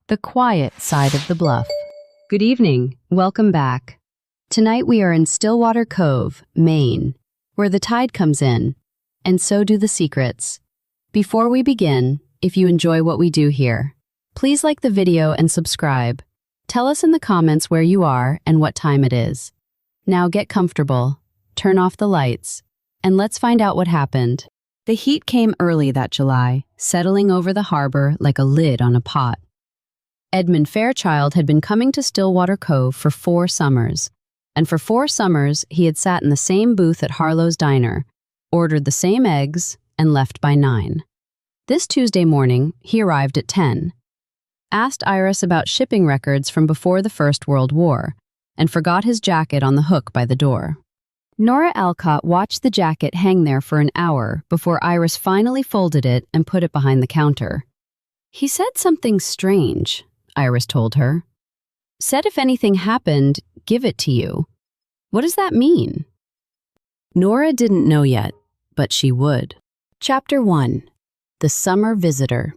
The quiet side of the bluff. Good evening. Welcome back. Tonight we are in Stillwater Cove, Maine, where the tide comes in, and so do the secrets. Before we begin, if you enjoy what we do here, please like the video and subscribe. Tell us in the comments where you are and what time it is. Now get comfortable, turn off the lights, and let's find out what happened. The heat came early that July, settling over the harbor like a lid on a pot. Edmund Fairchild had been coming to Stillwater Cove for 4 summers, and for 4 summers he had sat in the same booth at Harlow's Diner, ordered the same eggs, and left by 9. This Tuesday morning, he arrived at 10, asked Iris about shipping records from before the First World War, and forgot his jacket on the hook by the door. Nora Alcott watched the jacket hang there for an hour before Iris finally folded it and put it behind the counter. "He said something strange," Iris told her. "Said if anything happened, give it to you. What does that mean?" Nora didn't know yet, but she would. Chapter 1. The Summer Visitor.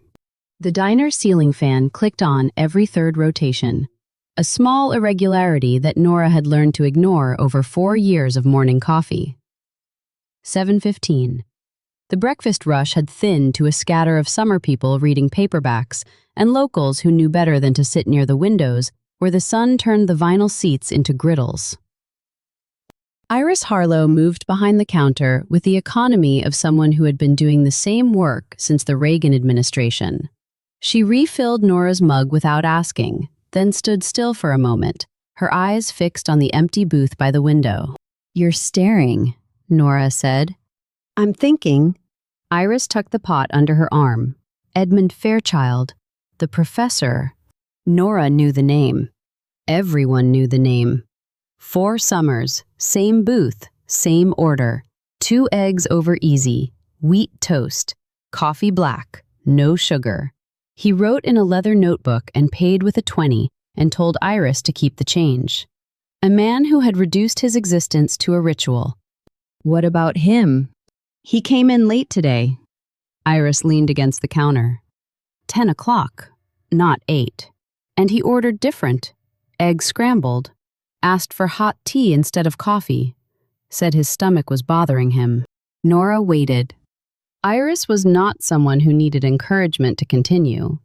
The diner ceiling fan clicked on every 3rd rotation, a small irregularity that Nora had learned to ignore over 4 years of morning coffee. 7:15. The breakfast rush had thinned to a scatter of summer people reading paperbacks and locals who knew better than to sit near the windows where the sun turned the vinyl seats into griddles. Iris Harlow moved behind the counter with the economy of someone who had been doing the same work since the Reagan administration. She refilled Nora's mug without asking, then stood still for a moment, her eyes fixed on the empty booth by the window. "You're staring," Nora said. "I'm thinking." Iris tucked the pot under her arm. Edmund Fairchild, the professor. Nora knew the name. Everyone knew the name. 4 summers, same booth, same order. 2 eggs over easy, wheat toast, coffee black, no sugar. He wrote in a leather notebook and paid with a 20 and told Iris to keep the change. A man who had reduced his existence to a ritual. What about him? "He came in late today." Iris leaned against the counter. 10 o'clock, not 8. And he ordered different. Egg scrambled. Asked for hot tea instead of coffee. Said his stomach was bothering him. Nora waited. Iris was not someone who needed encouragement to continue.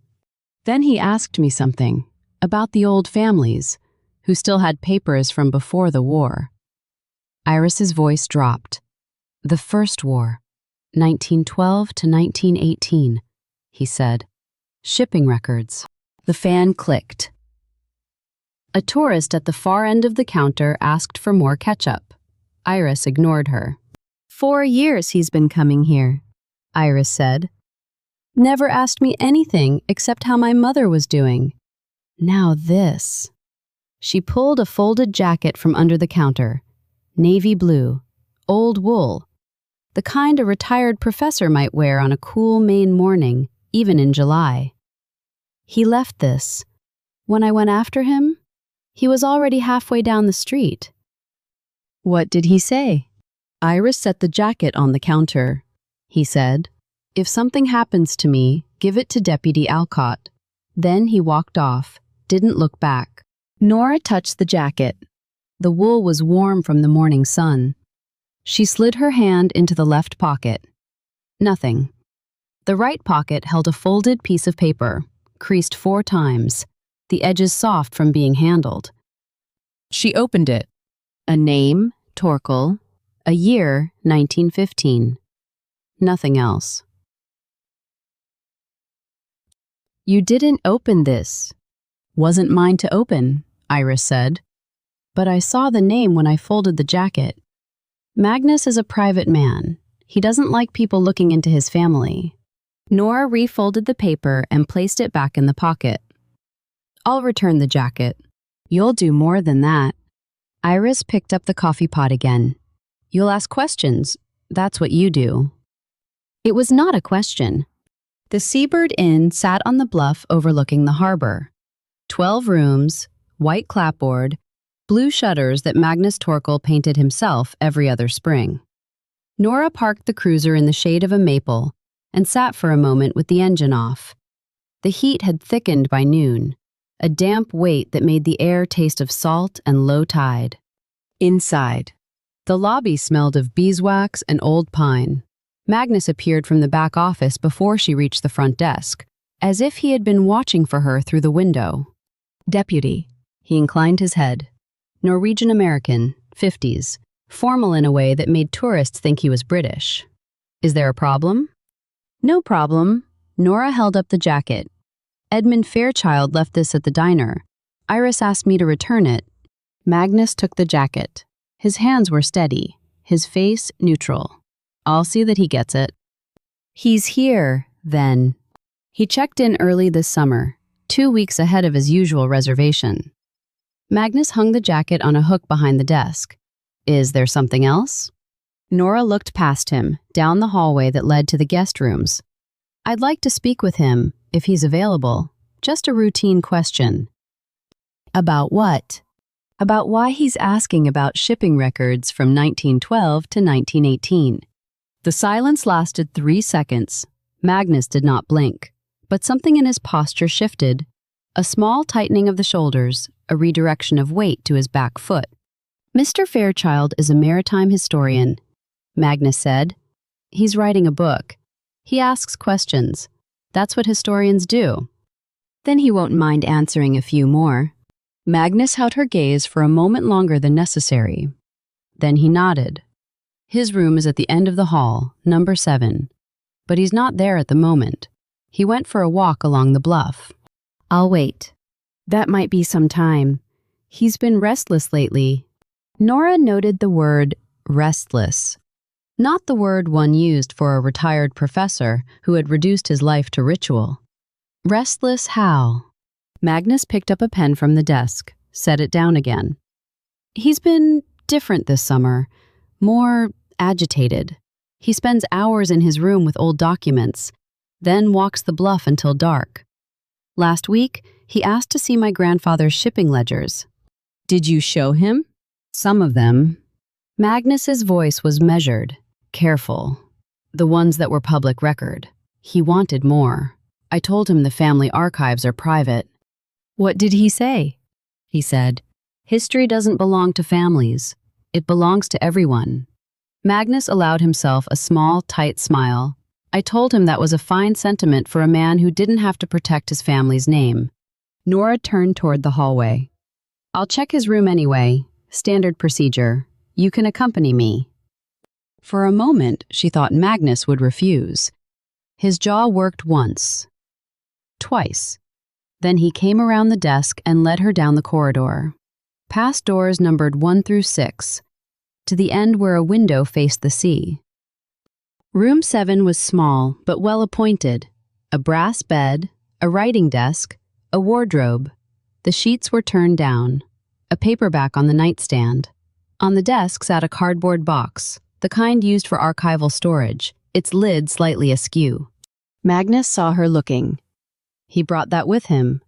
Then he asked me something about the old families who still had papers from before the war. Iris's voice dropped. "The First War, 1912 to 1918, he said. "Shipping records." The fan clicked. A tourist at the far end of the counter asked for more ketchup. Iris ignored her. 4 years he's been coming here, Iris said. "Never asked me anything except how my mother was doing. Now this." She pulled a folded jacket from under the counter. Navy blue, old wool. The kind a retired professor might wear on a cool Maine morning, even in July. "He left this. When I went after him, he was already halfway down the street." "What did he say?" Iris set the jacket on the counter. He said, "If something happens to me, give it to Deputy Alcott." Then he walked off, didn't look back. Nora touched the jacket. The wool was warm from the morning sun. She slid her hand into the left pocket. Nothing. The right pocket held a folded piece of paper, creased 4 times, the edges soft from being handled. She opened it. A name, Torkel. A year, 1915. Nothing else. "You didn't open this." "Wasn't mine to open," Iris said. "But I saw the name when I folded the jacket. Magnus is a private man. He doesn't like people looking into his family." Nora refolded the paper and placed it back in the pocket. "I'll return the jacket." "You'll do more than that." Iris picked up the coffee pot again. "You'll ask questions. That's what you do." It was not a question. The Seabird Inn sat on the bluff overlooking the harbor. 12 rooms, white clapboard, blue shutters that Magnus Torkel painted himself every other spring. Nora parked the cruiser in the shade of a maple and sat for a moment with the engine off. The heat had thickened by noon, a damp weight that made the air taste of salt and low tide. Inside, the lobby smelled of beeswax and old pine. Magnus appeared from the back office before she reached the front desk, as if he had been watching for her through the window. Deputy. He inclined his head. Norwegian American, 50s, formal in a way that made tourists think he was British. Is there a problem? No problem. Nora held up the jacket. Edmund Fairchild left this at the diner. Iris asked me to return it. Magnus took the jacket. His hands were steady, his face neutral. I'll see that he gets it. He's here, then. He checked in early this summer, 2 weeks ahead of his usual reservation. Magnus hung the jacket on a hook behind the desk. Is there something else? Nora looked past him, down the hallway that led to the guest rooms. I'd like to speak with him, if he's available. Just a routine question. About what? About why he's asking about shipping records from 1912 to 1918. The silence lasted 3 seconds. Magnus did not blink, but something in his posture shifted. A small tightening of the shoulders, a redirection of weight to his back foot. Mr. Fairchild is a maritime historian, Magnus said. He's writing a book. He asks questions. That's what historians do. Then he won't mind answering a few more. Magnus held her gaze for a moment longer than necessary. Then he nodded. His room is at the end of the hall, number 7. But he's not there at the moment. He went for a walk along the bluff. I'll wait. That might be some time. He's been restless lately. Nora noted the word restless. Not the word one used for a retired professor who had reduced his life to ritual. Restless how? Magnus picked up a pen from the desk, set it down again. He's been different this summer, more agitated. He spends hours in his room with old documents, then walks the bluff until dark. Last week, he asked to see my grandfather's shipping ledgers. Did you show him? Some of them. Magnus's voice was measured, careful. The ones that were public record. He wanted more. I told him the family archives are private. What did he say? He said, history doesn't belong to families. It belongs to everyone. Magnus allowed himself a small, tight smile. I told him that was a fine sentiment for a man who didn't have to protect his family's name. Nora turned toward the hallway. I'll check his room anyway. Standard procedure. You can accompany me. For a moment, she thought Magnus would refuse. His jaw worked once. Twice. Then he came around the desk and led her down the corridor. Past doors numbered 1 through 6, to the end where a window faced the sea. Room 7 was small, but well-appointed. A brass bed, a writing desk, a wardrobe. The sheets were turned down. A paperback on the nightstand. On the desk sat a cardboard box, the kind used for archival storage, its lid slightly askew. Magnus saw her looking. He brought that with him.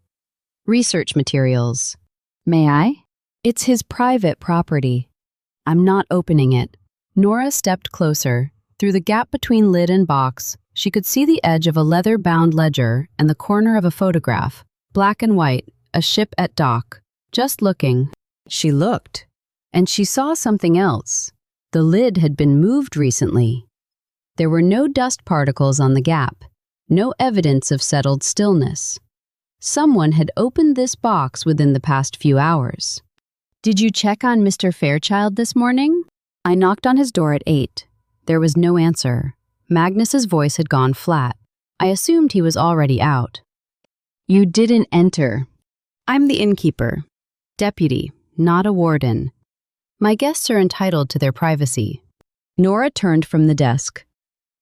Research materials. May I? It's his private property. I'm not opening it. Nora stepped closer. Through the gap between lid and box, she could see the edge of a leather-bound ledger and the corner of a photograph. Black and white, a ship at dock. Just looking. She looked, and she saw something else. The lid had been moved recently. There were no dust particles on the gap, no evidence of settled stillness. Someone had opened this box within the past few hours. Did you check on Mr. Fairchild this morning? I knocked on his door at 8. There was no answer. Magnus's voice had gone flat. I assumed he was already out. You didn't enter. I'm the innkeeper. Deputy, not a warden. My guests are entitled to their privacy. Nora turned from the desk.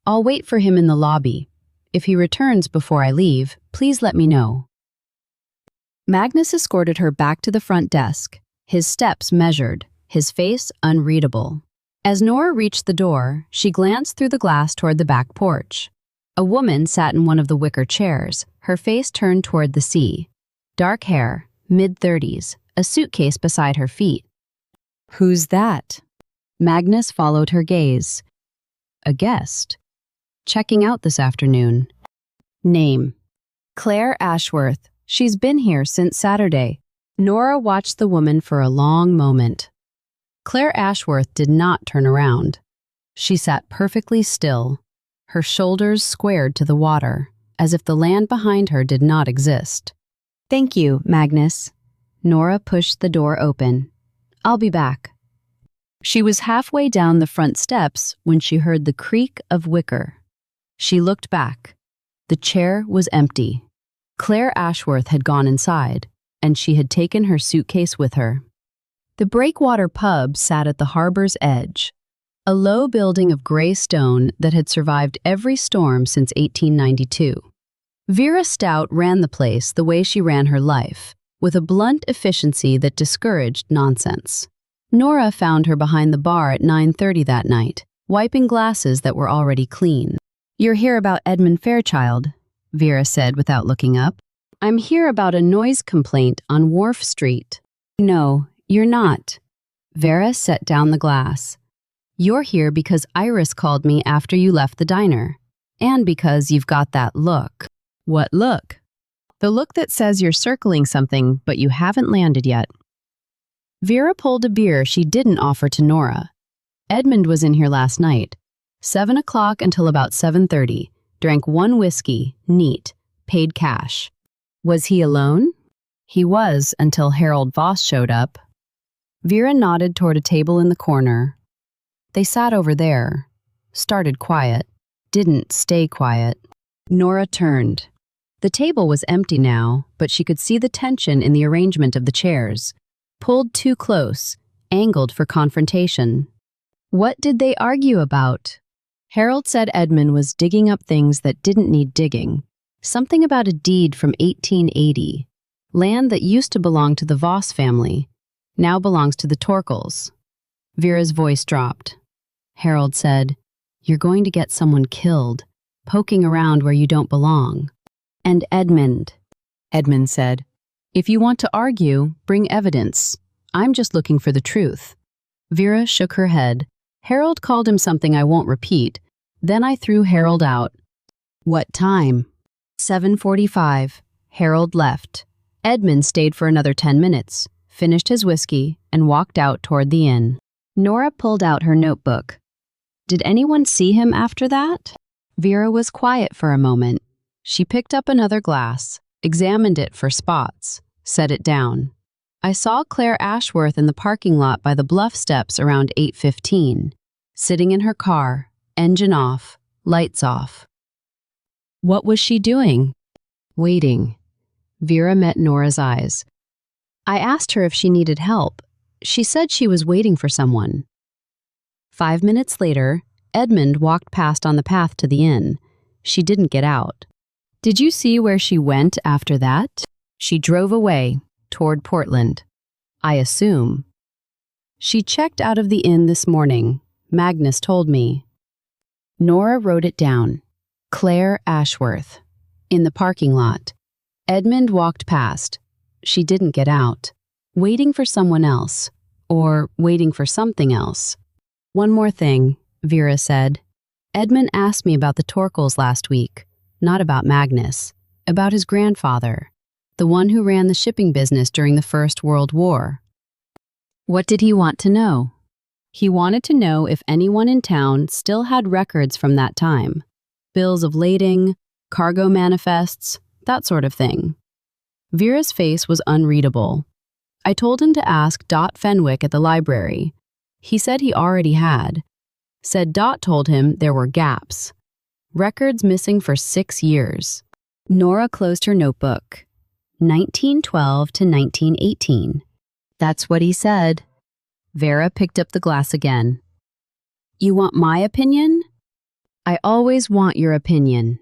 I'll wait for him in the lobby. If he returns before I leave, please let me know. Magnus escorted her back to the front desk, his steps measured, his face unreadable. As Nora reached the door, she glanced through the glass toward the back porch. A woman sat in one of the wicker chairs, her face turned toward the sea. Dark hair, mid-30s, a suitcase beside her feet. Who's that? Magnus followed her gaze. A guest. Checking out this afternoon. Name. Claire Ashworth. She's been here since Saturday. Nora watched the woman for a long moment. Claire Ashworth did not turn around. She sat perfectly still, her shoulders squared to the water, as if the land behind her did not exist. "Thank you, Magnus." Nora pushed the door open. "I'll be back." She was halfway down the front steps when she heard the creak of wicker. She looked back. The chair was empty. Claire Ashworth had gone inside, and she had taken her suitcase with her. The Breakwater pub sat at the harbor's edge, a low building of gray stone that had survived every storm since 1892. Vera Stout ran the place the way she ran her life, with a blunt efficiency that discouraged nonsense. Nora found her behind the bar at 9:30 that night, wiping glasses that were already clean. "You're here about Edmund Fairchild," Vera said without looking up. "I'm here about a noise complaint on Wharf Street." "No, you're not." Vera set down the glass. "You're here because Iris called me after you left the diner, and because you've got that look." "What look?" "The look that says you're circling something, but you haven't landed yet." Vera pulled a beer she didn't offer to Nora. "Edmund was in here last night. 7 o'clock until about 7:30. Drank one whiskey, neat, paid cash." "Was he alone?" "He was until Harold Voss showed up." Vera nodded toward a table in the corner. They sat over there, started quiet, didn't stay quiet. Nora turned. The table was empty now, but she could see the tension in the arrangement of the chairs. Pulled too close, angled for confrontation. What did they argue about? Harold said Edmund was digging up things that didn't need digging. Something about a deed from 1880. Land that used to belong to the Voss family, now belongs to the Torkels. Vera's voice dropped. Harold said, "You're going to get someone killed, poking around where you don't belong." "And Edmund," Edmund said, "if you want to argue, bring evidence. I'm just looking for the truth." Vera shook her head. "Harold called him something I won't repeat. Then I threw Harold out." "What time?" 7:45. Harold left. Edmund stayed for another 10 minutes, finished his whiskey, and walked out toward the inn. Nora pulled out her notebook. "Did anyone see him after that?" Vera was quiet for a moment. She picked up another glass, examined it for spots, set it down. "I saw Claire Ashworth in the parking lot by the bluff steps around 8:15, sitting in her car, engine off, lights off." "What was she doing?" "Waiting." Vera met Nora's eyes. "I asked her if she needed help. She said she was waiting for someone." 5 minutes later, Edmund walked past on the path to the inn. She didn't get out. "Did you see where she went after that?" "She drove away, toward Portland." "I assume." "She checked out of the inn this morning. Magnus told me." Nora wrote it down. Claire Ashworth. In the parking lot. Edmund walked past. She didn't get out. Waiting for someone else. Or waiting for something else. "One more thing," Vera said. "Edmund asked me about the Torkels last week. Not about Magnus. About his grandfather. The one who ran the shipping business during the First World War." "What did he want to know?" "He wanted to know if anyone in town still had records from that time. Bills of lading, cargo manifests, that sort of thing." Vera's face was unreadable. "I told him to ask Dot Fenwick at the library. He said he already had. Said Dot told him there were gaps. Records missing for 6 years." Nora closed her notebook. 1912 to 1918. "That's what he said." Vera picked up the glass again. "You want my opinion?" "I always want your opinion."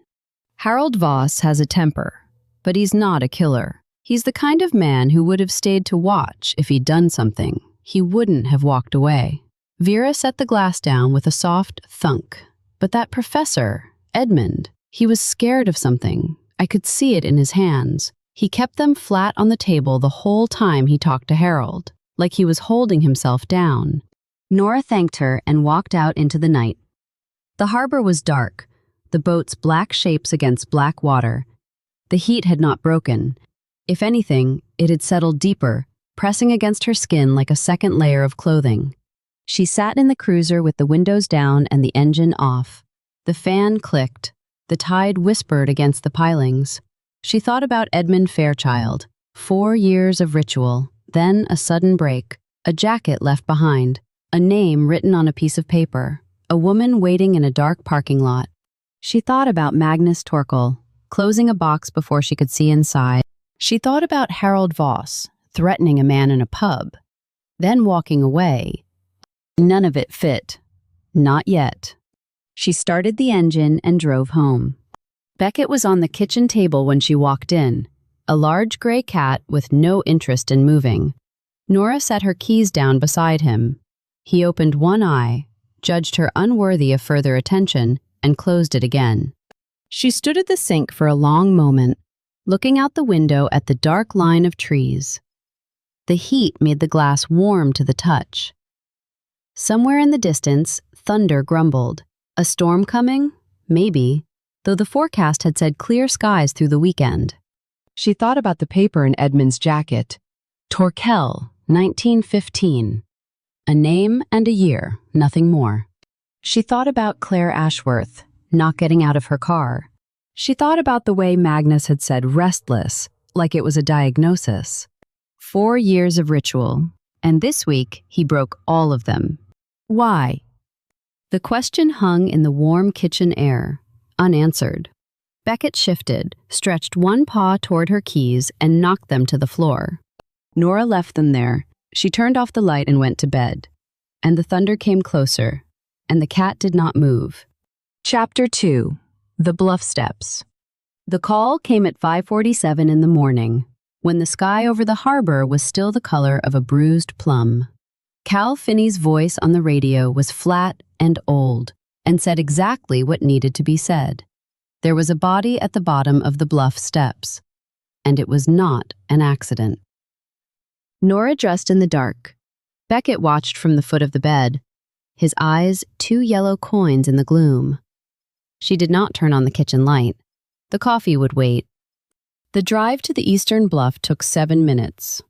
Harold Voss has a temper, but he's not a killer. He's the kind of man who would have stayed to watch if he'd done something. He wouldn't have walked away. Vera set the glass down with a soft thunk. "But that professor, Edmund, he was scared of something. I could see it in his hands. He kept them flat on the table the whole time he talked to Harold, like he was holding himself down." Nora thanked her and walked out into the night. The harbor was dark, the boats black shapes against black water. The heat had not broken. If anything, it had settled deeper, pressing against her skin like a second layer of clothing. She sat in the cruiser with the windows down and the engine off. The fan clicked. The tide whispered against the pilings. She thought about Edmund Fairchild. 4 years of ritual, then a sudden break, a jacket left behind, a name written on a piece of paper, a woman waiting in a dark parking lot. She thought about Magnus Torkel, closing a box before she could see inside. She thought about Harold Voss, threatening a man in a pub, then walking away. None of it fit. Not yet. She started the engine and drove home. Beckett was on the kitchen table when she walked in, a large gray cat with no interest in moving. Nora set her keys down beside him. He opened one eye, judged her unworthy of further attention, and closed it again. She stood at the sink for a long moment, looking out the window at the dark line of trees. The heat made the glass warm to the touch. Somewhere in the distance, thunder grumbled. A storm coming? Maybe, though the forecast had said clear skies through the weekend. She thought about the paper in Edmund's jacket. Torkel, 1915. A name and a year, nothing more. She thought about Claire Ashworth, not getting out of her car. She thought about the way Magnus had said restless, like it was a diagnosis. 4 years of ritual, and this week he broke all of them. Why? The question hung in the warm kitchen air, unanswered. Beckett shifted, stretched one paw toward her keys, and knocked them to the floor. Nora left them there. She turned off the light and went to bed. And the thunder came closer, and the cat did not move. Chapter 2. The Bluff Steps. The call came at 5:47 in the morning, when the sky over the harbor was still the color of a bruised plum. Cal Finney's voice on the radio was flat and old, and said exactly what needed to be said. There was a body at the bottom of the bluff steps, and it was not an accident. Nora dressed in the dark. Beckett watched from the foot of the bed, his eyes 2 yellow coins in the gloom. She did not turn on the kitchen light. The coffee would wait. The drive to the eastern bluff took 7 minutes.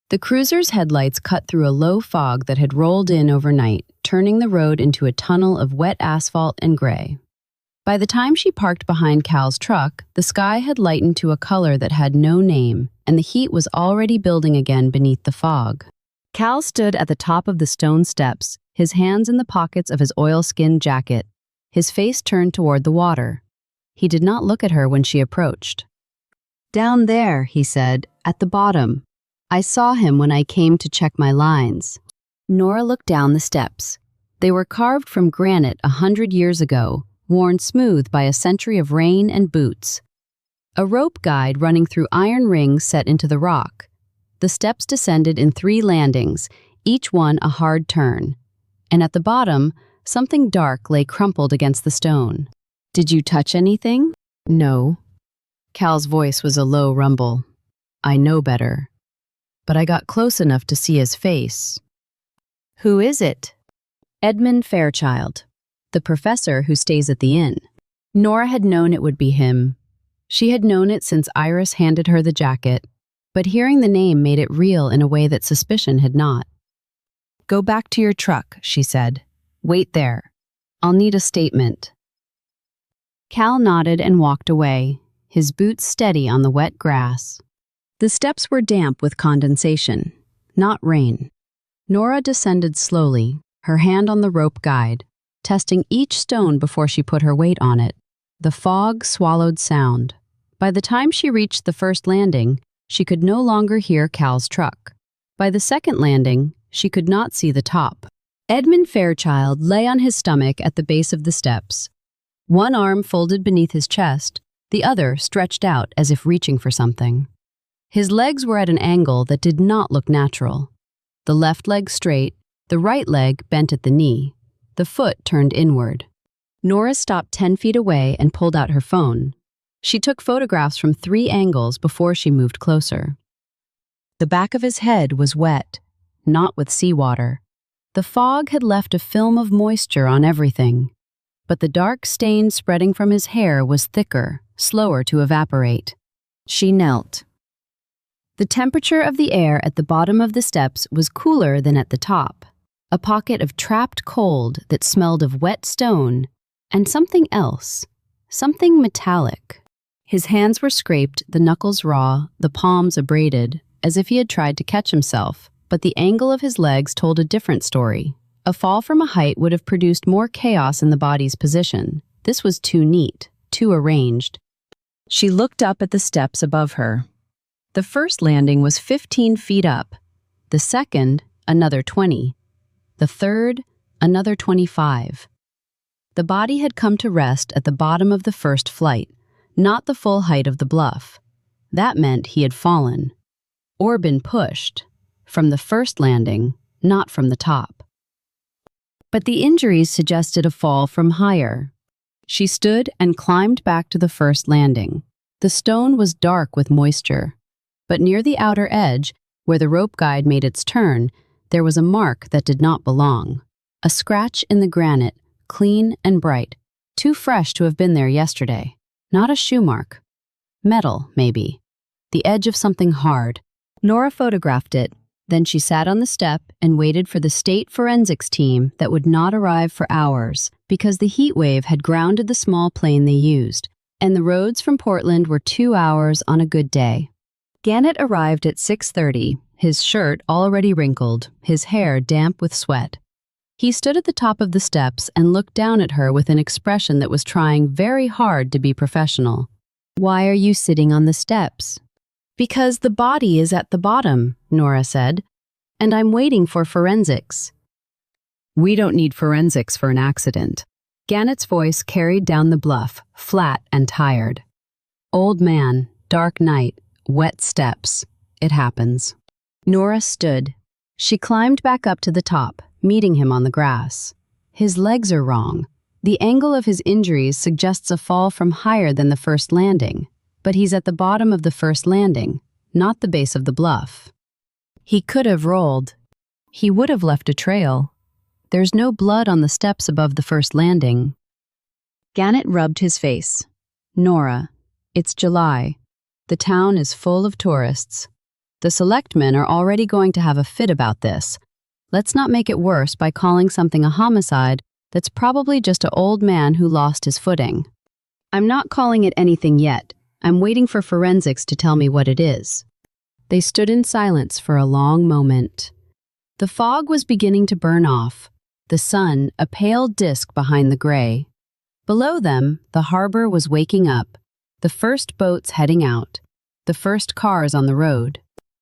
The cruiser's headlights cut through a low fog that had rolled in overnight, turning the road into a tunnel of wet asphalt and gray. By the time she parked behind Cal's truck, the sky had lightened to a color that had no name, and the heat was already building again beneath the fog. Cal stood at the top of the stone steps, his hands in the pockets of his oilskin jacket, his face turned toward the water. He did not look at her when she approached. "Down there," he said, "at the bottom. I saw him when I came to check my lines." Nora looked down the steps. They were carved from granite 100 years ago, worn smooth by a century of rain and boots. A rope guide running through iron rings set into the rock. The steps descended in 3 landings, each one a hard turn. And at the bottom, something dark lay crumpled against the stone. "Did you touch anything?" "No." Cal's voice was a low rumble. "I know better. But I got close enough to see his face." "Who is it?" "Edmund Fairchild, the professor who stays at the inn." Nora had known it would be him. She had known it since Iris handed her the jacket, but hearing the name made it real in a way that suspicion had not. "Go back to your truck," she said. "Wait there. I'll need a statement." Cal nodded and walked away, his boots steady on the wet grass. The steps were damp with condensation, not rain. Nora descended slowly, her hand on the rope guide, testing each stone before she put her weight on it. The fog swallowed sound. By the time she reached the first landing, she could no longer hear Cal's truck. By the second landing, she could not see the top. Edmund Fairchild lay on his stomach at the base of the steps. One arm folded beneath his chest, the other stretched out as if reaching for something. His legs were at an angle that did not look natural. The left leg straight, the right leg bent at the knee, the foot turned inward. Nora stopped 10 feet away and pulled out her phone. She took photographs from 3 angles before she moved closer. The back of his head was wet, not with seawater. The fog had left a film of moisture on everything, but the dark stain spreading from his hair was thicker, slower to evaporate. She knelt. The temperature of the air at the bottom of the steps was cooler than at the top, a pocket of trapped cold that smelled of wet stone and something else, something metallic. His hands were scraped, the knuckles raw, the palms abraded, as if he had tried to catch himself, but the angle of his legs told a different story. A fall from a height would have produced more chaos in the body's position. This was too neat, too arranged. She looked up at the steps above her. The first landing was 15 feet up, the second, another 20, the third, another 25. The body had come to rest at the bottom of the first flight, not the full height of the bluff. That meant he had fallen, or been pushed, from the first landing, not from the top. But the injuries suggested a fall from higher. She stood and climbed back to the first landing. The stone was dark with moisture, but near the outer edge, where the rope guide made its turn, there was a mark that did not belong. A scratch in the granite, clean and bright, too fresh to have been there yesterday. Not a shoe mark. Metal, maybe. The edge of something hard. Nora photographed it. Then she sat on the step and waited for the state forensics team that would not arrive for hours because the heat wave had grounded the small plane they used, and the roads from Portland were 2 hours on a good day. Gannett arrived at 6:30, his shirt already wrinkled, his hair damp with sweat. He stood at the top of the steps and looked down at her with an expression that was trying very hard to be professional. "Why are you sitting on the steps?" "Because the body is at the bottom," Nora said, "and I'm waiting for forensics." "We don't need forensics for an accident." Gannett's voice carried down the bluff, flat and tired. "Old man, dark night, wet steps. It happens." Nora stood. She climbed back up to the top, meeting him on the grass. His legs are wrong. The angle of his injuries suggests a fall from higher than the first landing, but he's at the bottom of the first landing, not the base of the bluff. He could have rolled. He would have left a trail. There's no blood on the steps above the first landing. Gannett rubbed his face. "Nora, it's July. The town is full of tourists. The selectmen are already going to have a fit about this. Let's not make it worse by calling something a homicide that's probably just an old man who lost his footing. I'm not calling it anything yet. I'm waiting for forensics to tell me what it is." They stood in silence for a long moment. The fog was beginning to burn off, the sun a pale disk behind the gray. Below them, the harbor was waking up, the first boats heading out, the first cars on the road.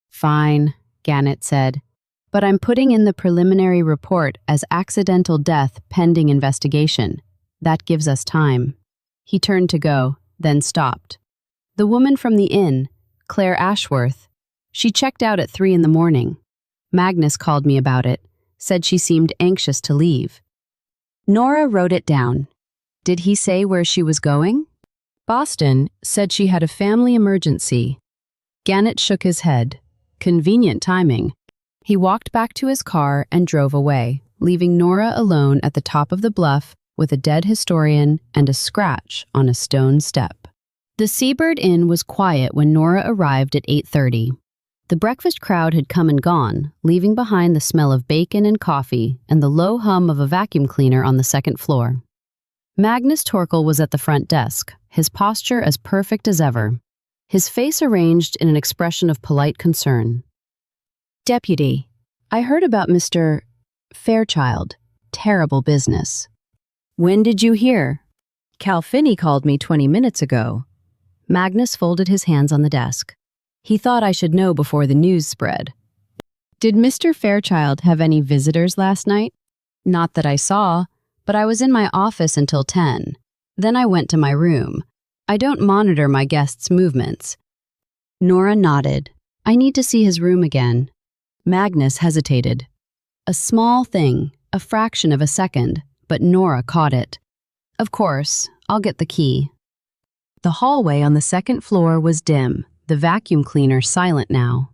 "Fine," Gannett said, "but I'm putting in the preliminary report as accidental death pending investigation. That gives us time." He turned to go, then stopped. "The woman from the inn, Claire Ashworth, she checked out at 3 in the morning. Magnus called me about it, said she seemed anxious to leave." Nora wrote it down. "Did he say where she was going?" "Boston, said she had a family emergency." Gannett shook his head. Convenient timing. He walked back to his car and drove away, leaving Nora alone at the top of the bluff with a dead historian and a scratch on a stone step. The Seabird Inn was quiet when Nora arrived at 8:30. The breakfast crowd had come and gone, leaving behind the smell of bacon and coffee and the low hum of a vacuum cleaner on the second floor. Magnus Torkel was at the front desk, his posture as perfect as ever, his face arranged in an expression of polite concern. "Deputy, I heard about Mr. Fairchild. Terrible business." "When did you hear?" "Cal Finney called me 20 minutes ago." Magnus folded his hands on the desk. He thought I should know before the news spread. "Did Mr. Fairchild have any visitors last night?" "Not that I saw, but I was in my office until 10. Then I went to my room. I don't monitor my guests' movements." Nora nodded. "I need to see his room again." Magnus hesitated. A small thing, a fraction of a second, but Nora caught it. "Of course, I'll get the key." The hallway on the second floor was dim, the vacuum cleaner silent now.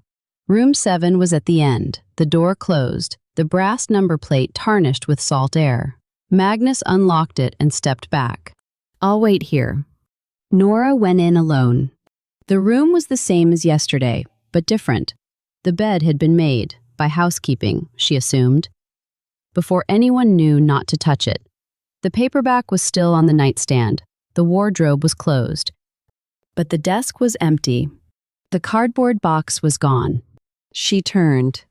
Room 7 was at the end, the door closed, the brass number plate tarnished with salt air. Magnus unlocked it and stepped back. "I'll wait here." Nora went in alone. The room was the same as yesterday, but different. The bed had been made, by housekeeping, she assumed, before anyone knew not to touch it. The paperback was still on the nightstand. The wardrobe was closed. But the desk was empty. The cardboard box was gone. She turned.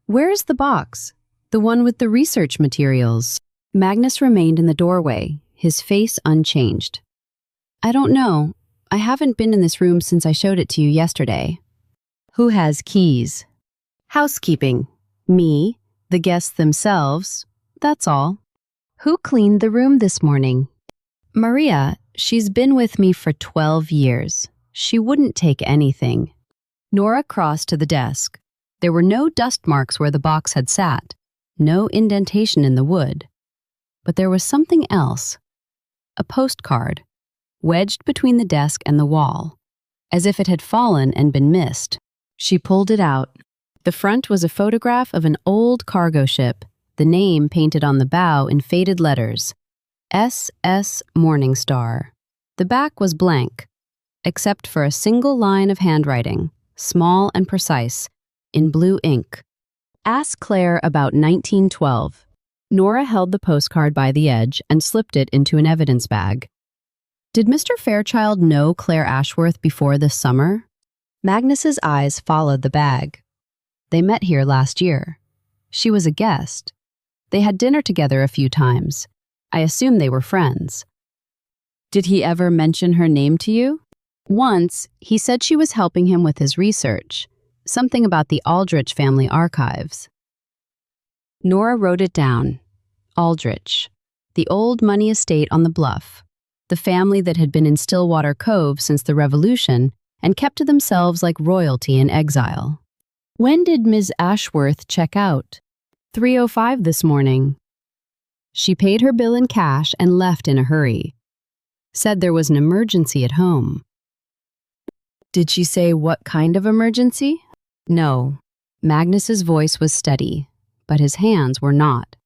"Where's the box? The one with the research materials?" Magnus remained in the doorway, his face unchanged. "I don't know. I haven't been in this room since I showed it to you yesterday." "Who has keys?" "Housekeeping. Me, the guests themselves. That's all." "Who cleaned the room this morning?" "Maria. She's been with me for 12 years. She wouldn't take anything." Nora crossed to the desk. There were no dust marks where the box had sat, no indentation in the wood. But there was something else. A postcard, wedged between the desk and the wall, as if it had fallen and been missed. She pulled it out. The front was a photograph of an old cargo ship, the name painted on the bow in faded letters, SS Morningstar. The back was blank, except for a single line of handwriting, small and precise, in blue ink. "Ask Claire about 1912. Nora held the postcard by the edge and slipped it into an evidence bag. Did Mr. Fairchild know Claire Ashworth before this summer? Magnus's eyes followed the bag. They met here last year. She was a guest. They had dinner together a few times. I assume they were friends. Did he ever mention her name to you? Once, he said she was helping him with his research, something about the Aldrich family archives. Nora wrote it down. Aldrich, the old money estate on the bluff, the family that had been in Stillwater Cove since the Revolution and kept to themselves like royalty in exile. When did Ms. Ashworth check out? 3:05 this morning. She paid her bill in cash and left in a hurry. Said there was an emergency at home. Did she say what kind of emergency? No. Magnus's voice was steady, but his hands were not.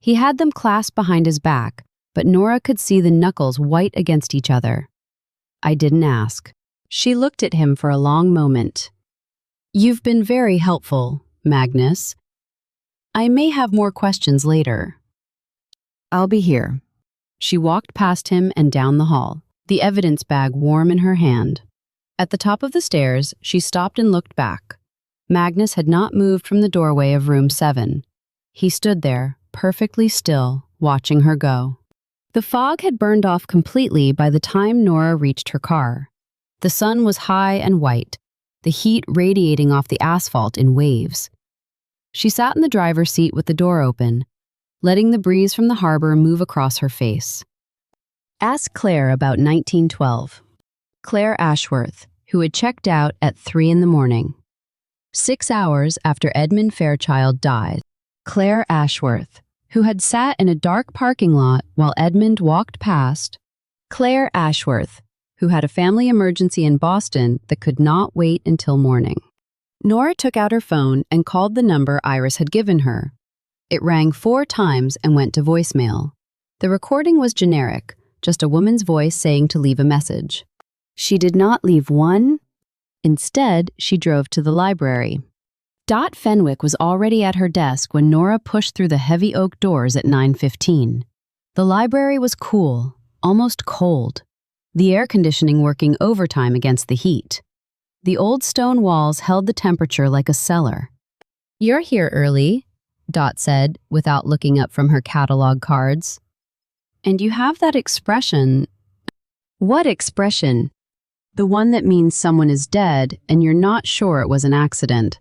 He had them clasped behind his back, but Nora could see the knuckles white against each other. I didn't ask. She looked at him for a long moment. You've been very helpful, Magnus. I may have more questions later. I'll be here. She walked past him and down the hall, the evidence bag warm in her hand. At the top of the stairs, she stopped and looked back. Magnus had not moved from the doorway of room 7. He stood there, perfectly still, watching her go. The fog had burned off completely by the time Nora reached her car. The sun was high and white, the heat radiating off the asphalt in waves. She sat in the driver's seat with the door open, letting the breeze from the harbor move across her face. Ask Claire about 1912. Claire Ashworth, who had checked out at 3 in the morning. 6 hours after Edmund Fairchild died. Claire Ashworth, who had sat in a dark parking lot while Edmund walked past. Claire Ashworth, who had a family emergency in Boston that could not wait until morning. Nora took out her phone and called the number Iris had given her. It rang 4 times and went to voicemail. The recording was generic, just a woman's voice saying to leave a message. She did not leave one. Instead, she drove to the library. Dot Fenwick was already at her desk when Nora pushed through the heavy oak doors at 9:15. The library was cool, almost cold, the air conditioning working overtime against the heat. The old stone walls held the temperature like a cellar. You're here early, Dot said, without looking up from her catalog cards. And you have that expression. What expression? The one that means someone is dead and you're not sure it was an accident.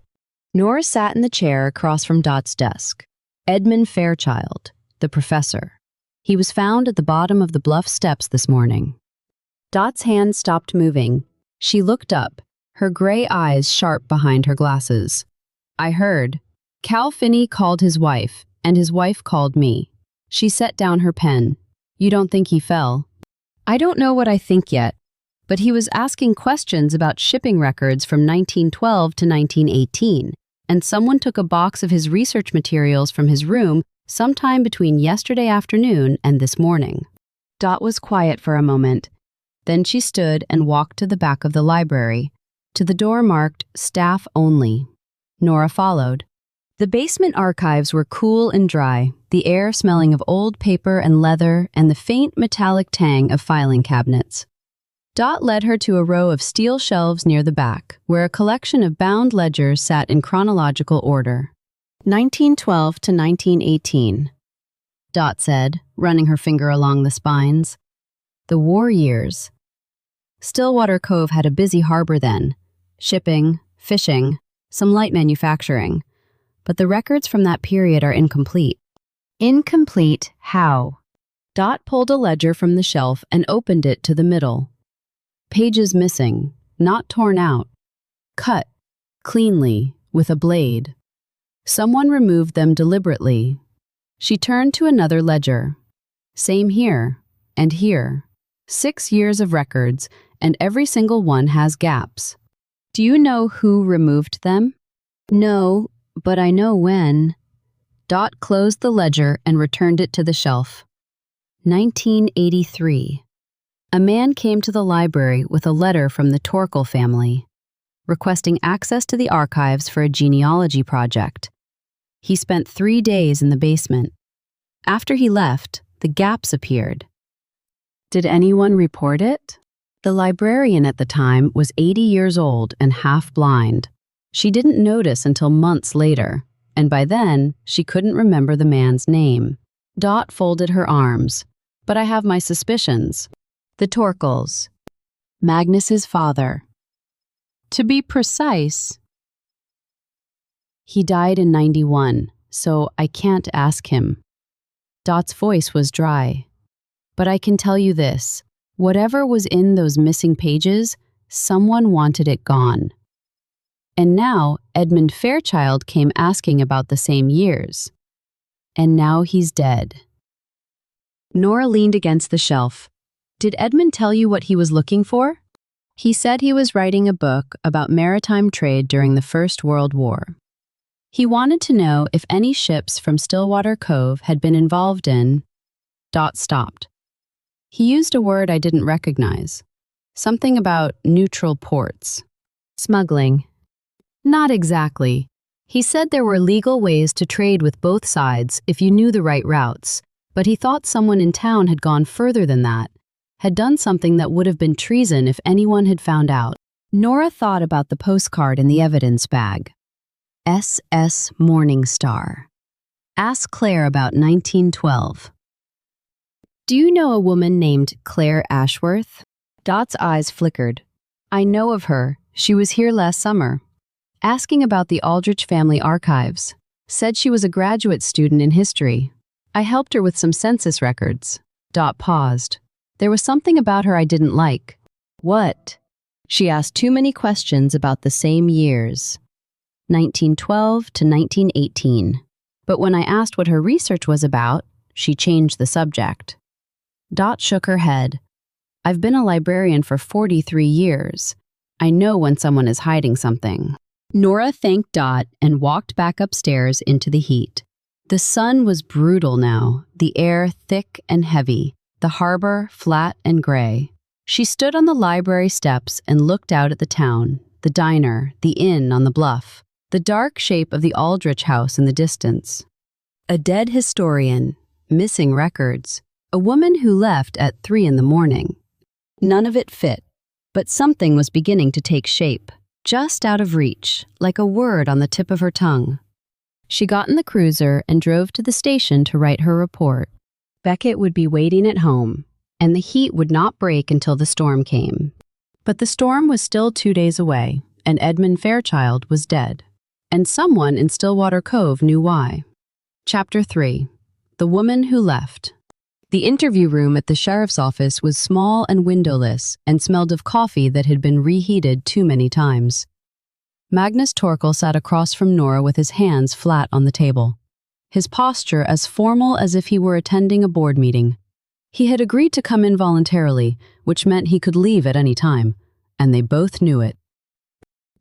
Nora sat in the chair across from Dot's desk. Edmund Fairchild, the professor. He was found at the bottom of the bluff steps this morning. Dot's hand stopped moving. She looked up, her gray eyes sharp behind her glasses. I heard. Cal Finney called his wife, and his wife called me. She set down her pen. You don't think he fell? I don't know what I think yet, but he was asking questions about shipping records from 1912 to 1918, and someone took a box of his research materials from his room sometime between yesterday afternoon and this morning. Dot was quiet for a moment. Then she stood and walked to the back of the library, to the door marked Staff Only. Nora followed. The basement archives were cool and dry, the air smelling of old paper and leather and the faint metallic tang of filing cabinets. Dot led her to a row of steel shelves near the back, where a collection of bound ledgers sat in chronological order. 1912 to 1918, Dot said, running her finger along the spines. The war years. Stillwater Cove had a busy harbor then. Shipping, fishing, some light manufacturing. But the records from that period are incomplete. Incomplete how? Dot pulled a ledger from the shelf and opened it to the middle. Pages missing, not torn out. Cut, cleanly, with a blade. Someone removed them deliberately. She turned to another ledger. Same here, and here. 6 years of records, and every single one has gaps. Do you know who removed them? No, but I know when. Dot closed the ledger and returned it to the shelf. 1983. A man came to the library with a letter from the Torkel family, requesting access to the archives for a genealogy project. He spent 3 days in the basement. After he left, the gaps appeared. Did anyone report it? The librarian at the time was 80 years old and half blind. She didn't notice until months later, and by then, she couldn't remember the man's name. Dot folded her arms. But I have my suspicions. The Torkels. Magnus's father. To be precise, he died in 91, so I can't ask him. Dot's voice was dry. But I can tell you this, whatever was in those missing pages, someone wanted it gone. And now Edmund Fairchild came asking about the same years. And now he's dead. Nora leaned against the shelf. Did Edmund tell you what he was looking for? He said he was writing a book about maritime trade during the First World War. He wanted to know if any ships from Stillwater Cove had been involved in... Dot stopped. He used a word I didn't recognize. Something about neutral ports. Smuggling. Not exactly. He said there were legal ways to trade with both sides if you knew the right routes, but he thought someone in town had gone further than that, had done something that would have been treason if anyone had found out. Nora thought about the postcard in the evidence bag. SS Morning Star. Ask Claire about 1912. Do you know a woman named Claire Ashworth? Dot's eyes flickered. I know of her. She was here last summer. Asking about the Aldrich family archives. Said she was a graduate student in history. I helped her with some census records. Dot paused. There was something about her I didn't like. What? She asked too many questions about the same years. 1912 to 1918. But when I asked what her research was about, she changed the subject. Dot shook her head. I've been a librarian for 43 years. I know when someone is hiding something. Nora thanked Dot and walked back upstairs into the heat. The sun was brutal now, the air thick and heavy, the harbor flat and gray. She stood on the library steps and looked out at the town, the diner, the inn on the bluff, the dark shape of the Aldrich house in the distance. A dead historian, missing records, a woman who left at 3 in the morning. None of it fit, but something was beginning to take shape, just out of reach, like a word on the tip of her tongue. She got in the cruiser and drove to the station to write her report. Beckett would be waiting at home, and the heat would not break until the storm came. But the storm was still 2 days away, and Edmund Fairchild was dead. And someone in Stillwater Cove knew why. Chapter 3. The Woman Who Left. The interview room at the sheriff's office was small and windowless and smelled of coffee that had been reheated too many times. Magnus Torkel sat across from Nora with his hands flat on the table, his posture as formal as if he were attending a board meeting. He had agreed to come in voluntarily, which meant he could leave at any time, and they both knew it.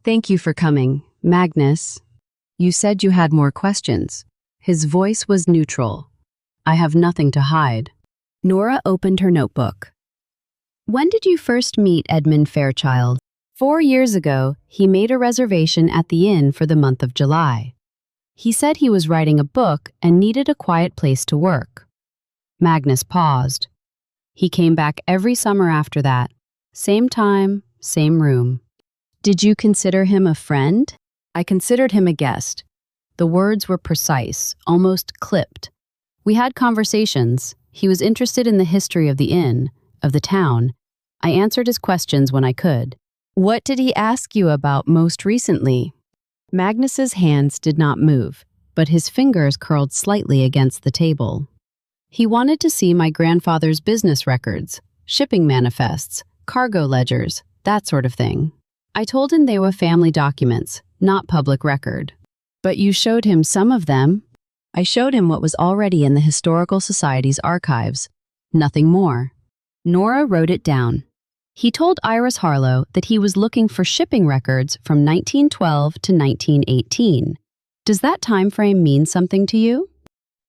Thank you for coming, Magnus. You said you had more questions. His voice was neutral. I have nothing to hide. Nora opened her notebook. When did you first meet Edmund Fairchild? 4 years ago, he made a reservation at the inn for the month of July. He said he was writing a book and needed a quiet place to work. Magnus paused. He came back every summer after that. Same time, same room. Did you consider him a friend? I considered him a guest. The words were precise, almost clipped. We had conversations. He was interested in the history of the inn, of the town. I answered his questions when I could. What did he ask you about most recently? Magnus's hands did not move, but his fingers curled slightly against the table. He wanted to see my grandfather's business records, shipping manifests, cargo ledgers, that sort of thing. I told him they were family documents, not public record. But you showed him some of them. I showed him what was already in the Historical Society's archives. Nothing more. Nora wrote it down. He told Iris Harlow that he was looking for shipping records from 1912 to 1918. Does that time frame mean something to you?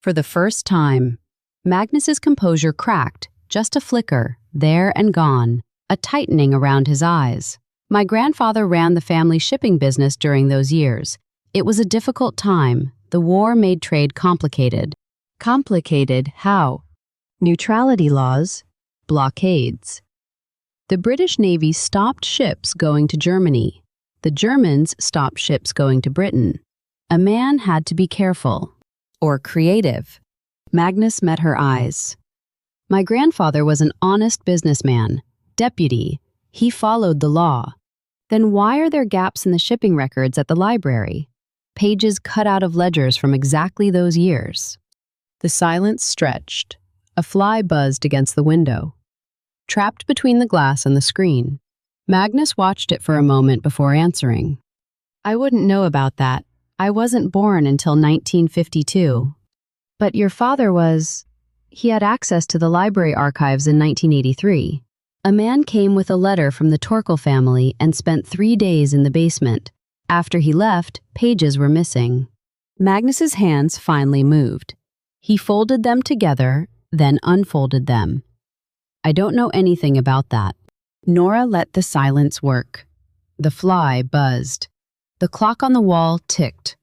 For the first time, Magnus's composure cracked, just a flicker, there and gone, a tightening around his eyes. My grandfather ran the family shipping business during those years. It was a difficult time. The war made trade complicated. Complicated how? Neutrality laws, blockades. The British Navy stopped ships going to Germany. The Germans stopped ships going to Britain. A man had to be careful. Or creative. Magnus met her eyes. My grandfather was an honest businessman, deputy. He followed the law. Then why are there gaps in the shipping records at the library? Pages cut out of ledgers from exactly those years. The silence stretched. A fly buzzed against the window. Trapped between the glass and the screen. Magnus watched it for a moment before answering. I wouldn't know about that. I wasn't born until 1952. But your father was... He had access to the library archives in 1983. A man came with a letter from the Torkel family and spent 3 days in the basement. After he left, pages were missing. Magnus's hands finally moved. He folded them together, then unfolded them. I don't know anything about that. Nora let the silence work. The fly buzzed. The clock on the wall ticked.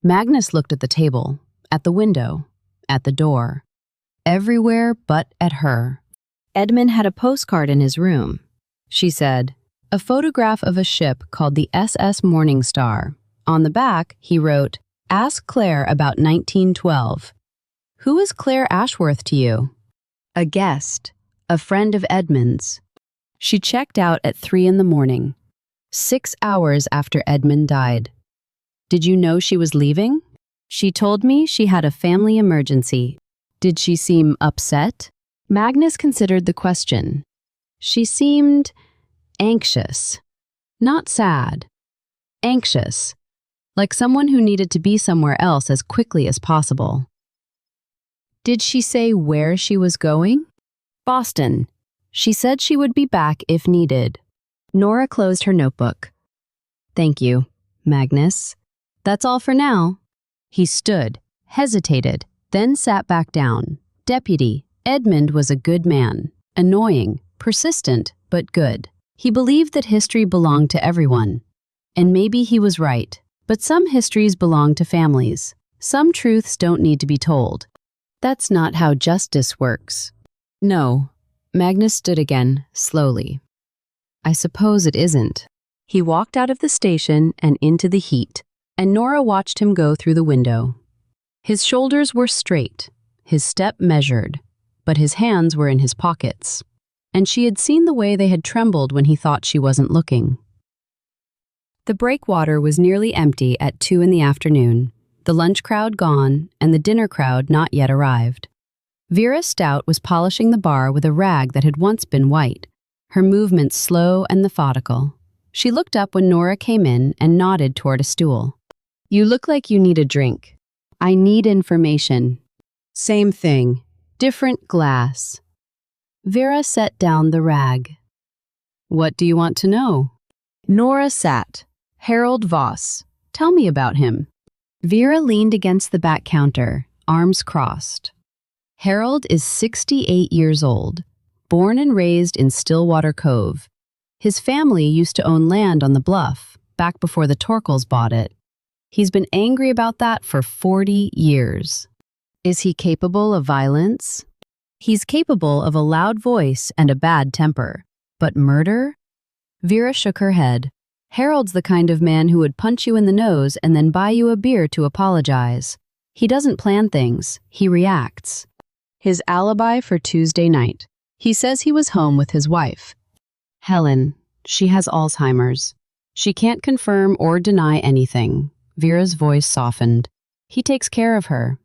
Magnus looked at the table, at the window, at the door. Everywhere but at her. Edmund had a postcard in his room. She said, a photograph of a ship called the SS Morning Star. On the back, he wrote, Ask Claire about 1912. Who is Claire Ashworth to you? A guest, a friend of Edmund's. She checked out at 3 in the morning, 6 hours after Edmund died. Did you know she was leaving? She told me she had a family emergency. Did she seem upset? Magnus considered the question. She seemed anxious. Not sad. Anxious. Like someone who needed to be somewhere else as quickly as possible. Did she say where she was going? Boston. She said she would be back if needed. Nora closed her notebook. Thank you, Magnus. That's all for now. He stood, hesitated, then sat back down. Deputy, Edmund was a good man. Annoying, persistent, but good. He believed that history belonged to everyone. And maybe he was right. But some histories belong to families. Some truths don't need to be told. That's not how justice works. No. Magnus stood again, slowly. I suppose it isn't. He walked out of the station and into the heat, and Nora watched him go through the window. His shoulders were straight, his step measured, but his hands were in his pockets, and she had seen the way they had trembled when he thought she wasn't looking. The breakwater was nearly empty at 2 in the afternoon, the lunch crowd gone, and the dinner crowd not yet arrived. Vera Stout was polishing the bar with a rag that had once been white, her movements slow and methodical. She looked up when Nora came in and nodded toward a stool. You look like you need a drink. I need information. Same thing. Different glass. Vera set down the rag. What do you want to know? Nora sat. Harold Voss. Tell me about him. Vera leaned against the back counter, arms crossed. Harold is 68 years old. born and raised in Stillwater Cove. His family used to own land on the bluff, back before the Torkels bought it. He's been angry about that for 40 years. Is he capable of violence? He's capable of a loud voice and a bad temper. But murder? Vera shook her head. Harold's the kind of man who would punch you in the nose and then buy you a beer to apologize. He doesn't plan things, he reacts. His alibi for Tuesday night. He says he was home with his wife. Helen, she has Alzheimer's. She can't confirm or deny anything. Vera's voice softened. He takes care of her,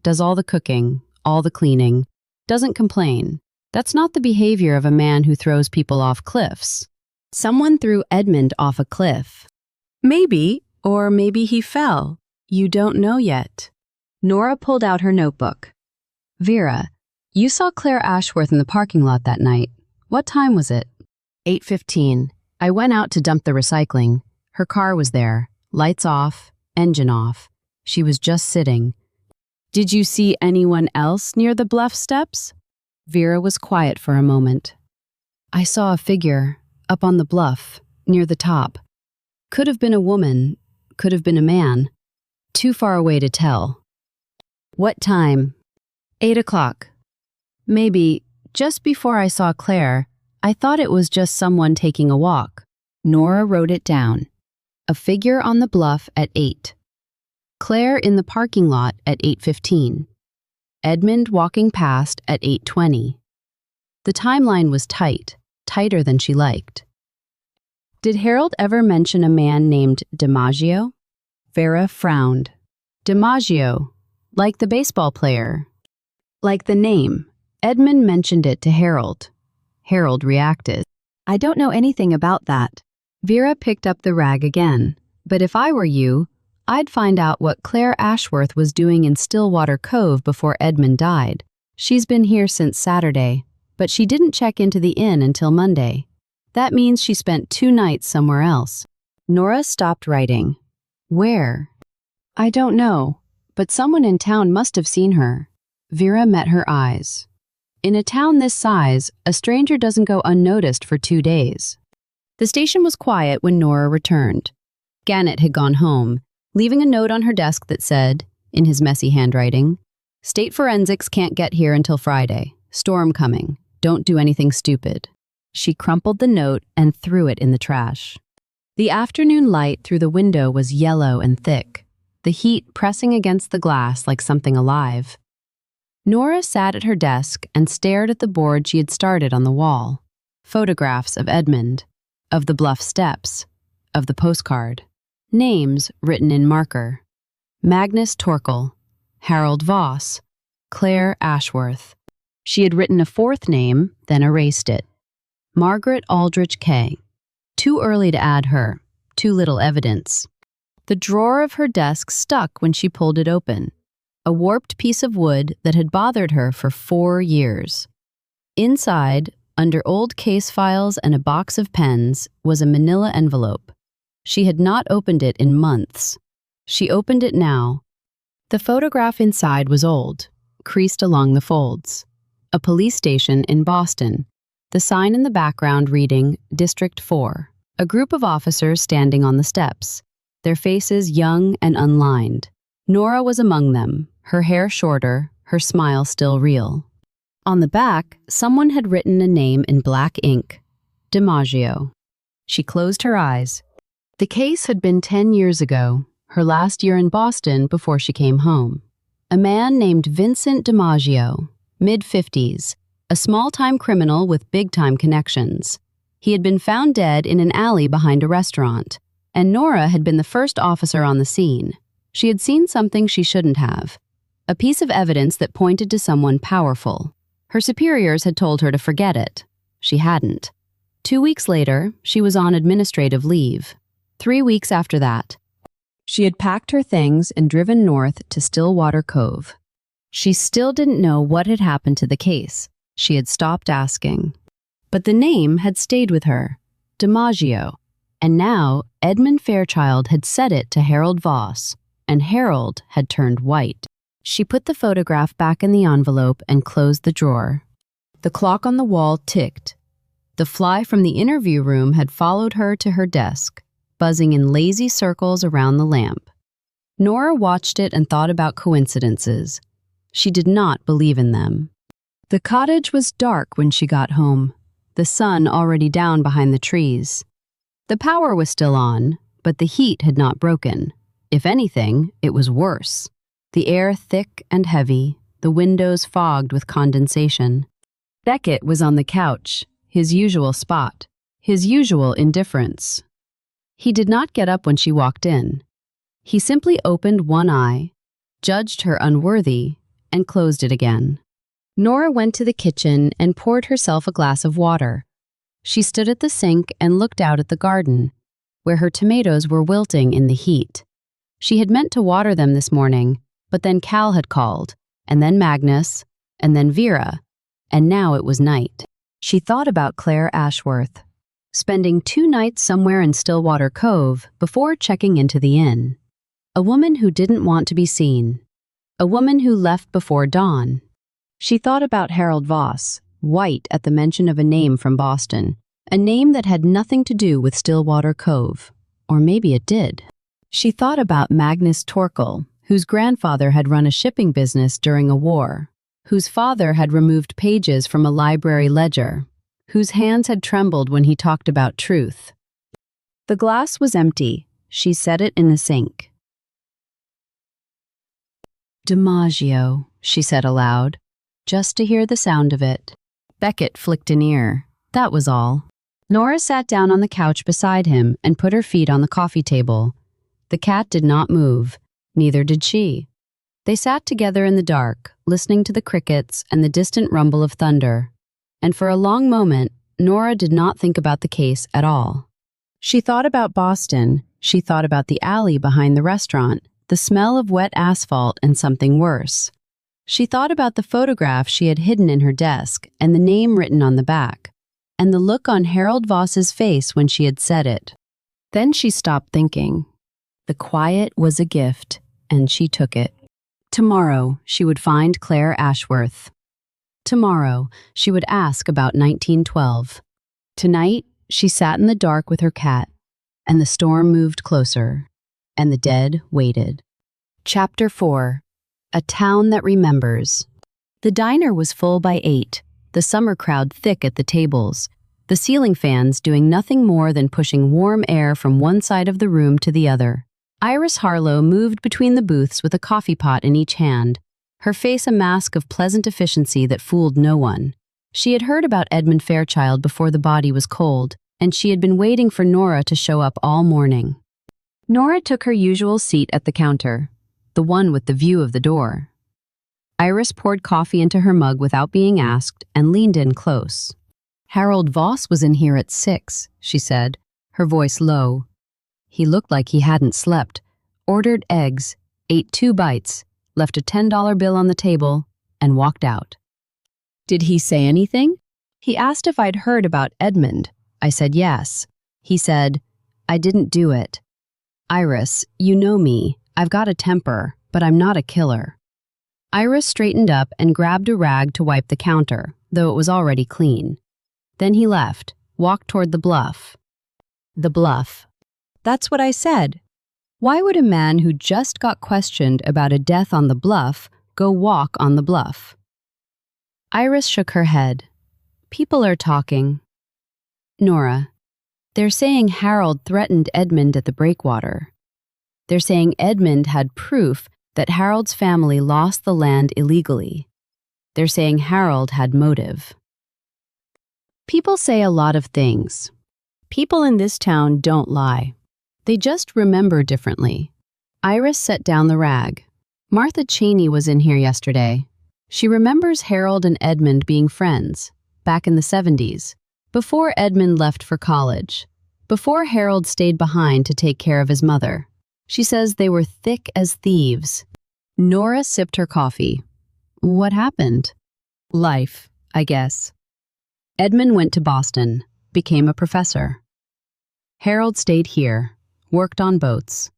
does all the cooking, all the cleaning, doesn't complain. That's not the behavior of a man who throws people off cliffs. Someone threw Edmund off a cliff. Maybe, or maybe he fell. You don't know yet. Nora pulled out her notebook. Vera, you saw Claire Ashworth in the parking lot that night. What time was it? 8:15. I went out to dump the recycling. Her car was there, lights off, engine off. She was just sitting. Did you see anyone else near the bluff steps? Vera was quiet for a moment. I saw a figure, up on the bluff, near the top. Could have been a woman, could have been a man. Too far away to tell. What time? 8 o'clock. Maybe, just before I saw Claire, I thought it was just someone taking a walk. Nora wrote it down. A figure on the bluff at 8. Claire in the parking lot at 8:15. Edmund walking past at 8:20. The timeline was tight, tighter than she liked. Did Harold ever mention a man named DiMaggio? Vera frowned. DiMaggio, like the baseball player. Like the name. Edmund mentioned it to Harold. Harold reacted. I don't know anything about that. Vera picked up the rag again. But if I were you, I'd find out what Claire Ashworth was doing in Stillwater Cove before Edmund died. She's been here since Saturday, but she didn't check into the inn until Monday. That means she spent 2 nights somewhere else. Nora stopped writing. Where? I don't know, but someone in town must have seen her. Vera met her eyes. In a town this size, a stranger doesn't go unnoticed for 2 days. The station was quiet when Nora returned. Gannett had gone home, leaving a note on her desk that said, in his messy handwriting, State Forensics can't get here until Friday. Storm coming. Don't do anything stupid. She crumpled the note and threw it in the trash. The afternoon light through the window was yellow and thick, the heat pressing against the glass like something alive. Nora sat at her desk and stared at the board she had started on the wall. Photographs of Edmund, of the bluff steps, of the postcard. Names written in marker. Magnus Torkel, Harold Voss, Claire Ashworth. She had written a 4th name, then erased it. Margaret Aldrich Kay. Too early to add her, too little evidence. The drawer of her desk stuck when she pulled it open. A warped piece of wood that had bothered her for 4 years. Inside, under old case files and a box of pens, was a manila envelope. She had not opened it in months. She opened it now. The photograph inside was old, creased along the folds. A police station in Boston. The sign in the background reading District 4. A group of officers standing on the steps, their faces young and unlined. Nora was among them, her hair shorter, her smile still real. On the back, someone had written a name in black ink, DiMaggio. She closed her eyes. The case had been 10 years ago, her last year in Boston before she came home. A man named Vincent DiMaggio, mid-50s, a small-time criminal with big-time connections. He had been found dead in an alley behind a restaurant, and Nora had been the first officer on the scene. She had seen something she shouldn't have, a piece of evidence that pointed to someone powerful. Her superiors had told her to forget it. She hadn't. 2 weeks later, she was on administrative leave. 3 weeks after that, she had packed her things and driven north to Stillwater Cove. She still didn't know what had happened to the case. She had stopped asking. But the name had stayed with her, DiMaggio, and now Edmund Fairchild had said it to Harold Voss, and Harold had turned white. She put the photograph back in the envelope and closed the drawer. The clock on the wall ticked. The fly from the interview room had followed her to her desk, buzzing in lazy circles around the lamp. Nora watched it and thought about coincidences. She did not believe in them. The cottage was dark when she got home, the sun already down behind the trees. The power was still on, but the heat had not broken. If anything, it was worse. The air thick and heavy, the windows fogged with condensation. Beckett was on the couch, his usual spot, his usual indifference. He did not get up when she walked in. He simply opened one eye, judged her unworthy, and closed it again. Nora went to the kitchen and poured herself a glass of water. She stood at the sink and looked out at the garden, where her tomatoes were wilting in the heat. She had meant to water them this morning, but then Cal had called, and then Magnus, and then Vera, and now it was night. She thought about Claire Ashworth, spending 2 nights somewhere in Stillwater Cove before checking into the inn. A woman who didn't want to be seen. A woman who left before dawn. She thought about Harold Voss, white at the mention of a name from Boston, a name that had nothing to do with Stillwater Cove. Or maybe it did. She thought about Magnus Torkel, whose grandfather had run a shipping business during a war, whose father had removed pages from a library ledger, whose hands had trembled when he talked about truth. The glass was empty. She set it in the sink. DiMaggio, she said aloud, just to hear the sound of it. Beckett flicked an ear. That was all. Nora sat down on the couch beside him and put her feet on the coffee table. The cat did not move. Neither did she. They sat together in the dark, listening to the crickets and the distant rumble of thunder. And for a long moment, Nora did not think about the case at all. She thought about Boston. She thought about the alley behind the restaurant, the smell of wet asphalt and something worse. She thought about the photograph she had hidden in her desk and the name written on the back, and the look on Harold Voss's face when she had said it. Then she stopped thinking. The quiet was a gift, and she took it. Tomorrow, she would find Claire Ashworth. Tomorrow, she would ask about 1912. Tonight, she sat in the dark with her cat, and the storm moved closer, and the dead waited. Chapter 4. A Town That Remembers. The diner was full by 8, the summer crowd thick at the tables, the ceiling fans doing nothing more than pushing warm air from one side of the room to the other. Iris Harlow moved between the booths with a coffee pot in each hand, her face a mask of pleasant efficiency that fooled no one. She had heard about Edmund Fairchild before the body was cold, and she had been waiting for Nora to show up all morning. Nora took her usual seat at the counter, the one with the view of the door. Iris poured coffee into her mug without being asked and leaned in close. Harold Voss was in here at 6, she said, her voice low. He looked like he hadn't slept, ordered eggs, ate 2 bites, left a $10 bill on the table, and walked out. Did he say anything? He asked if I'd heard about Edmund. I said yes. He said, I didn't do it. Iris, you know me. I've got a temper, but I'm not a killer. Iris straightened up and grabbed a rag to wipe the counter, though it was already clean. Then he left, walked toward the bluff. The bluff. That's what I said. Why would a man who just got questioned about a death on the bluff go walk on the bluff? Iris shook her head. People are talking. Nora, they're saying Harold threatened Edmund at the breakwater. They're saying Edmund had proof that Harold's family lost the land illegally. They're saying Harold had motive. People say a lot of things. People in this town don't lie. They just remember differently. Iris set down the rag. Martha Cheney was in here yesterday. She remembers Harold and Edmund being friends, back in the 70s, before Edmund left for college, before Harold stayed behind to take care of his mother. She says they were thick as thieves. Nora sipped her coffee. What happened? Life, I guess. Edmund went to Boston, became a professor. Harold stayed here, worked on boats.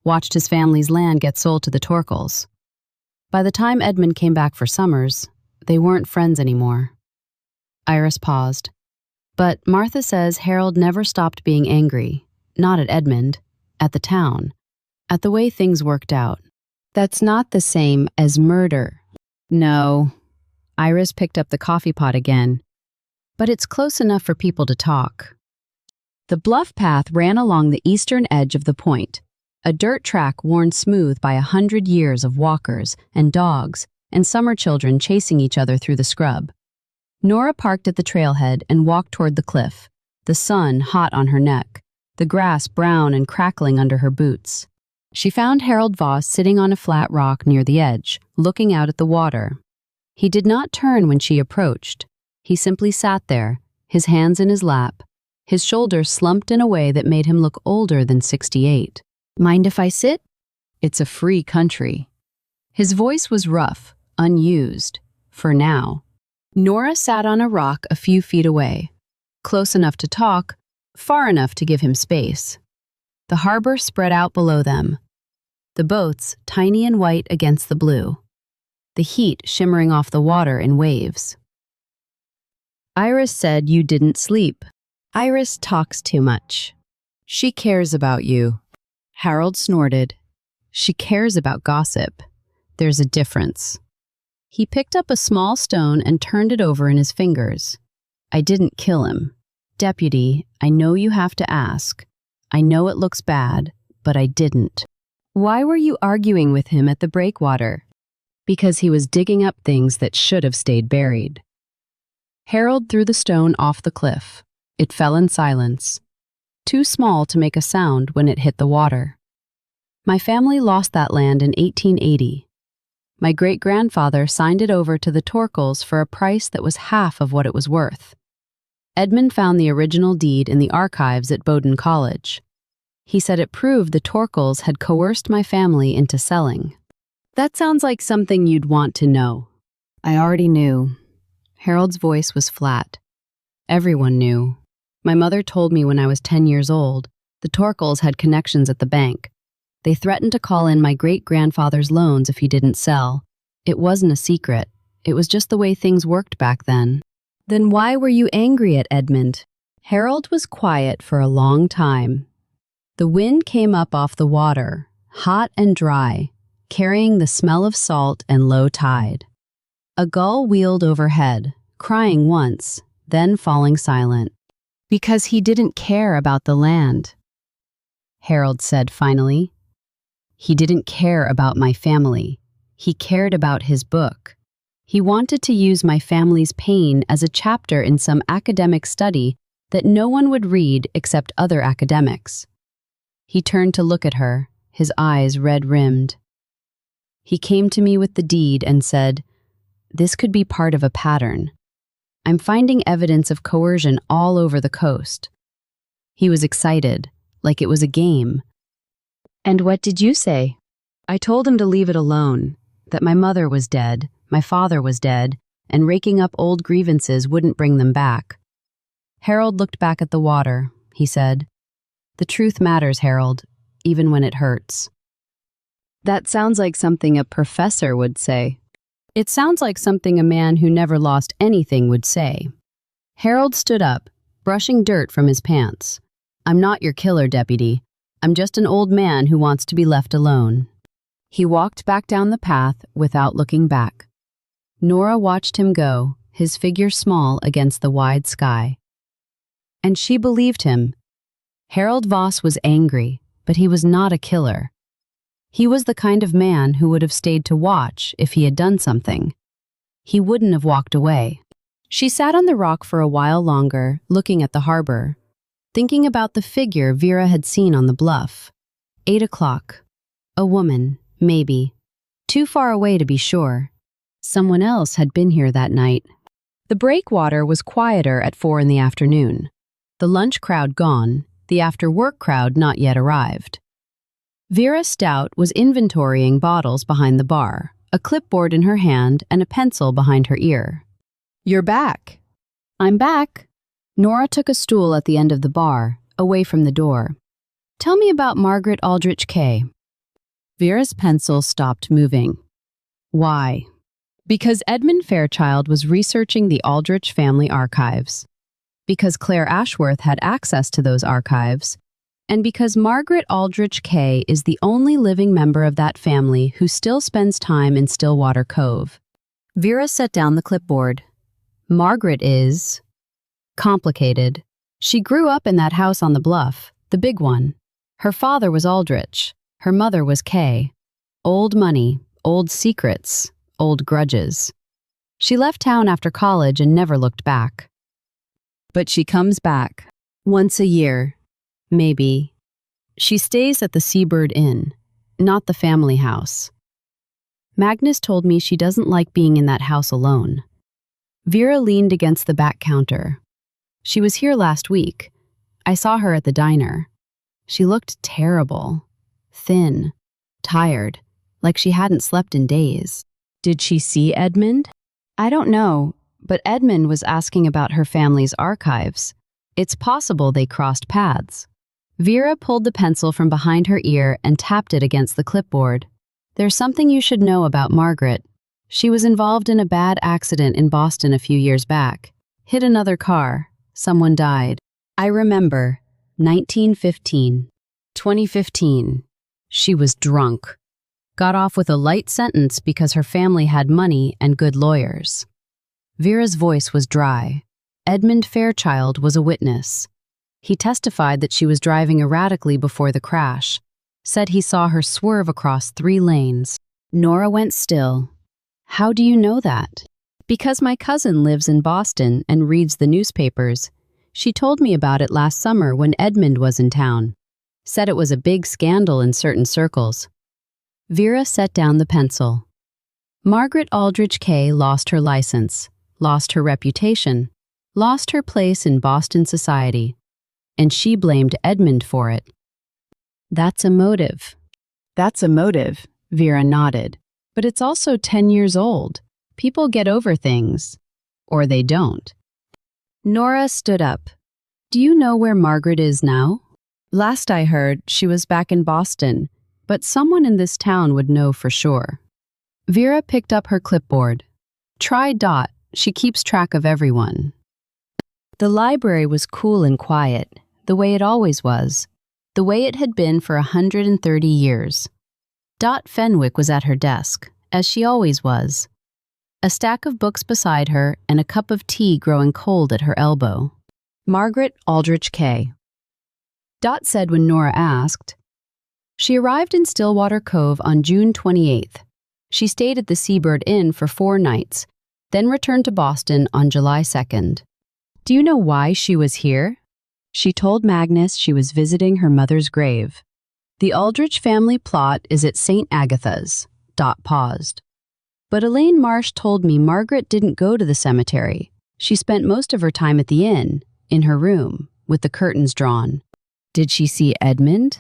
Watched his family's land get sold to the Torkels. By the time Edmund came back for summers, they weren't friends anymore. Iris paused. But Martha says Harold never stopped being angry. Not at Edmund, at the town, at the way things worked out. That's not the same as murder. No. Iris picked up the coffee pot again. But it's close enough for people to talk. The bluff path ran along the eastern edge of the point, a dirt track worn smooth by 100 years of walkers and dogs and summer children chasing each other through the scrub. Nora parked at the trailhead and walked toward the cliff, the sun hot on her neck, the grass brown and crackling under her boots. She found Harold Voss sitting on a flat rock near the edge, looking out at the water. He did not turn when she approached. He simply sat there, his hands in his lap, his shoulders slumped in a way that made him look older than 68. Mind if I sit? It's a free country. His voice was rough, unused, for now. Nora sat on a rock a few feet away, close enough to talk, far enough to give him space. The harbor spread out below them, the boats tiny and white against the blue, the heat shimmering off the water in waves. Iris said you didn't sleep. Iris talks too much. She cares about you. Harold snorted. She cares about gossip. There's a difference. He picked up a small stone and turned it over in his fingers. I didn't kill him. Deputy, I know you have to ask. I know it looks bad, but I didn't. Why were you arguing with him at the breakwater? Because he was digging up things that should have stayed buried. Harold threw the stone off the cliff. It fell in silence, too small to make a sound when it hit the water. My family lost that land in 1880. My great-grandfather signed it over to the Torkels for a price that was half of what it was worth. Edmund found the original deed in the archives at Bowdoin College. He said it proved the Torkels had coerced my family into selling. That sounds like something you'd want to know. I already knew. Harold's voice was flat. Everyone knew. My mother told me when I was 10 years old, the Torkels had connections at the bank. They threatened to call in my great-grandfather's loans if he didn't sell. It wasn't a secret. It was just the way things worked back then. Then why were you angry at Edmund? Harold was quiet for a long time. The wind came up off the water, hot and dry, carrying the smell of salt and low tide. A gull wheeled overhead, crying once, then falling silent. Because he didn't care about the land, Harold said finally. He didn't care about my family. He cared about his book. He wanted to use my family's pain as a chapter in some academic study that no one would read except other academics. He turned to look at her, his eyes red-rimmed. He came to me with the deed and said, "This could be part of a pattern. I'm finding evidence of coercion all over the coast." He was excited, like it was a game. And what did you say? I told him to leave it alone, that my mother was dead, my father was dead, and raking up old grievances wouldn't bring them back. Harold looked back at the water, he said. The truth matters, Harold, even when it hurts. That sounds like something a professor would say. It sounds like something a man who never lost anything would say. Harold stood up, brushing dirt from his pants. I'm not your killer, deputy. I'm just an old man who wants to be left alone. He walked back down the path without looking back. Nora watched him go, his figure small against the wide sky. And she believed him. Harold Voss was angry, but he was not a killer. He was the kind of man who would have stayed to watch if he had done something. He wouldn't have walked away. She sat on the rock for a while longer, looking at the harbor, thinking about the figure Vera had seen on the bluff. 8 o'clock. A woman, maybe. Too far away to be sure. Someone else had been here that night. The breakwater was quieter at 4 in the afternoon. The lunch crowd gone, the after-work crowd not yet arrived. Vera Stout was inventorying bottles behind the bar, a clipboard in her hand and a pencil behind her ear. You're back. I'm back. Nora took a stool at the end of the bar, away from the door. Tell me about Margaret Aldrich Kay. Vera's pencil stopped moving. Why? Because Edmund Fairchild was researching the Aldrich family archives, because Claire Ashworth had access to those archives, and because Margaret Aldrich Kay is the only living member of that family who still spends time in Stillwater Cove. Vera set down the clipboard. Margaret is complicated. She grew up in that house on the bluff, the big one. Her father was Aldrich. Her mother was Kay. Old money, old secrets, old grudges. She left town after college and never looked back. But she comes back. Once a year. Maybe. She stays at the Seabird Inn, not the family house. Magnus told me she doesn't like being in that house alone. Vera leaned against the back counter. She was here last week. I saw her at the diner. She looked terrible. Thin. Tired. Like she hadn't slept in days. Did she see Edmund? I don't know, but Edmund was asking about her family's archives. It's possible they crossed paths. Vera pulled the pencil from behind her ear and tapped it against the clipboard. There's something you should know about Margaret. She was involved in a bad accident in Boston a few years back. Hit another car. Someone died. I remember. 1915. 2015. She was drunk. Got off with a light sentence because her family had money and good lawyers. Vera's voice was dry. Edmund Fairchild was a witness. He testified that she was driving erratically before the crash, said he saw her swerve across 3 lanes. Nora went still. How do you know that? Because my cousin lives in Boston and reads the newspapers. She told me about it last summer when Edmund was in town. Said it was a big scandal in certain circles. Vera set down the pencil. Margaret Aldrich Kay lost her license, lost her reputation, lost her place in Boston society, and she blamed Edmund for it. That's a motive. That's a motive, Vera nodded. But it's also 10 years old. People get over things. Or they don't. Nora stood up. Do you know where Margaret is now? Last I heard, she was back in Boston, but someone in this town would know for sure. Vera picked up her clipboard. Try Dot. She keeps track of everyone. The library was cool and quiet, the way it always was, the way it had been for 130 years. Dot Fenwick was at her desk, as she always was. A stack of books beside her and a cup of tea growing cold at her elbow. Margaret Aldrich Kay. Dot said when Nora asked. She arrived in Stillwater Cove on June 28th. She stayed at the Seabird Inn for 4 nights, then returned to Boston on July 2nd. Do you know why she was here? She told Magnus she was visiting her mother's grave. The Aldrich family plot is at St. Agatha's. Dot paused. But Elaine Marsh told me Margaret didn't go to the cemetery. She spent most of her time at the inn, in her room, with the curtains drawn. Did she see Edmund?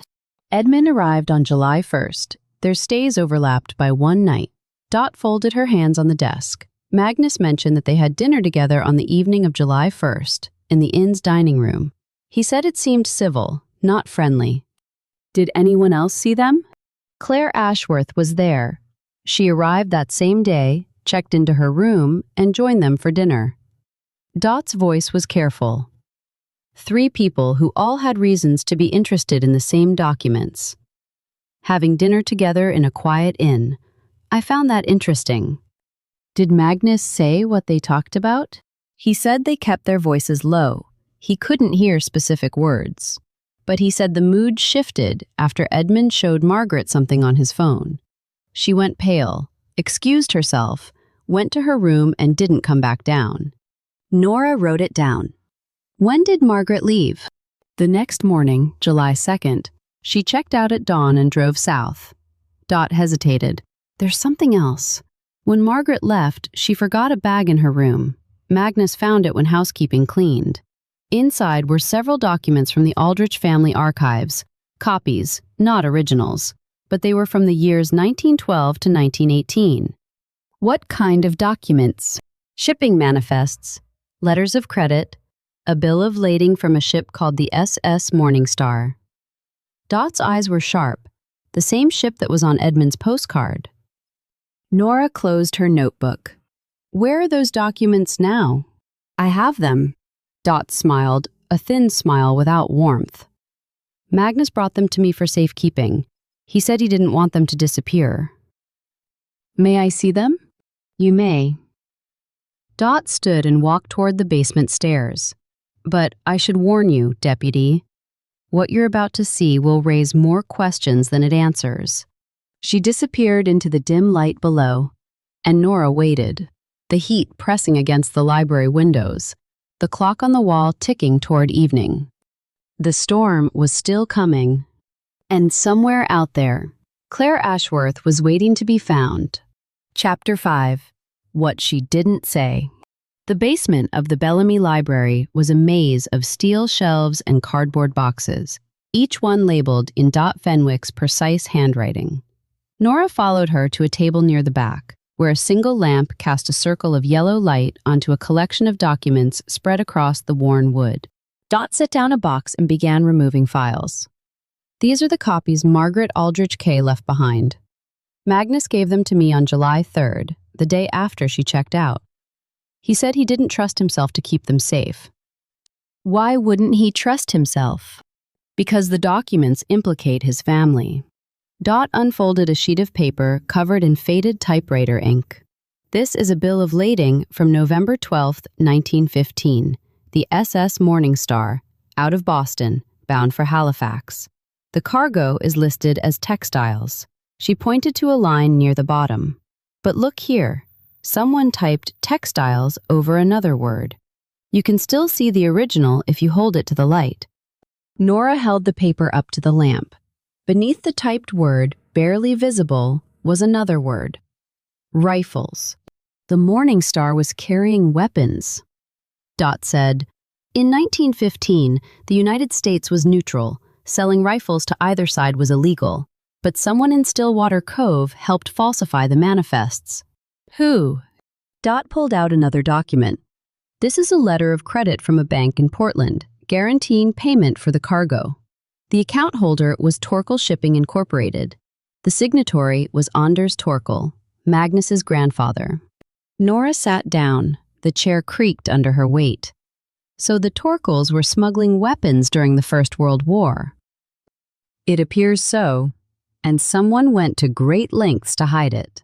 Edmund arrived on July 1st. Their stays overlapped by 1 night. Dot folded her hands on the desk. Magnus mentioned that they had dinner together on the evening of July 1st, in the inn's dining room. He said it seemed civil, not friendly. Did anyone else see them? Claire Ashworth was there. She arrived that same day, checked into her room, and joined them for dinner. Dot's voice was careful. 3 people who all had reasons to be interested in the same documents. Having dinner together in a quiet inn. I found that interesting. Did Magnus say what they talked about? He said they kept their voices low. He couldn't hear specific words. But he said the mood shifted after Edmund showed Margaret something on his phone. She went pale, excused herself, went to her room and didn't come back down. Nora wrote it down. When did Margaret leave? The next morning, July 2nd, she checked out at dawn and drove south. Dot hesitated. There's something else. When Margaret left, she forgot a bag in her room. Magnus found it when housekeeping cleaned. Inside were several documents from the Aldrich family archives. Copies, not originals, but they were from the years 1912 to 1918. What kind of documents? Shipping manifests, letters of credit, a bill of lading from a ship called the SS Morningstar. Dot's eyes were sharp, the same ship that was on Edmund's postcard. Nora closed her notebook. Where are those documents now? I have them. Dot smiled, a thin smile without warmth. Magnus brought them to me for safekeeping. He said he didn't want them to disappear. May I see them? You may. Dot stood and walked toward the basement stairs. But I should warn you, Deputy. What you're about to see will raise more questions than it answers. She disappeared into the dim light below, and Nora waited, the heat pressing against the library windows, the clock on the wall ticking toward evening. The storm was still coming, and somewhere out there, Claire Ashworth was waiting to be found. Chapter 5. What She Didn't Say. The basement of the Bellamy Library was a maze of steel shelves and cardboard boxes, each one labeled in Dot Fenwick's precise handwriting. Nora followed her to a table near the back, where a single lamp cast a circle of yellow light onto a collection of documents spread across the worn wood. Dot set down a box and began removing files. These are the copies Margaret Aldrich Kay left behind. Magnus gave them to me on July 3rd, the day after she checked out. He said he didn't trust himself to keep them safe. Why wouldn't he trust himself? Because the documents implicate his family. Dot unfolded a sheet of paper covered in faded typewriter ink. This is a bill of lading from November 12, 1915, the SS Morning Star, out of Boston, bound for Halifax. The cargo is listed as textiles. She pointed to a line near the bottom. But look here. Someone typed textiles over another word. You can still see the original if you hold it to the light. Nora held the paper up to the lamp. Beneath the typed word, barely visible, was another word. Rifles. The Morning Star was carrying weapons. Dot said, in 1915, the United States was neutral. Selling rifles to either side was illegal. But someone in Stillwater Cove helped falsify the manifests. Who? Dot pulled out another document. This is a letter of credit from a bank in Portland, guaranteeing payment for the cargo. The account holder was Torkel Shipping Incorporated. The signatory was Anders Torkel, Magnus's grandfather. Nora sat down. The chair creaked under her weight. So the Torkels were smuggling weapons during the First World War. It appears so, and someone went to great lengths to hide it.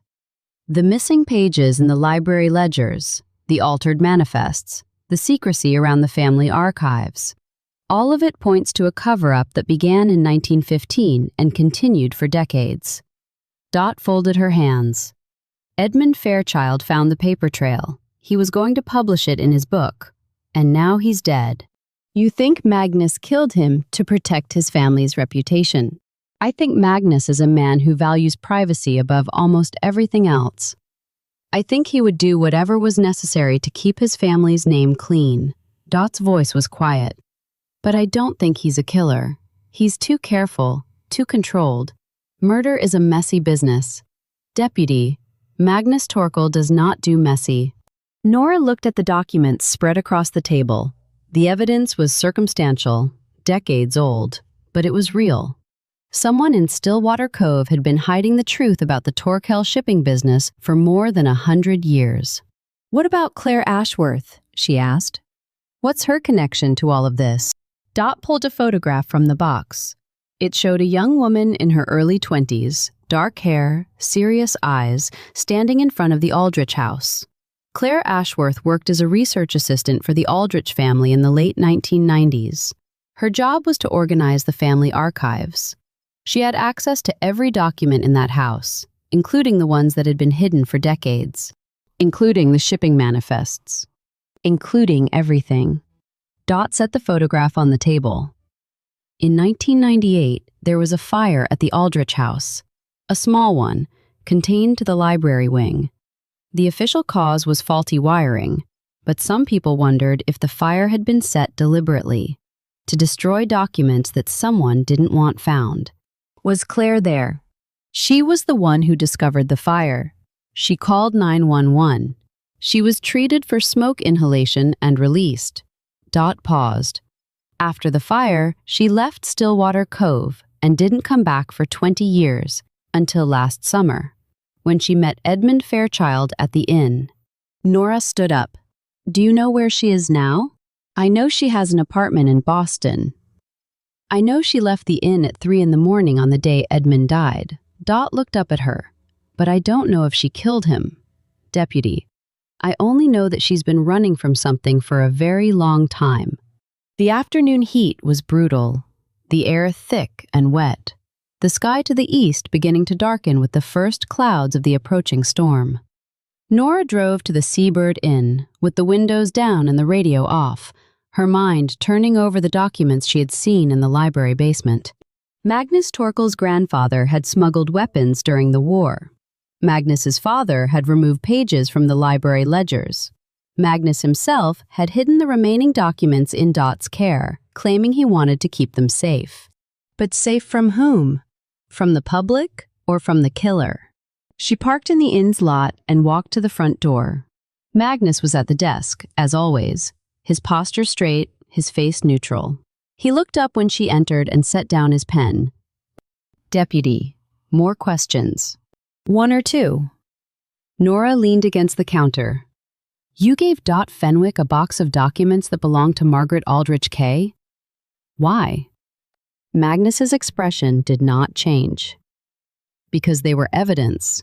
The missing pages in the library ledgers, the altered manifests, the secrecy around the family archives. All of it points to a cover-up that began in 1915 and continued for decades. Dot folded her hands. Edmund Fairchild found the paper trail. He was going to publish it in his book, and now he's dead. You think Magnus killed him to protect his family's reputation. I think Magnus is a man who values privacy above almost everything else. I think he would do whatever was necessary to keep his family's name clean. Dot's voice was quiet. But I don't think he's a killer. He's too careful, too controlled. Murder is a messy business. Deputy, Magnus Torkel does not do messy. Nora looked at the documents spread across the table. The evidence was circumstantial, decades old, but it was real. Someone in Stillwater Cove had been hiding the truth about the Torkel shipping business for more than 100 years. What about Claire Ashworth? She asked. What's her connection to all of this? Dot pulled a photograph from the box. It showed a young woman in her early 20s, dark hair, serious eyes, standing in front of the Aldrich house. Claire Ashworth worked as a research assistant for the Aldrich family in the late 1990s. Her job was to organize the family archives. She had access to every document in that house, including the ones that had been hidden for decades, including the shipping manifests, including everything. Dot set the photograph on the table. In 1998, there was a fire at the Aldrich house, a small one, contained to the library wing. The official cause was faulty wiring, but some people wondered if the fire had been set deliberately, to destroy documents that someone didn't want found. Was Claire there? She was the one who discovered the fire. She called 911. She was treated for smoke inhalation and released. Dot paused. After the fire, she left Stillwater Cove and didn't come back for 20 years, until last summer, when she met Edmund Fairchild at the inn. Nora stood up. Do you know where she is now? I know she has an apartment in Boston. I know she left the inn at 3 in the morning on the day Edmund died. Dot looked up at her. But I don't know if she killed him. Deputy, I only know that she's been running from something for a very long time. The afternoon heat was brutal, the air thick and wet, the sky to the east beginning to darken with the first clouds of the approaching storm. Nora drove to the Seabird Inn, with the windows down and the radio off, her mind turning over the documents she had seen in the library basement. Magnus Torkel's grandfather had smuggled weapons during the war. Magnus's father had removed pages from the library ledgers. Magnus himself had hidden the remaining documents in Dot's care, claiming he wanted to keep them safe. But safe from whom? From the public or from the killer? She parked in the inn's lot and walked to the front door. Magnus was at the desk, as always, his posture straight, his face neutral. He looked up when she entered and set down his pen. Deputy, more questions. 1 or 2. Nora leaned against the counter. You gave Dot Fenwick a box of documents that belonged to Margaret Aldrich Kay? Why? Magnus's expression did not change. Because they were evidence,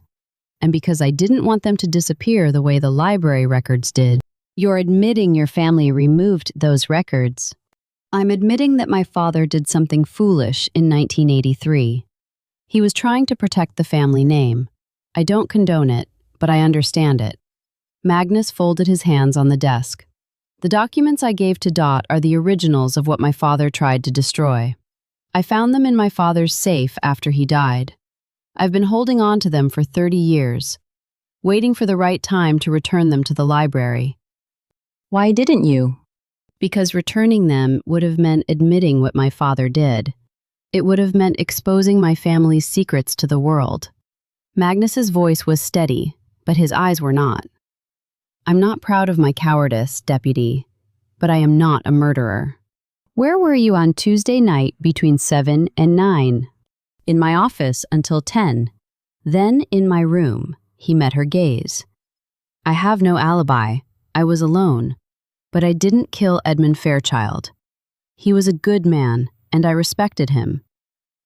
and because I didn't want them to disappear the way the library records did. You're admitting your family removed those records. I'm admitting that my father did something foolish in 1983. He was trying to protect the family name. I don't condone it, but I understand it. Magnus folded his hands on the desk. The documents I gave to Dot are the originals of what my father tried to destroy. I found them in my father's safe after he died. I've been holding on to them for 30 years, waiting for the right time to return them to the library. Why didn't you? Because returning them would have meant admitting what my father did. It would have meant exposing my family's secrets to the world. Magnus's voice was steady, but his eyes were not. I'm not proud of my cowardice, Deputy, but I am not a murderer. Where were you on Tuesday night between 7 and 9? In my office until 10. Then in my room. He met her gaze. I have no alibi. I was alone. But I didn't kill Edmund Fairchild. He was a good man, and I respected him.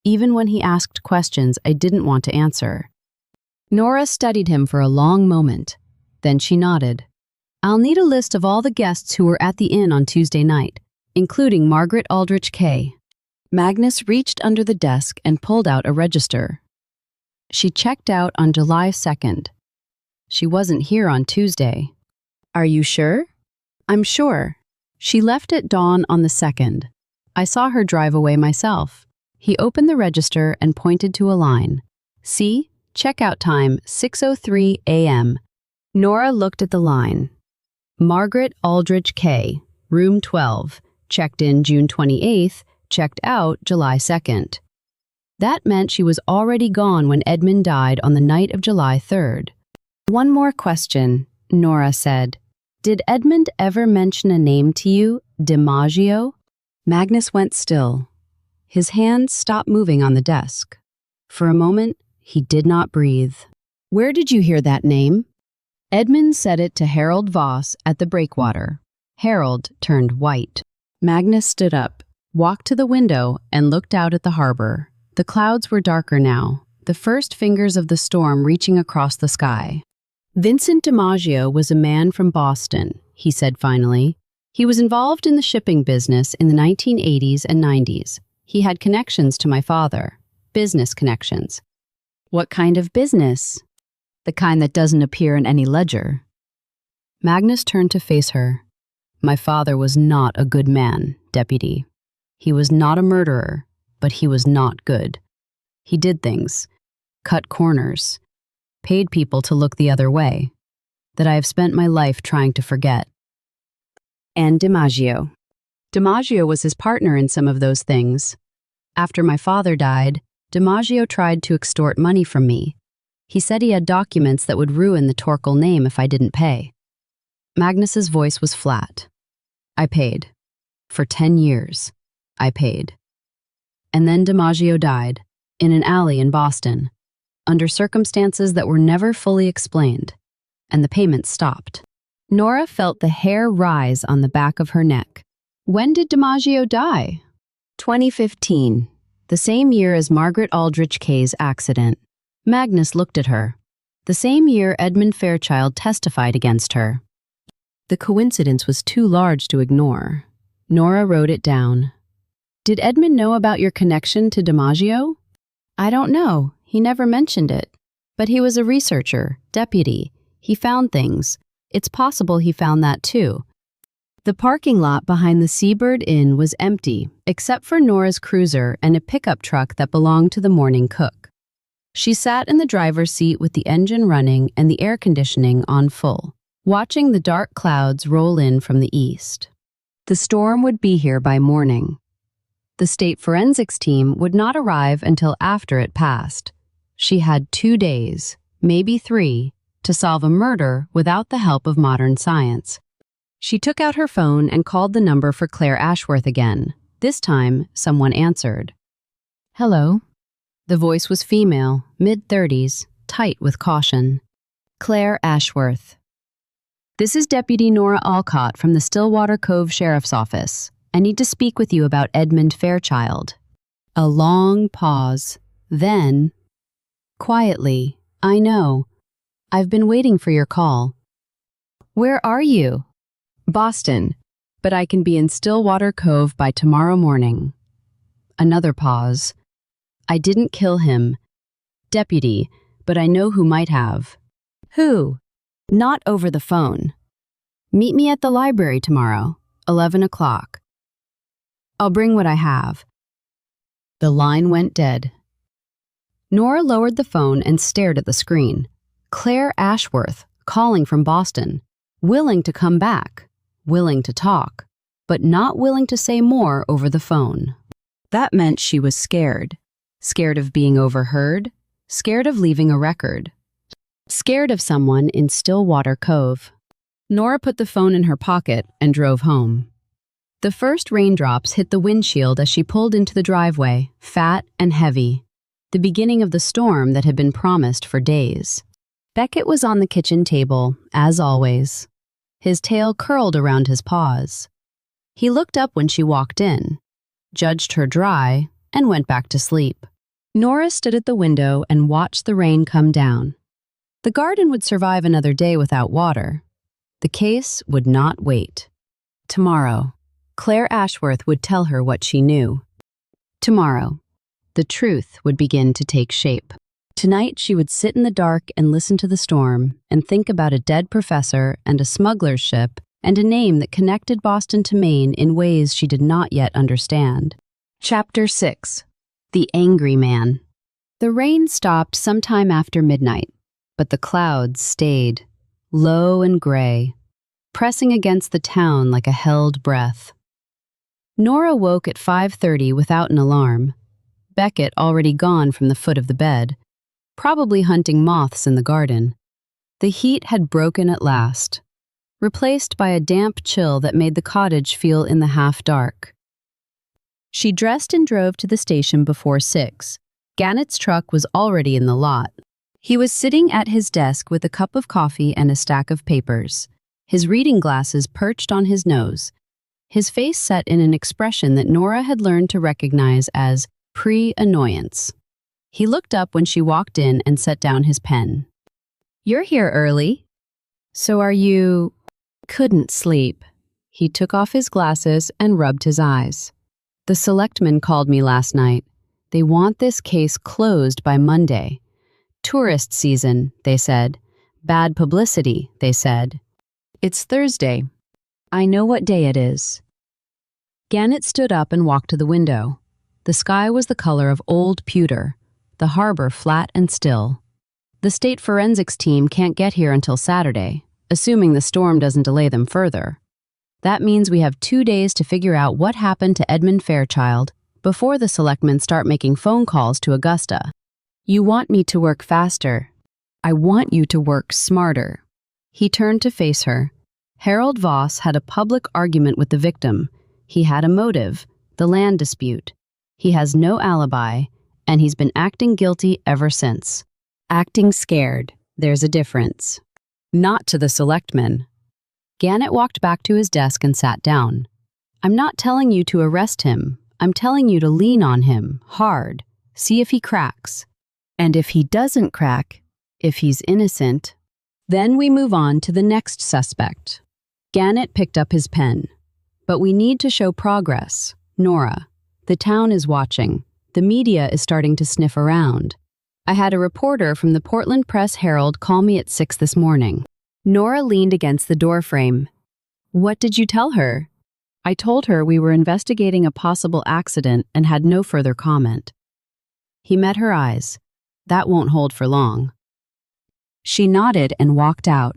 Even when he asked questions I didn't want to answer. Nora studied him for a long moment. Then she nodded. I'll need a list of all the guests who were at the inn on Tuesday night, including Margaret Aldrich Kay. Magnus reached under the desk and pulled out a register. She checked out on July 2nd. She wasn't here on Tuesday. Are you sure? I'm sure. She left at dawn on the 2nd. I saw her drive away myself. He opened the register and pointed to a line. See? Checkout time, 6:03 a.m. Nora looked at the line. Margaret Aldrich Kay, room 12, checked in June 28th, checked out July 2nd. That meant she was already gone when Edmund died on the night of July 3rd. One more question, Nora said. Did Edmund ever mention a name to you, DiMaggio? Magnus went still. His hands stopped moving on the desk. For a moment, he did not breathe. Where did you hear that name? Edmund said it to Harold Voss at the breakwater. Harold turned white. Magnus stood up, walked to the window, and looked out at the harbor. The clouds were darker now, the first fingers of the storm reaching across the sky. Vincent DiMaggio was a man from Boston, he said finally. He was involved in the shipping business in the 1980s and 90s. He had connections to my father, business connections. What kind of business? The kind that doesn't appear in any ledger. Magnus turned to face her. My father was not a good man, Deputy. He was not a murderer, but he was not good. He did things, cut corners, paid people to look the other way, that I have spent my life trying to forget. And DiMaggio. DiMaggio was his partner in some of those things. After my father died, DiMaggio tried to extort money from me. He said he had documents that would ruin the Torkel name if I didn't pay. Magnus's voice was flat. I paid. For 10 years, I paid. And then DiMaggio died, in an alley in Boston, under circumstances that were never fully explained, and the payments stopped. Nora felt the hair rise on the back of her neck. When did DiMaggio die? 2015, the same year as Margaret Aldrich Kay's accident. Magnus looked at her. The same year Edmund Fairchild testified against her. The coincidence was too large to ignore. Nora wrote it down. Did Edmund know about your connection to DiMaggio? I don't know. He never mentioned it. But he was a researcher, deputy. He found things. It's possible he found that too. The parking lot behind the Seabird Inn was empty, except for Nora's cruiser and a pickup truck that belonged to the morning cook. She sat in the driver's seat with the engine running and the air conditioning on full, watching the dark clouds roll in from the east. The storm would be here by morning. The state forensics team would not arrive until after it passed. She had 2 days, maybe 3, to solve a murder without the help of modern science. She took out her phone and called the number for Claire Ashworth again. This time, someone answered. Hello. The voice was female, mid-30s, tight with caution. Claire Ashworth. This is Deputy Nora Alcott from the Stillwater Cove Sheriff's Office. I need to speak with you about Edmund Fairchild. A long pause. Then, quietly, I know. I've been waiting for your call. Where are you? Boston, but I can be in Stillwater Cove by tomorrow morning. Another pause. I didn't kill him. Deputy, but I know who might have. Who? Not over the phone. Meet me at the library tomorrow, 11 o'clock. I'll bring what I have. The line went dead. Nora lowered the phone and stared at the screen. Claire Ashworth, calling from Boston, willing to come back, willing to talk, but not willing to say more over the phone. That meant she was scared. Scared of being overheard, scared of leaving a record, scared of someone in Stillwater Cove. Nora put the phone in her pocket and drove home. The first raindrops hit the windshield as she pulled into the driveway, fat and heavy, the beginning of the storm that had been promised for days. Beckett was on the kitchen table, as always. His tail curled around his paws. He looked up when she walked in, judged her dry, and went back to sleep. Nora stood at the window and watched the rain come down. The garden would survive another day without water. The case would not wait. Tomorrow, Claire Ashworth would tell her what she knew. Tomorrow, the truth would begin to take shape. Tonight, she would sit in the dark and listen to the storm and think about a dead professor and a smuggler's ship and a name that connected Boston to Maine in ways she did not yet understand. Chapter 6. The Angry Man. The rain stopped sometime after midnight, but the clouds stayed, low and gray, pressing against the town like a held breath. Nora woke at 5:30 without an alarm. Beckett already gone from the foot of the bed, probably hunting moths in the garden. The heat had broken at last, replaced by a damp chill that made the cottage feel in the half-dark. She dressed and drove to the station before 6. Gannett's truck was already in the lot. He was sitting at his desk with a cup of coffee and a stack of papers, his reading glasses perched on his nose, his face set in an expression that Nora had learned to recognize as pre-annoyance. He looked up when she walked in and set down his pen. "You're here early. So are you—" Couldn't sleep. He took off his glasses and rubbed his eyes. "The selectmen called me last night. They want this case closed by Monday. Tourist season, they said. Bad publicity, they said. It's Thursday. I know what day it is." Gannett stood up and walked to the window. The sky was the color of old pewter, the harbor flat and still. The state forensics team can't get here until Saturday, assuming the storm doesn't delay them further. That means we have 2 days to figure out what happened to Edmund Fairchild before the selectmen start making phone calls to Augusta. "You want me to work faster. I want you to work smarter." He turned to face her. Harold Voss had a public argument with the victim. He had a motive, the land dispute. He has no alibi, and he's been acting guilty ever since. Acting scared, there's a difference. Not to the selectmen. Gannett walked back to his desk and sat down. I'm not telling you to arrest him. I'm telling you to lean on him, hard. See if he cracks. And if he doesn't crack, if he's innocent, then we move on to the next suspect. Gannett picked up his pen. But we need to show progress. Nora, the town is watching. The media is starting to sniff around. I had a reporter from the Portland Press-Herald call me at 6 this morning. Nora leaned against the doorframe. What did you tell her? I told her we were investigating a possible accident and had no further comment. He met her eyes. That won't hold for long. She nodded and walked out.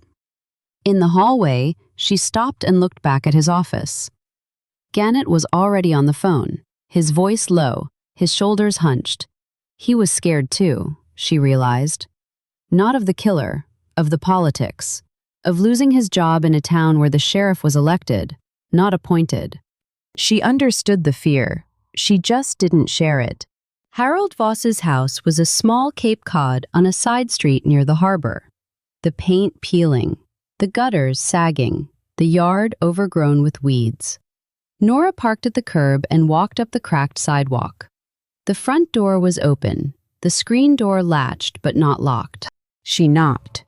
In the hallway, she stopped and looked back at his office. Gannett was already on the phone, his voice low, his shoulders hunched. He was scared too, she realized. Not of the killer, of the politics, of losing his job in a town where the sheriff was elected, not appointed. She understood the fear. She just didn't share it. Harold Voss's house was a small Cape Cod on a side street near the harbor. The paint peeling, the gutters sagging, the yard overgrown with weeds. Nora parked at the curb and walked up the cracked sidewalk. The front door was open, the screen door latched but not locked. She knocked.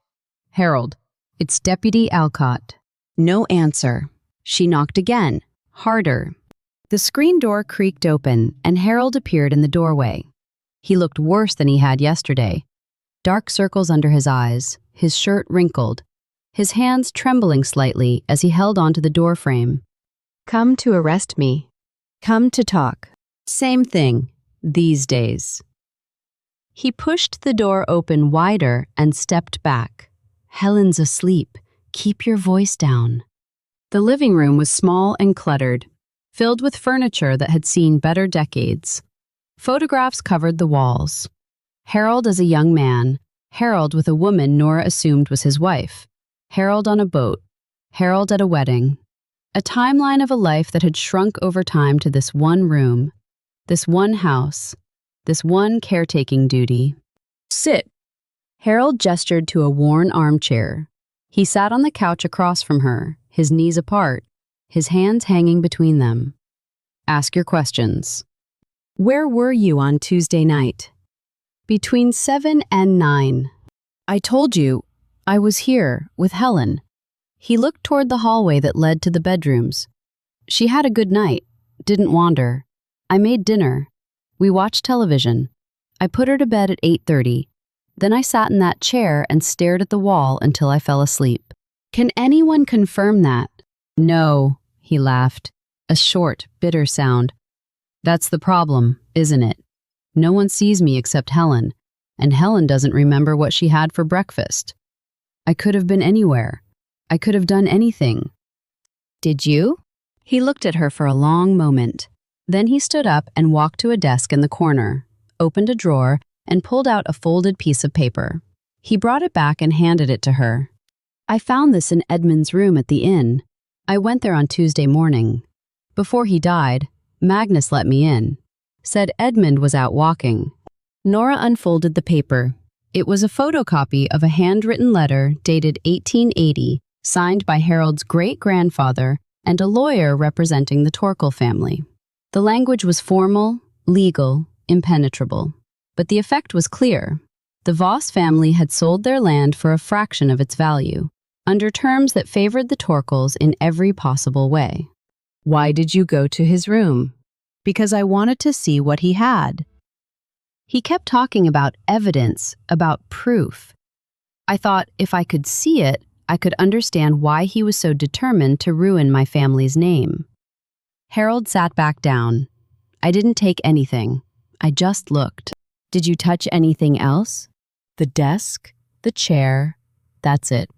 Harold, it's Deputy Alcott. No answer. She knocked again, harder. The screen door creaked open and Harold appeared in the doorway. He looked worse than he had yesterday. Dark circles under his eyes, his shirt wrinkled, his hands trembling slightly as he held onto the doorframe. Come to arrest me. Come to talk. Same thing, these days. He pushed the door open wider and stepped back. Helen's asleep. Keep your voice down. The living room was small and cluttered, filled with furniture that had seen better decades. Photographs covered the walls. Harold as a young man, Harold with a woman Nora assumed was his wife, Harold on a boat, Harold at a wedding. A timeline of a life that had shrunk over time to this one room, this one house, this one caretaking duty. Sit. Harold gestured to a worn armchair. He sat on the couch across from her, his knees apart, his hands hanging between them. Ask your questions. Where were you on Tuesday night? Between 7 and 9. I told you, I was here with Helen. He looked toward the hallway that led to the bedrooms. She had a good night, didn't wander. I made dinner. We watched television. I put her to bed at 8:30. Then I sat in that chair and stared at the wall until I fell asleep. Can anyone confirm that? No, he laughed, a short, bitter sound. That's the problem, isn't it? No one sees me except Helen, and Helen doesn't remember what she had for breakfast. I could have been anywhere. I could have done anything. Did you? He looked at her for a long moment. Then he stood up and walked to a desk in the corner, opened a drawer, and pulled out a folded piece of paper. He brought it back and handed it to her. I found this in Edmund's room at the inn. I went there on Tuesday morning. Before he died, Magnus let me in. Said Edmund was out walking. Nora unfolded the paper. It was a photocopy of a handwritten letter dated 1880, signed by Harold's great-grandfather and a lawyer representing the Torkel family. The language was formal, legal, impenetrable. But the effect was clear. The Voss family had sold their land for a fraction of its value, under terms that favored the Torkels in every possible way. Why did you go to his room? Because I wanted to see what he had. He kept talking about evidence, about proof. I thought if I could see it, I could understand why he was so determined to ruin my family's name. Harold sat back down. I didn't take anything. I just looked. Did you touch anything else? The desk, the chair, that's it.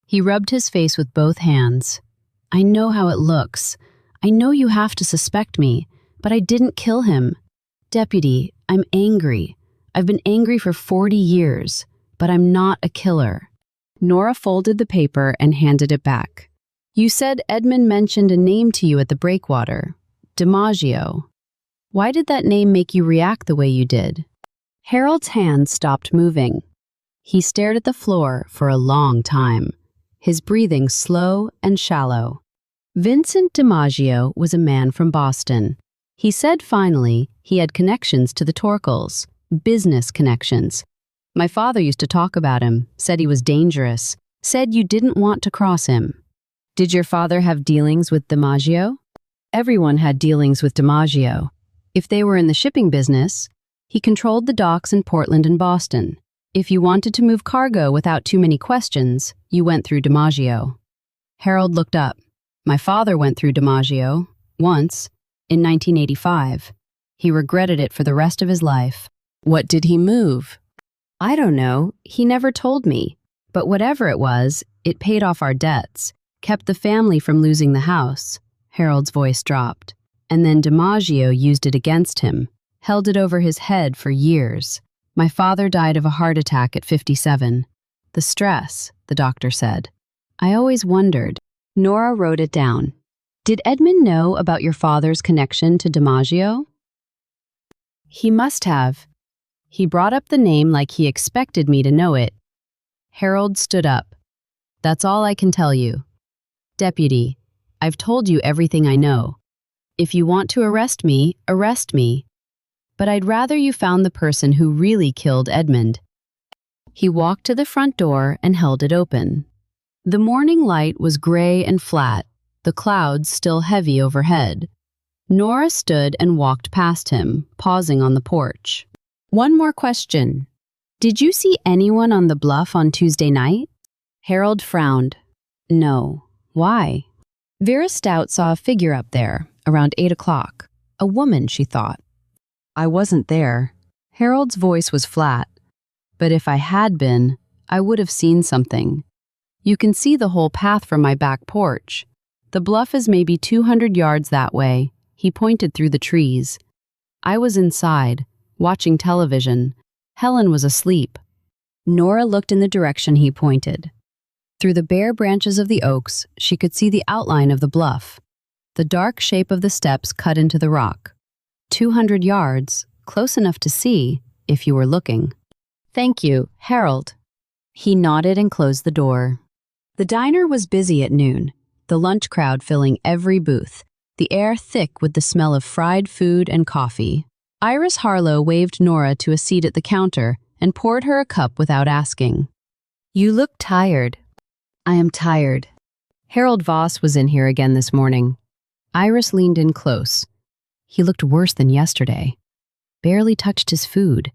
He rubbed his face with both hands. I know how it looks. I know you have to suspect me, but I didn't kill him. Deputy, I'm angry. I've been angry for 40 years, but I'm not a killer. Nora folded the paper and handed it back. You said Edmund mentioned a name to you at the breakwater, DiMaggio. Why did that name make you react the way you did? Harold's hands stopped moving. He stared at the floor for a long time. his breathing slow and shallow. Vincent DiMaggio was a man from Boston. He said finally he had connections to the Torkels, business connections. My father used to talk about him, said he was dangerous, said you didn't want to cross him. Did your father have dealings with DiMaggio? Everyone had dealings with DiMaggio. If they were in the shipping business, he controlled the docks in Portland and Boston. If you wanted to move cargo without too many questions, you went through DiMaggio. Harold looked up. My father went through DiMaggio, once, in 1985. He regretted it for the rest of his life. What did he move? I don't know. He never told me. But whatever it was, it paid off our debts, kept the family from losing the house. Harold's voice dropped. And then DiMaggio used it against him, held it over his head for years. My father died of a heart attack at 57. The stress, the doctor said. I always wondered. Nora wrote it down. Did Edmund know about your father's connection to DiMaggio? He must have. He brought up the name like he expected me to know it. Harold stood up. That's all I can tell you. Deputy, I've told you everything I know. If you want to arrest me, arrest me. But I'd rather you found the person who really killed Edmund. He walked to the front door and held it open. The morning light was gray and flat, the clouds still heavy overhead. Nora stood and walked past him, pausing on the porch. One more question. Did you see anyone on the bluff on Tuesday night? Harold frowned. No. Why? Vera Stout saw a figure up there, around 8 o'clock. A woman, she thought. I wasn't there. Harold's voice was flat. But if I had been, I would have seen something. You can see the whole path from my back porch. The bluff is maybe 200 yards that way. He pointed through the trees. I was inside, watching television. Helen was asleep. Nora looked in the direction he pointed. Through the bare branches of the oaks, she could see the outline of the bluff. The dark shape of the steps cut into the rock. 200 yards, close enough to see, if you were looking. Thank you, Harold. He nodded and closed the door. The diner was busy at noon, the lunch crowd filling every booth, the air thick with the smell of fried food and coffee. Iris Harlow waved Nora to a seat at the counter and poured her a cup without asking. You look tired. I am tired. Harold Voss was in here again this morning. Iris leaned in close. He looked worse than yesterday. Barely touched his food.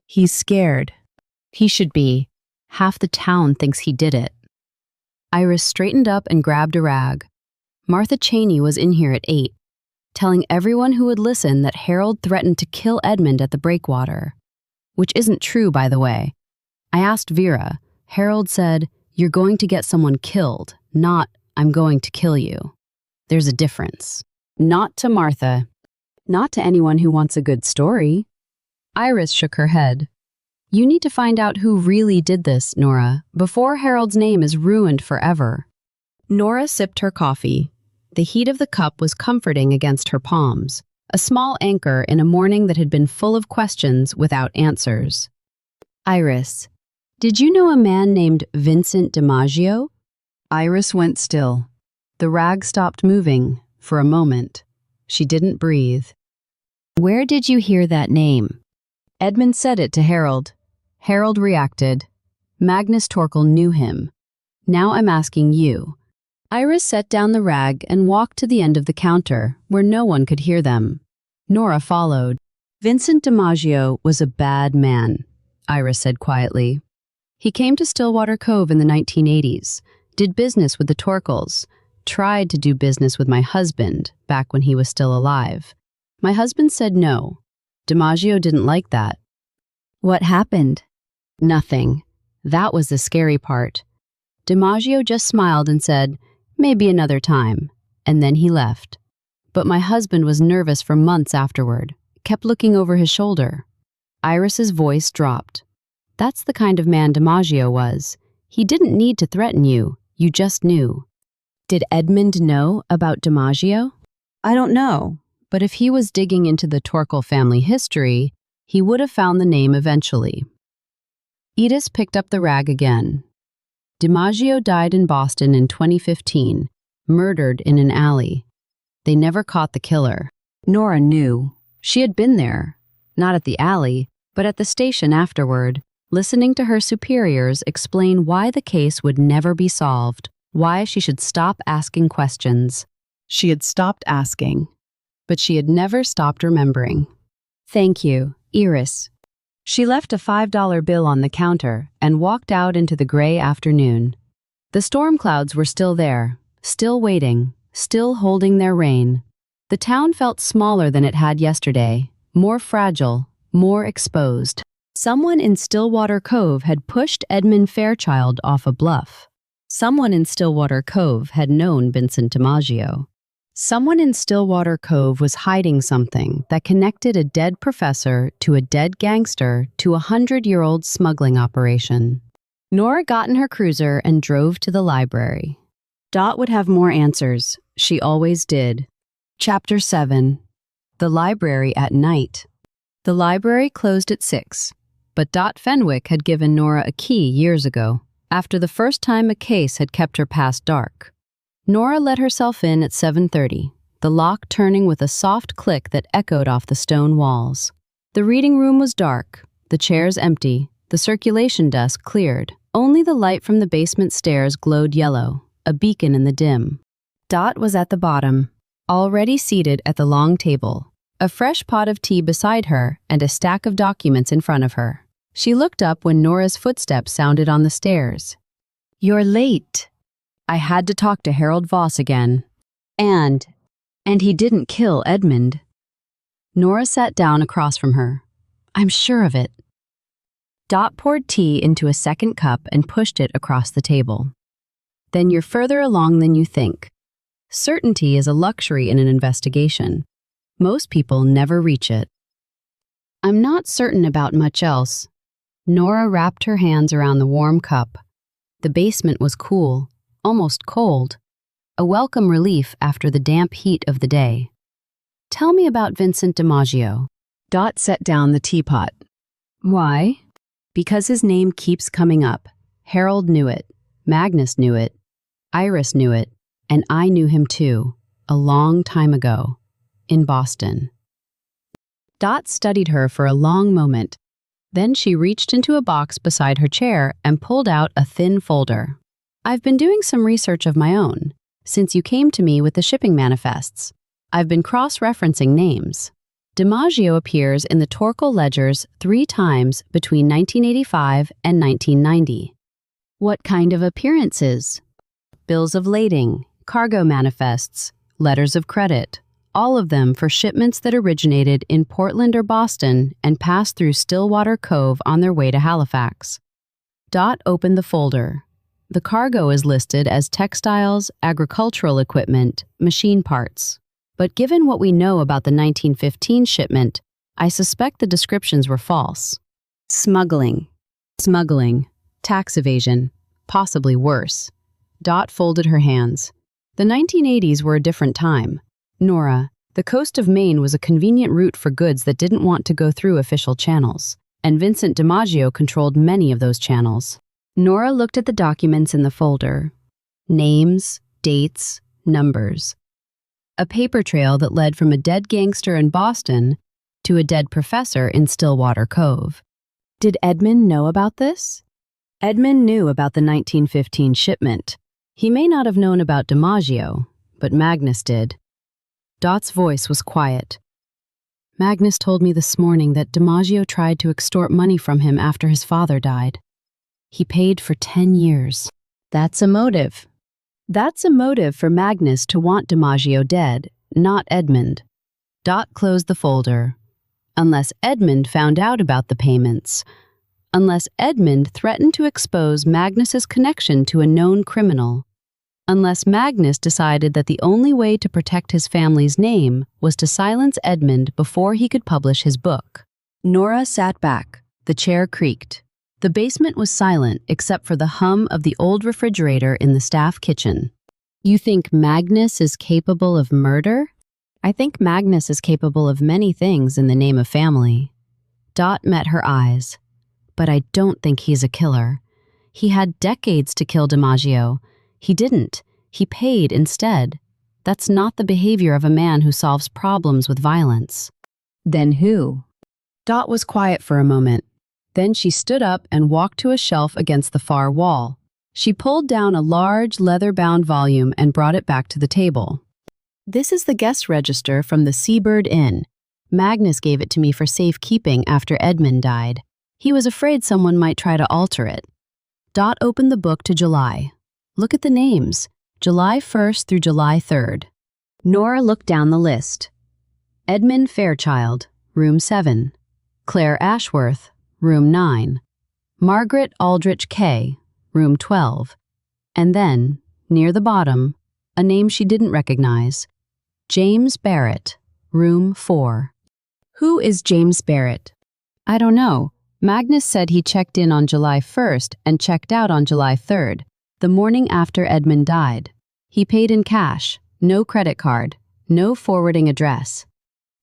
He's scared. He should be. Half the town thinks he did it. Iris straightened up and grabbed a rag. Martha Cheney was in here at 8, telling everyone who would listen that Harold threatened to kill Edmund at the breakwater. Which isn't true, by the way. I asked Vera. Harold said, "You're going to get someone killed, not, I'm going to kill you." There's a difference. Not to Martha. Not to anyone who wants a good story. Iris shook her head. You need to find out who really did this, Nora, before Harold's name is ruined forever. Nora sipped her coffee. The heat of the cup was comforting against her palms, a small anchor in a morning that had been full of questions without answers. Iris, did you know a man named Vincent DiMaggio? Iris went still. The rag stopped moving, for a moment. She didn't breathe. Where did you hear that name? Edmund said it to Harold. Harold reacted. Magnus Torkel knew him. Now I'm asking you. Iris set down the rag and walked to the end of the counter, where no one could hear them. Nora followed. Vincent DiMaggio was a bad man, Iris said quietly. He came to Stillwater Cove in the 1980s, did business with the Torkels, tried to do business with my husband back when he was still alive. My husband said no. DiMaggio didn't like that. What happened? Nothing. That was the scary part. DiMaggio just smiled and said, maybe another time, and then he left. But my husband was nervous for months afterward, kept looking over his shoulder. Iris's voice dropped. That's the kind of man DiMaggio was. He didn't need to threaten you, you just knew. Did Edmund know about DiMaggio? I don't know, but if he was digging into the Torkel family history, he would have found the name eventually. Edith picked up the rag again. DiMaggio died in Boston in 2015, murdered in an alley. They never caught the killer. Nora knew. She had been there, not at the alley, but at the station afterward, listening to her superiors explain why the case would never be solved, why she should stop asking questions. She had stopped asking, but she had never stopped remembering. "Thank you, Iris." She left a $5 bill on the counter and walked out into the gray afternoon. The storm clouds were still there, still waiting, still holding their rain. The town felt smaller than it had yesterday, more fragile, more exposed. Someone in Stillwater Cove had pushed Edmund Fairchild off a bluff. Someone in Stillwater Cove had known Vincent DiMaggio. Someone in Stillwater Cove was hiding something that connected a dead professor to a dead gangster to a 100-year-old smuggling operation. Nora got in her cruiser and drove to the library. Dot would have more answers. She always did. Chapter 7. The Library at Night. The library closed at 6, but Dot Fenwick had given Nora a key years ago, after the first time a case had kept her past dark. Nora let herself in at 7:30, the lock turning with a soft click that echoed off the stone walls. The reading room was dark, the chairs empty, the circulation desk cleared. Only the light from the basement stairs glowed yellow, a beacon in the dim. Dot was at the bottom, already seated at the long table, a fresh pot of tea beside her and a stack of documents in front of her. She looked up when Nora's footsteps sounded on the stairs. "You're late." "I had to talk to Harold Voss again. And he didn't kill Edmund." Nora sat down across from her. "I'm sure of it." Dot poured tea into a second cup and pushed it across the table. "Then you're further along than you think. Certainty is a luxury in an investigation. Most people never reach it." "I'm not certain about much else." Nora wrapped her hands around the warm cup. The basement was cool, almost cold, a welcome relief after the damp heat of the day. "Tell me about Vincent DiMaggio." Dot set down the teapot. "Why?" "Because his name keeps coming up. Harold knew it. Magnus knew it. Iris knew it. And I knew him too, a long time ago, in Boston." Dot studied her for a long moment. Then she reached into a box beside her chair and pulled out a thin folder. "I've been doing some research of my own, since you came to me with the shipping manifests. I've been cross-referencing names. DiMaggio appears in the Torkel ledgers 3 times between 1985 and 1990. What kind of appearances? Bills of lading, cargo manifests, letters of credit, all of them for shipments that originated in Portland or Boston and passed through Stillwater Cove on their way to Halifax." Dot opened the folder. The cargo is listed as textiles, agricultural equipment, machine parts. But given what we know about the 1915 shipment, I suspect the descriptions were false. Smuggling, tax evasion, possibly worse. Dot folded her hands. The 1980s were a different time. Nora, the coast of Maine was a convenient route for goods that didn't want to go through official channels, and Vincent DiMaggio controlled many of those channels. Nora looked at the documents in the folder. Names, dates, numbers. A paper trail that led from a dead gangster in Boston to a dead professor in Stillwater Cove. Did Edmund know about this? Edmund knew about the 1915 shipment. He may not have known about DiMaggio, but Magnus did. Dot's voice was quiet. "Magnus told me this morning that DiMaggio tried to extort money from him after his father died. He paid for 10 years. That's a motive. That's a motive for Magnus to want DiMaggio dead, not Edmund." Dot closed the folder. Unless Edmund found out about the payments. Unless Edmund threatened to expose Magnus's connection to a known criminal. Unless Magnus decided that the only way to protect his family's name was to silence Edmund before he could publish his book. Nora sat back. The chair creaked. The basement was silent except for the hum of the old refrigerator in the staff kitchen. "You think Magnus is capable of murder?" "I think Magnus is capable of many things in the name of family." Dot met her eyes. "But I don't think he's a killer. He had decades to kill DiMaggio. He didn't. He paid instead. That's not the behavior of a man who solves problems with violence. Then who? Dot was quiet for a moment. Then she stood up and walked to a shelf against the far wall. She pulled down a large, leather-bound volume and brought it back to the table. This is the guest register from the Seabird Inn. Magnus gave it to me for safekeeping after Edmund died. He was afraid someone might try to alter it. Dot opened the book to July. Look at the names. July 1st through July 3rd. Nora looked down the list. Edmund Fairchild, room 7. Claire Ashworth, room 9. Margaret Aldrich Kay, room 12. And then, near the bottom, a name she didn't recognize. James Barrett, room 4. Who is James Barrett? I don't know. Magnus said he checked in on July 1st and checked out on July 3rd, the morning after Edmund died. He paid in cash, no credit card, no forwarding address.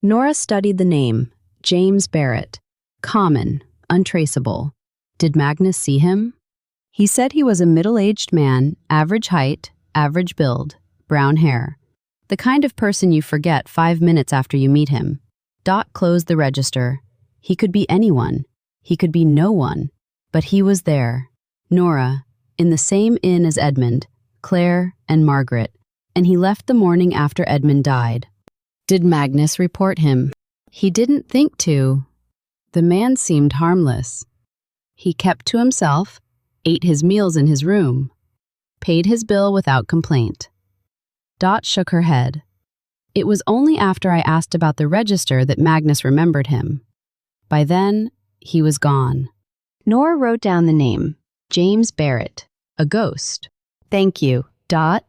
Nora studied the name, James Barrett. Common, untraceable. Did Magnus see him? He said he was a middle-aged man, average height, average build, brown hair. The kind of person you forget 5 minutes after you meet him. Dot closed the register. He could be anyone. He could be no one. But he was there. Nora, in the same inn as Edmund, Claire, and Margaret, and he left the morning after Edmund died. Did Magnus report him? He didn't think to. The man seemed harmless. He kept to himself, ate his meals in his room, paid his bill without complaint. Dot shook her head. It was only after I asked about the register that Magnus remembered him. By then, he was gone. Nora wrote down the name, James Barrett, a ghost. Thank you, Dot.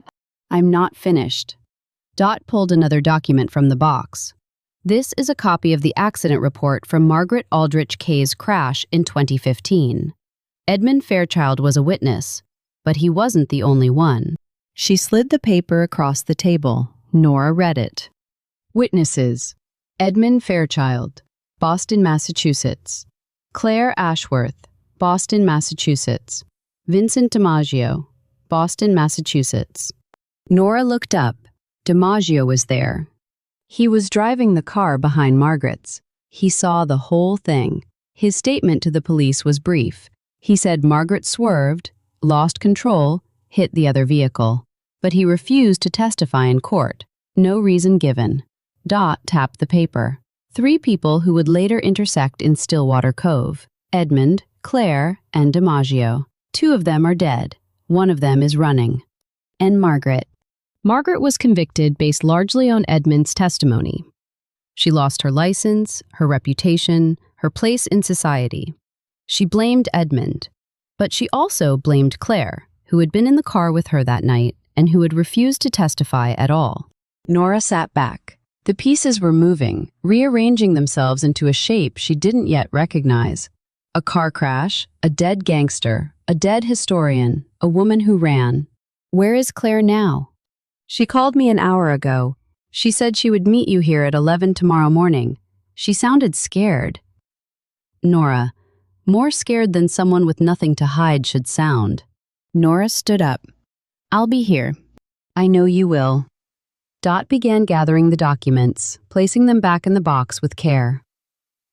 I'm not finished. Dot pulled another document from the box. This is a copy of the accident report from Margaret Aldrich Kay's crash in 2015. Edmund Fairchild was a witness, but he wasn't the only one. She slid the paper across the table. Nora read it. Witnesses: Edmund Fairchild, Boston, Massachusetts. Claire Ashworth, Boston, Massachusetts. Vincent DiMaggio, Boston, Massachusetts. Nora looked up. DiMaggio was there. He was driving the car behind Margaret's. He saw the whole thing. His statement to the police was brief. He said Margaret swerved, lost control, hit the other vehicle. But he refused to testify in court. No reason given. Dot tapped the paper. 3 people who would later intersect in Stillwater Cove: Edmund, Claire, and DiMaggio. 2 of them are dead. 1 of them is running. And Margaret. Margaret was convicted based largely on Edmund's testimony. She lost her license, her reputation, her place in society. She blamed Edmund, but she also blamed Claire, who had been in the car with her that night and who had refused to testify at all. Nora sat back. The pieces were moving, rearranging themselves into a shape she didn't yet recognize. A car crash, a dead gangster, a dead historian, a woman who ran. Where is Claire now? She called me an hour ago. She said she would meet you here at 11 tomorrow morning. She sounded scared. Nora, more scared than someone with nothing to hide should sound. Nora stood up. I'll be here. I know you will. Dot began gathering the documents, placing them back in the box with care.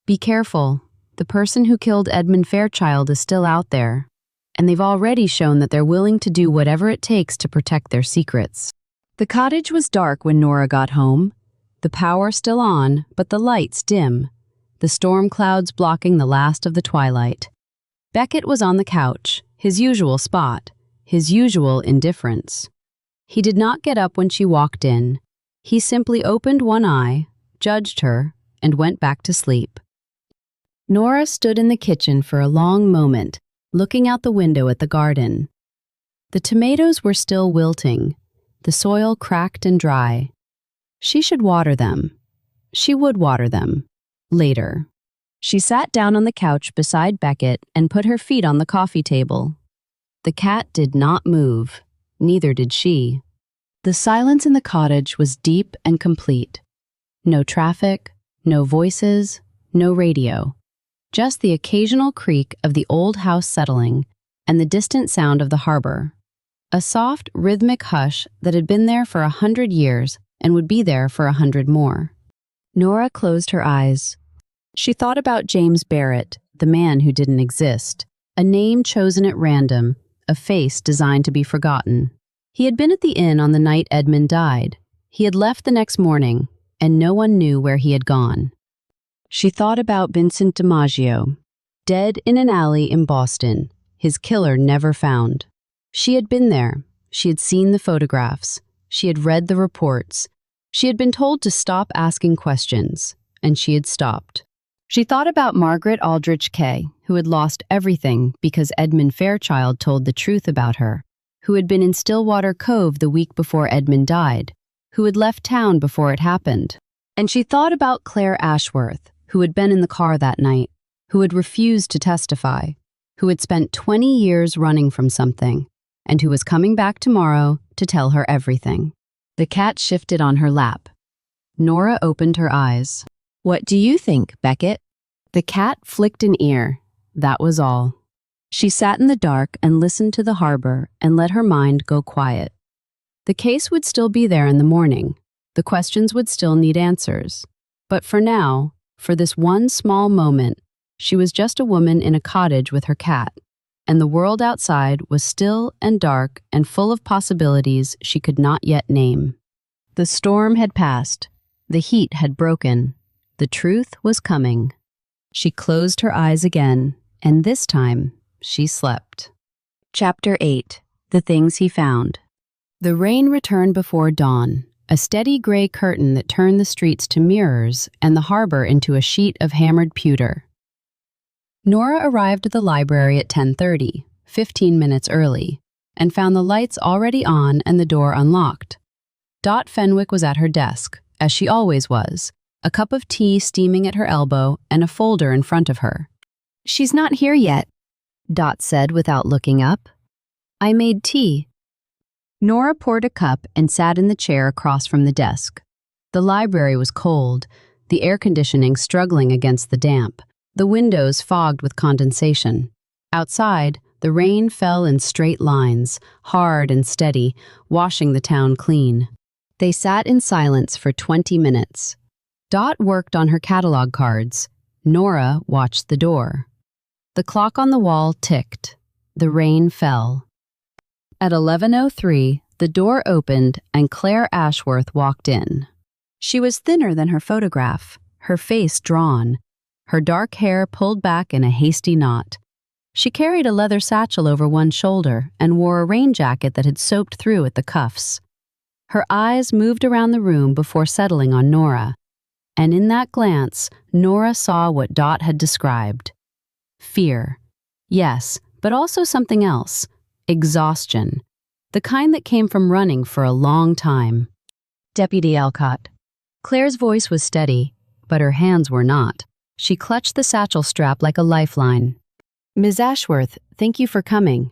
Be careful. The person who killed Edmund Fairchild is still out there, and they've already shown that they're willing to do whatever it takes to protect their secrets. The cottage was dark when Nora got home. The power still on, but the lights dim. The storm clouds blocking the last of the twilight. Beckett was on the couch, his usual spot, his usual indifference. He did not get up when she walked in. He simply opened one eye, judged her, and went back to sleep. Nora stood in the kitchen for a long moment, looking out the window at the garden. The tomatoes were still wilting, the soil cracked and dry. She should water them. She would water them. Later. She sat down on the couch beside Beckett and put her feet on the coffee table. The cat did not move. Neither did she. The silence in the cottage was deep and complete. No traffic, no voices, no radio. Just the occasional creak of the old house settling and the distant sound of the harbor. A soft, rhythmic hush that had been there for 100 years and would be there for 100 more. Nora closed her eyes. She thought about James Barrett, the man who didn't exist, a name chosen at random, a face designed to be forgotten. He had been at the inn on the night Edmund died. He had left the next morning, and no one knew where he had gone. She thought about Vincent DiMaggio, dead in an alley in Boston, his killer never found. She had been there. She had seen the photographs. She had read the reports. She had been told to stop asking questions, and she had stopped. She thought about Margaret Aldrich Kay, who had lost everything because Edmund Fairchild told the truth about her, who had been in Stillwater Cove the week before Edmund died, who had left town before it happened. And she thought about Claire Ashworth, who had been in the car that night, who had refused to testify, who had spent 20 years running from something, and who was coming back tomorrow to tell her everything. The cat shifted on her lap. Nora opened her eyes. "What do you think, Beckett?" The cat flicked an ear. That was all. She sat in the dark and listened to the harbor and let her mind go quiet. The case would still be there in the morning. The questions would still need answers. But for now, for this one small moment, she was just a woman in a cottage with her cat, and the world outside was still and dark and full of possibilities she could not yet name. The storm had passed. The heat had broken. The truth was coming. She closed her eyes again, and this time, she slept. Chapter 8. The Things He Found. The rain returned before dawn, a steady gray curtain that turned the streets to mirrors and the harbor into a sheet of hammered pewter. Nora arrived at the library at 10:30, 15 minutes early, and found the lights already on and the door unlocked. Dot Fenwick was at her desk, as she always was, a cup of tea steaming at her elbow and a folder in front of her. "She's not here yet," Dot said without looking up. "I made tea." Nora poured a cup and sat in the chair across from the desk. The library was cold, the air conditioning struggling against the damp, the windows fogged with condensation. Outside, the rain fell in straight lines, hard and steady, washing the town clean. They sat in silence for 20 minutes. Dot worked on her catalog cards. Nora watched the door. The clock on the wall ticked. The rain fell. At 11:03, the door opened and Claire Ashworth walked in. She was thinner than her photograph, her face drawn, her dark hair pulled back in a hasty knot. She carried a leather satchel over one shoulder and wore a rain jacket that had soaked through at the cuffs. Her eyes moved around the room before settling on Nora. And in that glance, Nora saw what Dot had described. Fear. Yes, but also something else. Exhaustion. The kind that came from running for a long time. "Deputy Alcott." Claire's voice was steady, but her hands were not. She clutched the satchel strap like a lifeline. "Ms. Ashworth, thank you for coming."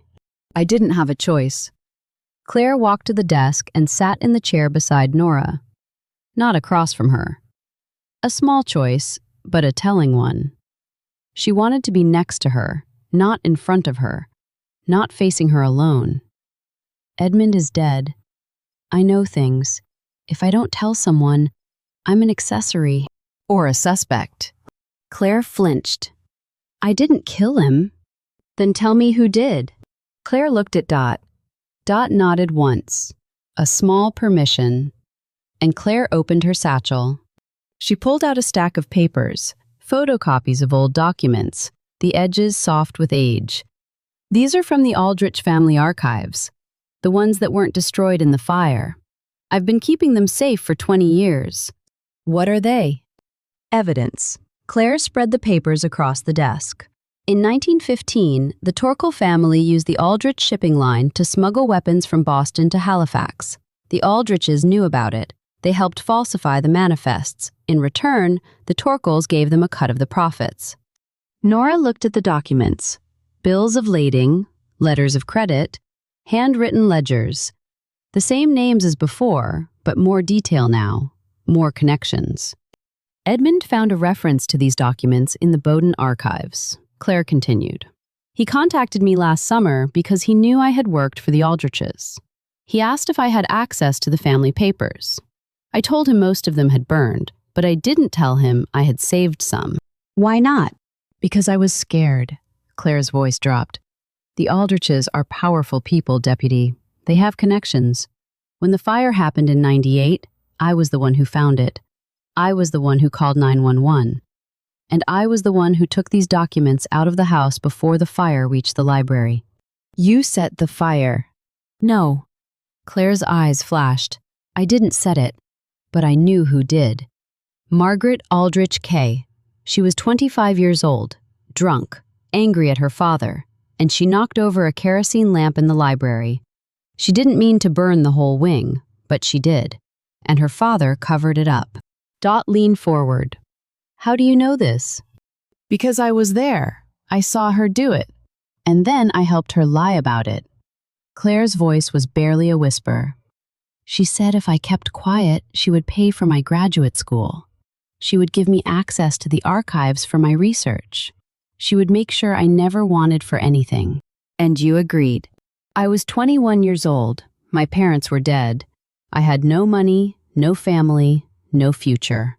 "I didn't have a choice." Claire walked to the desk and sat in the chair beside Nora. Not across from her. A small choice, but a telling one. She wanted to be next to her, not in front of her, not facing her alone. "Edmund is dead. I know things. If I don't tell someone, I'm an accessory or a suspect." Claire flinched. "I didn't kill him." "Then tell me who did." Claire looked at Dot. Dot nodded once, a small permission, and Claire opened her satchel. She pulled out a stack of papers, photocopies of old documents, the edges soft with age. "These are from the Aldrich family archives, the ones that weren't destroyed in the fire. I've been keeping them safe for 20 years. "What are they?" "Evidence." Claire spread the papers across the desk. In 1915, the Torkel family used the Aldrich shipping line to smuggle weapons from Boston to Halifax. The Aldriches knew about it. They helped falsify the manifests. In return, the Torkels gave them a cut of the profits. Nora looked at the documents. Bills of lading, letters of credit, handwritten ledgers. The same names as before, but more detail now, more connections. Edmund found a reference to these documents in the Bowden archives. Claire continued. He contacted me last summer because he knew I had worked for the Aldriches. He asked if I had access to the family papers. I told him most of them had burned, but I didn't tell him I had saved some. Why not? Because I was scared. Claire's voice dropped. The Aldriches are powerful people, Deputy. They have connections. When the fire happened in '98, I was the one who found it. I was the one who called 911. And I was the one who took these documents out of the house before the fire reached the library. You set the fire. No. Claire's eyes flashed. I didn't set it, but I knew who did. Margaret Aldrich Kay. She was 25 years old, drunk, angry at her father, and she knocked over a kerosene lamp in the library. She didn't mean to burn the whole wing, but she did, and her father covered it up. Dot leaned forward. How do you know this? Because I was there. I saw her do it. And then I helped her lie about it. Claire's voice was barely a whisper. She said if I kept quiet, she would pay for my graduate school. She would give me access to the archives for my research. She would make sure I never wanted for anything. And you agreed. I was 21 years old. My parents were dead. I had no money, no family, no future.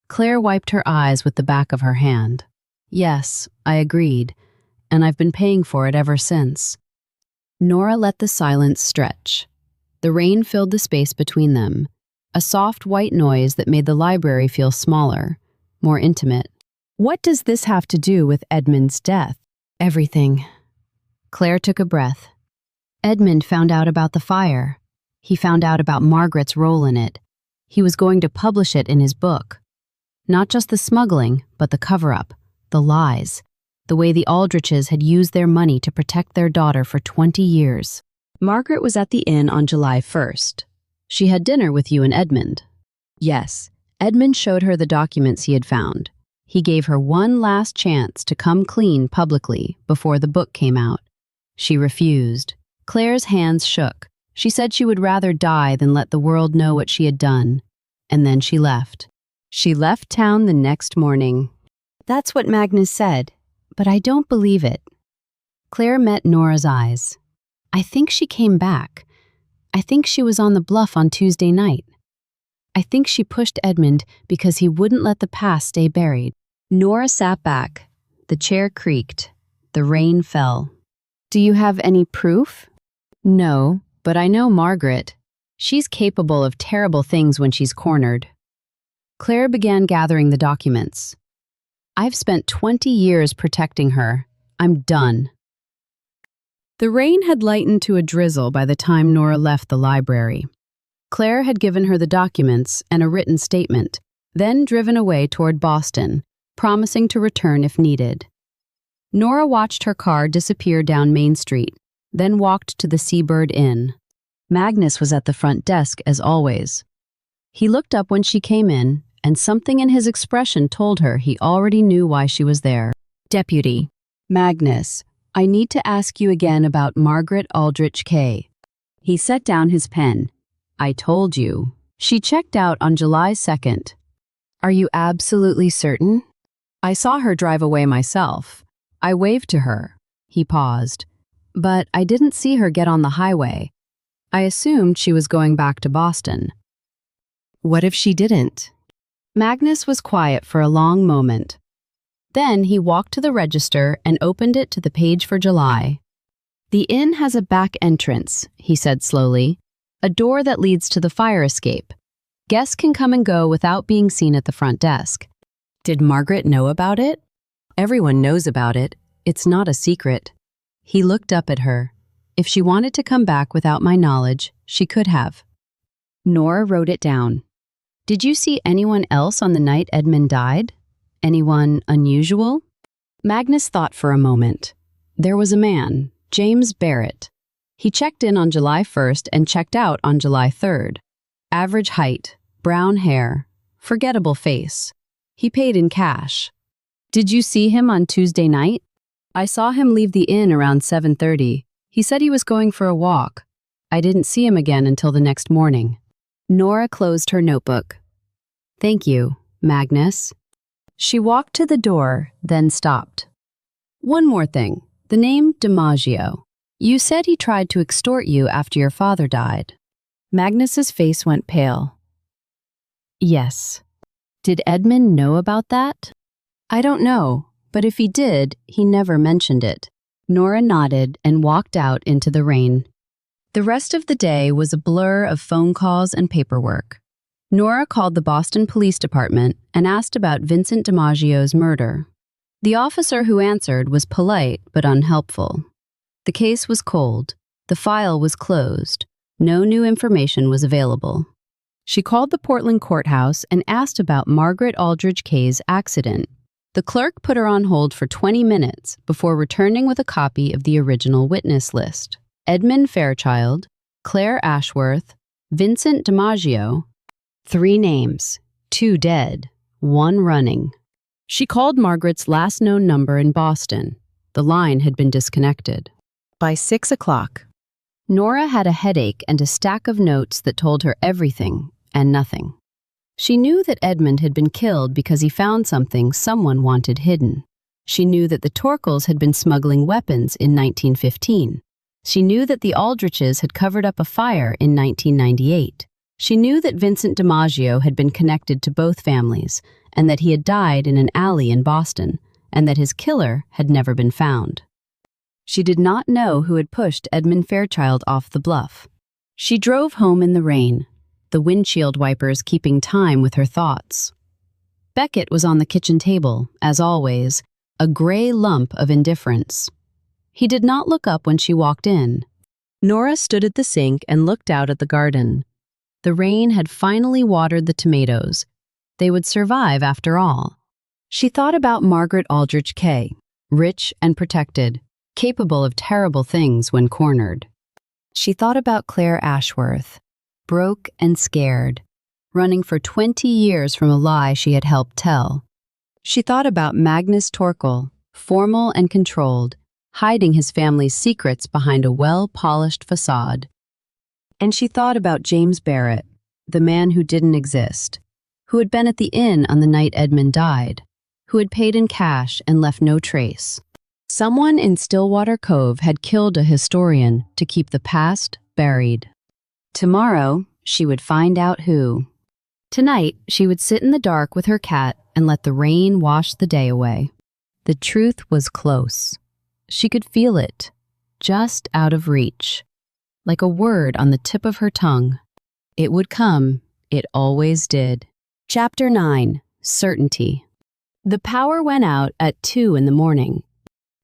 Claire wiped her eyes with the back of her hand. Yes, I agreed, and I've been paying for it ever since. Nora let the silence stretch. The rain filled the space between them, a soft white noise that made the library feel smaller, more intimate. What does this have to do with Edmund's death? Everything. Claire took a breath. Edmund found out about the fire. He found out about Margaret's role in it. He was going to publish it in his book. Not just the smuggling, but the cover-up, the lies, the way the Aldriches had used their money to protect their daughter for 20 years. Margaret was at the inn on July 1st. She had dinner with you and Edmund. Yes, Edmund showed her the documents he had found. He gave her one last chance to come clean publicly before the book came out. She refused. Claire's hands shook. She said she would rather die than let the world know what she had done. And then she left. She left town the next morning. That's what Magnus said, but I don't believe it. Claire met Nora's eyes. I think she came back. I think she was on the bluff on Tuesday night. I think she pushed Edmund because he wouldn't let the past stay buried. Nora sat back. The chair creaked. The rain fell. Do you have any proof? No, but I know Margaret. She's capable of terrible things when she's cornered. Claire began gathering the documents. I've spent 20 years protecting her. I'm done. The rain had lightened to a drizzle by the time Nora left the library. Claire had given her the documents and a written statement, then driven away toward Boston, promising to return if needed. Nora watched her car disappear down Main Street, then walked to the Seabird Inn. Magnus was at the front desk as always. He looked up when she came in, and something in his expression told her he already knew why she was there. Deputy. Magnus, I need to ask you again about Margaret Aldrich Kay. He set down his pen. I told you. She checked out on July 2nd. Are you absolutely certain? I saw her drive away myself. I waved to her. He paused. But I didn't see her get on the highway. I assumed she was going back to Boston. What if she didn't? Magnus was quiet for a long moment. Then he walked to the register and opened it to the page for July. The inn has a back entrance, he said slowly, a door that leads to the fire escape. Guests can come and go without being seen at the front desk. Did Margaret know about it? Everyone knows about it. It's not a secret. He looked up at her. If she wanted to come back without my knowledge, she could have. Nora wrote it down. Did you see anyone else on the night Edmund died? Anyone unusual? Magnus thought for a moment. There was a man, James Barrett. He checked in on July 1st and checked out on July 3rd. Average height, brown hair, forgettable face. He paid in cash. Did you see him on Tuesday night? I saw him leave the inn around 7:30. He said he was going for a walk. I didn't see him again until the next morning. Nora closed her notebook. Thank you, Magnus. She walked to the door, then stopped. One more thing. The name DiMaggio. You said he tried to extort you after your father died. Magnus's face went pale. Yes. Did Edmund know about that? I don't know, but if he did, he never mentioned it. Nora nodded and walked out into the rain. The rest of the day was a blur of phone calls and paperwork. Nora called the Boston Police Department and asked about Vincent DiMaggio's murder. The officer who answered was polite but unhelpful. The case was cold. The file was closed. No new information was available. She called the Portland courthouse and asked about Margaret Aldridge Kay's accident. The clerk put her on hold for 20 minutes before returning with a copy of the original witness list. Edmund Fairchild, Claire Ashworth, Vincent DiMaggio. 3 names, 2 dead, 1 running. She called Margaret's last known number in Boston. The line had been disconnected. By 6 o'clock, Nora had a headache and a stack of notes that told her everything and nothing. She knew that Edmund had been killed because he found something someone wanted hidden. She knew that the Torkels had been smuggling weapons in 1915. She knew that the Aldriches had covered up a fire in 1998. She knew that Vincent DiMaggio had been connected to both families, and that he had died in an alley in Boston, and that his killer had never been found. She did not know who had pushed Edmund Fairchild off the bluff. She drove home in the rain, the windshield wipers keeping time with her thoughts. Beckett was on the kitchen table, as always, a gray lump of indifference. He did not look up when she walked in. Nora stood at the sink and looked out at the garden. The rain had finally watered the tomatoes. They would survive after all. She thought about Margaret Aldrich Kay, rich and protected, capable of terrible things when cornered. She thought about Claire Ashworth, broke and scared, running for 20 years from a lie she had helped tell. She thought about Magnus Torkel, formal and controlled, hiding his family's secrets behind a well-polished facade. And she thought about James Barrett, the man who didn't exist, who had been at the inn on the night Edmund died, who had paid in cash and left no trace. Someone in Stillwater Cove had killed a historian to keep the past buried. Tomorrow, she would find out who. Tonight, she would sit in the dark with her cat and let the rain wash the day away. The truth was close. She could feel it, just out of reach, like a word on the tip of her tongue. It would come. It always did. Chapter 9. Certainty. The power went out at 2 in the morning.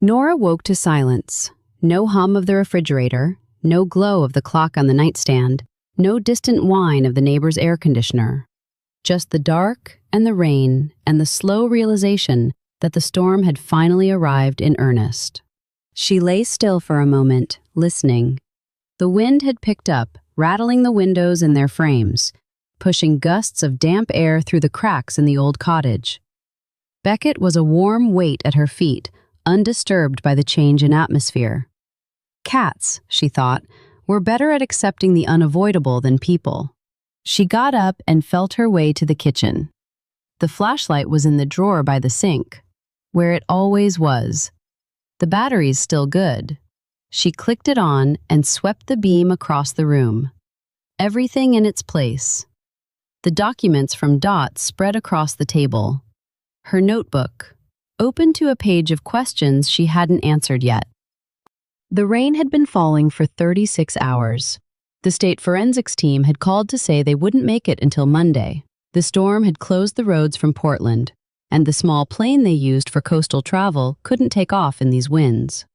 Nora woke to silence. No hum of the refrigerator, no glow of the clock on the nightstand, no distant whine of the neighbor's air conditioner. Just the dark and the rain and the slow realization that the storm had finally arrived in earnest. She lay still for a moment, listening. The wind had picked up, rattling the windows in their frames, pushing gusts of damp air through the cracks in the old cottage. Beckett was a warm weight at her feet, undisturbed by the change in atmosphere. Cats, she thought, were better at accepting the unavoidable than people. She got up and felt her way to the kitchen. The flashlight was in the drawer by the sink, where it always was. The battery's still good. She clicked it on and swept the beam across the room. Everything in its place. The documents from Dot spread across the table. Her notebook, open to a page of questions she hadn't answered yet. The rain had been falling for 36 hours. The state forensics team had called to say they wouldn't make it until Monday. The storm had closed the roads from Portland, and the small plane they used for coastal travel couldn't take off in these winds.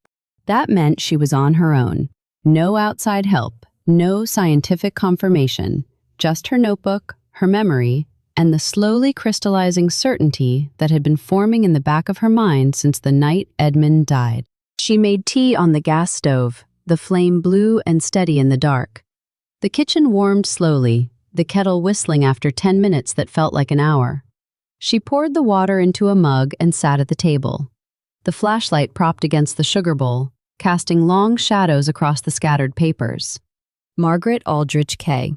That meant she was on her own. No outside help, no scientific confirmation, just her notebook, her memory, and the slowly crystallizing certainty that had been forming in the back of her mind since the night Edmund died. She made tea on the gas stove, the flame blue and steady in the dark. The kitchen warmed slowly, the kettle whistling after 10 minutes that felt like an hour. She poured the water into a mug and sat at the table. The flashlight propped against the sugar bowl, casting long shadows across the scattered papers. Margaret Aldrich Kay.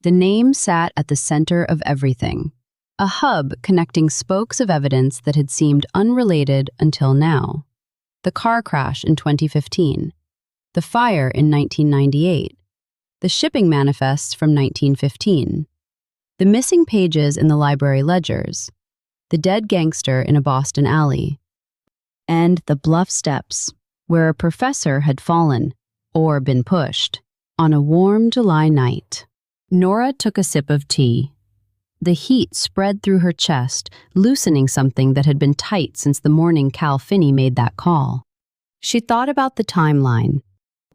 The name sat at the center of everything, a hub connecting spokes of evidence that had seemed unrelated until now. the car crash in 2015, the fire in 1998, the shipping manifests from 1915, the missing pages in the library ledgers, the dead gangster in a Boston alley, and the bluff steps where a professor had fallen or been pushed on a warm July night. Nora took a sip of tea. The heat spread through her chest, loosening something that had been tight since the morning Cal Finney made that call. She thought about the timeline.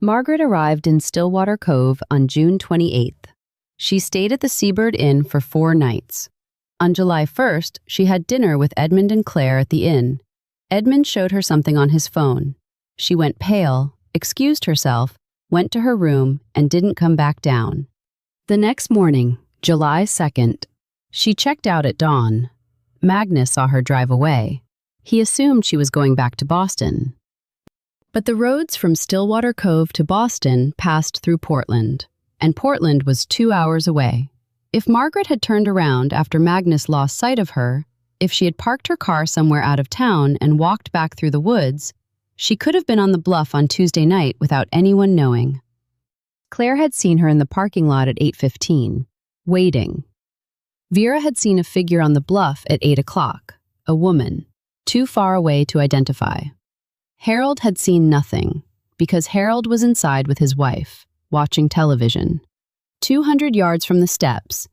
Margaret arrived in Stillwater Cove on June 28th. She stayed at the Seabird Inn for 4 nights. On July 1st, she had dinner with Edmund and Claire at the inn. Edmund showed her something on his phone. She went pale, excused herself, went to her room, and didn't come back down. The next morning, July 2nd, she checked out at dawn. Magnus saw her drive away. He assumed she was going back to Boston. But the roads from Stillwater Cove to Boston passed through Portland, and Portland was 2 hours away. If Margaret had turned around after Magnus lost sight of her, if she had parked her car somewhere out of town and walked back through the woods, she could have been on the bluff on Tuesday night without anyone knowing. Claire had seen her in the parking lot at 8:15, waiting. Vera had seen a figure on the bluff at 8 o'clock, a woman, too far away to identify. Harold had seen nothing, because Harold was inside with his wife, watching television. 200 yards from the steps,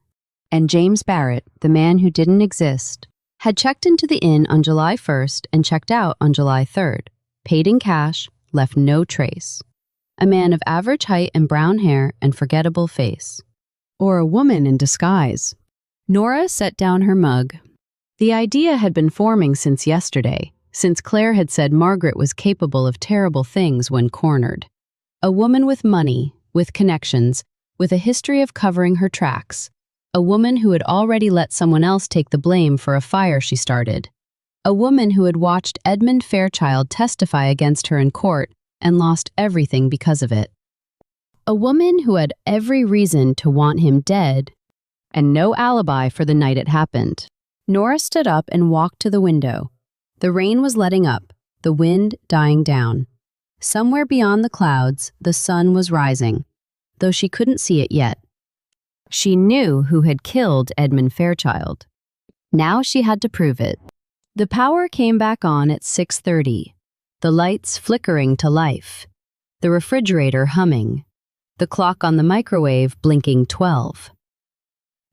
and James Barrett, the man who didn't exist, had checked into the inn on July 1st and checked out on July 3rd, paid in cash, left no trace. A man of average height and brown hair and forgettable face. Or a woman in disguise. Nora set down her mug. The idea had been forming since yesterday, since Claire had said Margaret was capable of terrible things when cornered. A woman with money, with connections, with a history of covering her tracks. A woman who had already let someone else take the blame for a fire she started. A woman who had watched Edmund Fairchild testify against her in court and lost everything because of it. A woman who had every reason to want him dead and no alibi for the night it happened. Nora stood up and walked to the window. The rain was letting up, the wind dying down. Somewhere beyond the clouds, the sun was rising, though she couldn't see it yet. She knew who had killed Edmund Fairchild. Now she had to prove it. The power came back on at 6:30, the lights flickering to life, the refrigerator humming, the clock on the microwave blinking 12.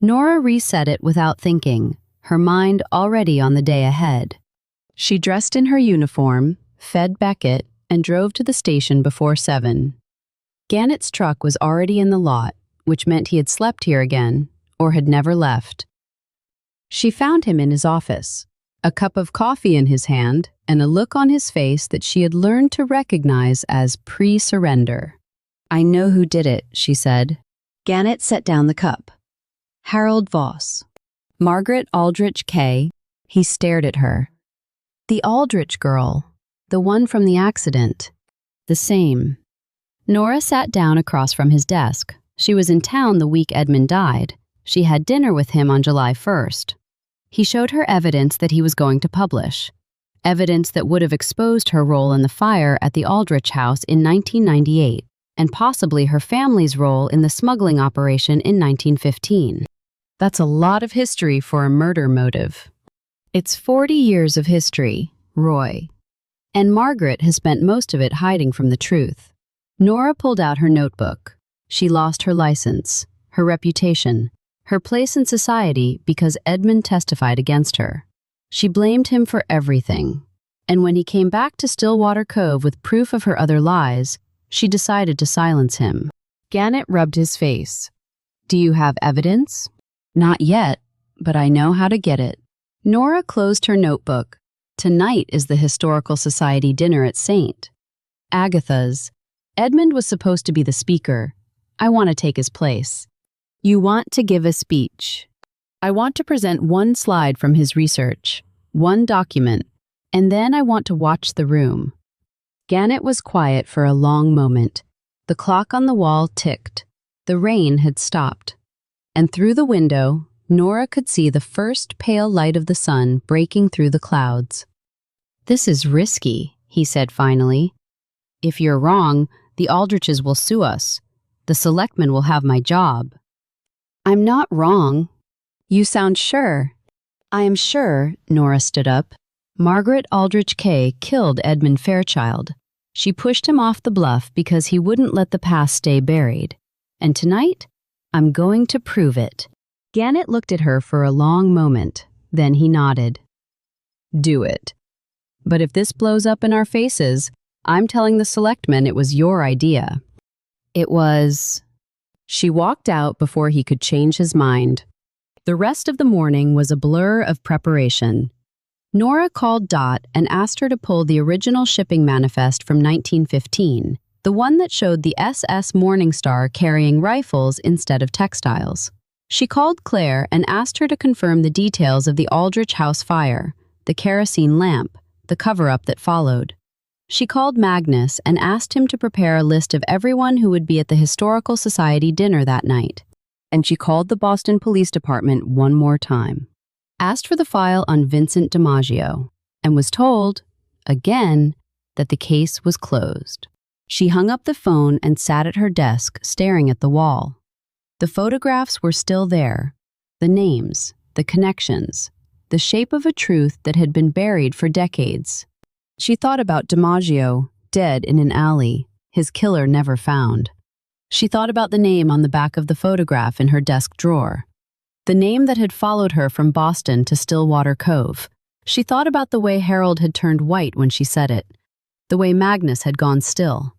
Nora reset it without thinking, her mind already on the day ahead. She dressed in her uniform, fed Beckett, and drove to the station before 7. Gannett's truck was already in the lot, which meant he had slept here again, or had never left. She found him in his office, a cup of coffee in his hand, and a look on his face that she had learned to recognize as pre-surrender. "I know who did it," she said. Gannett set down the cup. Harold Voss. Margaret Aldrich Kay. He stared at her. The Aldrich girl, the one from the accident. The same. Nora sat down across from his desk. She was in town the week Edmund died. She had dinner with him on July 1st. He showed her evidence that he was going to publish. Evidence that would have exposed her role in the fire at the Aldrich house in 1998, and possibly her family's role in the smuggling operation in 1915. That's a lot of history for a murder motive. It's 40 years of history, Roy. And Margaret has spent most of it hiding from the truth. Nora pulled out her notebook. She lost her license, her reputation, her place in society because Edmund testified against her. She blamed him for everything. And when he came back to Stillwater Cove with proof of her other lies, she decided to silence him. Gannett rubbed his face. "Do you have evidence?" "Not yet, but I know how to get it." Nora closed her notebook. Tonight is the Historical Society dinner at St. Agatha's. Edmund was supposed to be the speaker. I want to take his place. You want to give a speech. I want to present one slide from his research, one document, and then I want to watch the room. Gannett was quiet for a long moment. The clock on the wall ticked. The rain had stopped. And through the window, Nora could see the first pale light of the sun breaking through the clouds. "This is risky," he said finally. "If you're wrong, the Aldriches will sue us. The selectmen will have my job." "I'm not wrong." "You sound sure." "I am sure," Nora stood up. "Margaret Aldrich Kay killed Edmund Fairchild. She pushed him off the bluff because he wouldn't let the past stay buried. And tonight, I'm going to prove it." Gannett looked at her for a long moment. Then he nodded. "Do it. But if this blows up in our faces, I'm telling the selectmen it was your idea." "It was..." She walked out before he could change his mind. The rest of the morning was a blur of preparation. Nora called Dot and asked her to pull the original shipping manifest from 1915, the one that showed the SS Morningstar carrying rifles instead of textiles. She called Claire and asked her to confirm the details of the Aldrich house fire, the kerosene lamp, the cover-up that followed. She called Magnus and asked him to prepare a list of everyone who would be at the Historical Society dinner that night. And she called the Boston Police Department one more time, asked for the file on Vincent DiMaggio, and was told, again, that the case was closed. She hung up the phone and sat at her desk, staring at the wall. The photographs were still there, the names, the connections, the shape of a truth that had been buried for decades. She thought about DiMaggio, dead in an alley, his killer never found. She thought about the name on the back of the photograph in her desk drawer, the name that had followed her from Boston to Stillwater Cove. She thought about the way Harold had turned white when she said it, the way Magnus had gone still,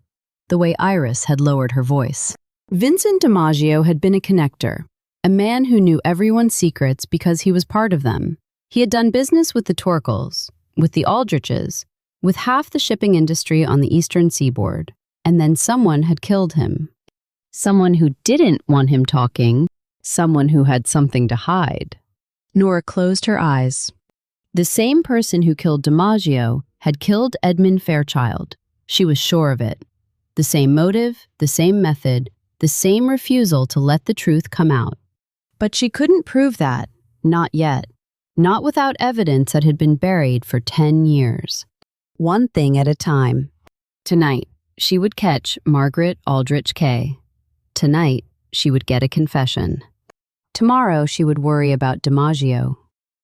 the way Iris had lowered her voice. Vincent DiMaggio had been a connector, a man who knew everyone's secrets because he was part of them. He had done business with the Torkels, with the Aldriches, with half the shipping industry on the eastern seaboard, and then someone had killed him. Someone who didn't want him talking, someone who had something to hide. Nora closed her eyes. The same person who killed DiMaggio had killed Edmund Fairchild. She was sure of it. The same motive, the same method, the same refusal to let the truth come out. But she couldn't prove that, not yet. Not without evidence that had been buried for 10 years. One thing at a time. Tonight, she would catch Margaret Aldrich Kay. Tonight, she would get a confession. Tomorrow, she would worry about DiMaggio.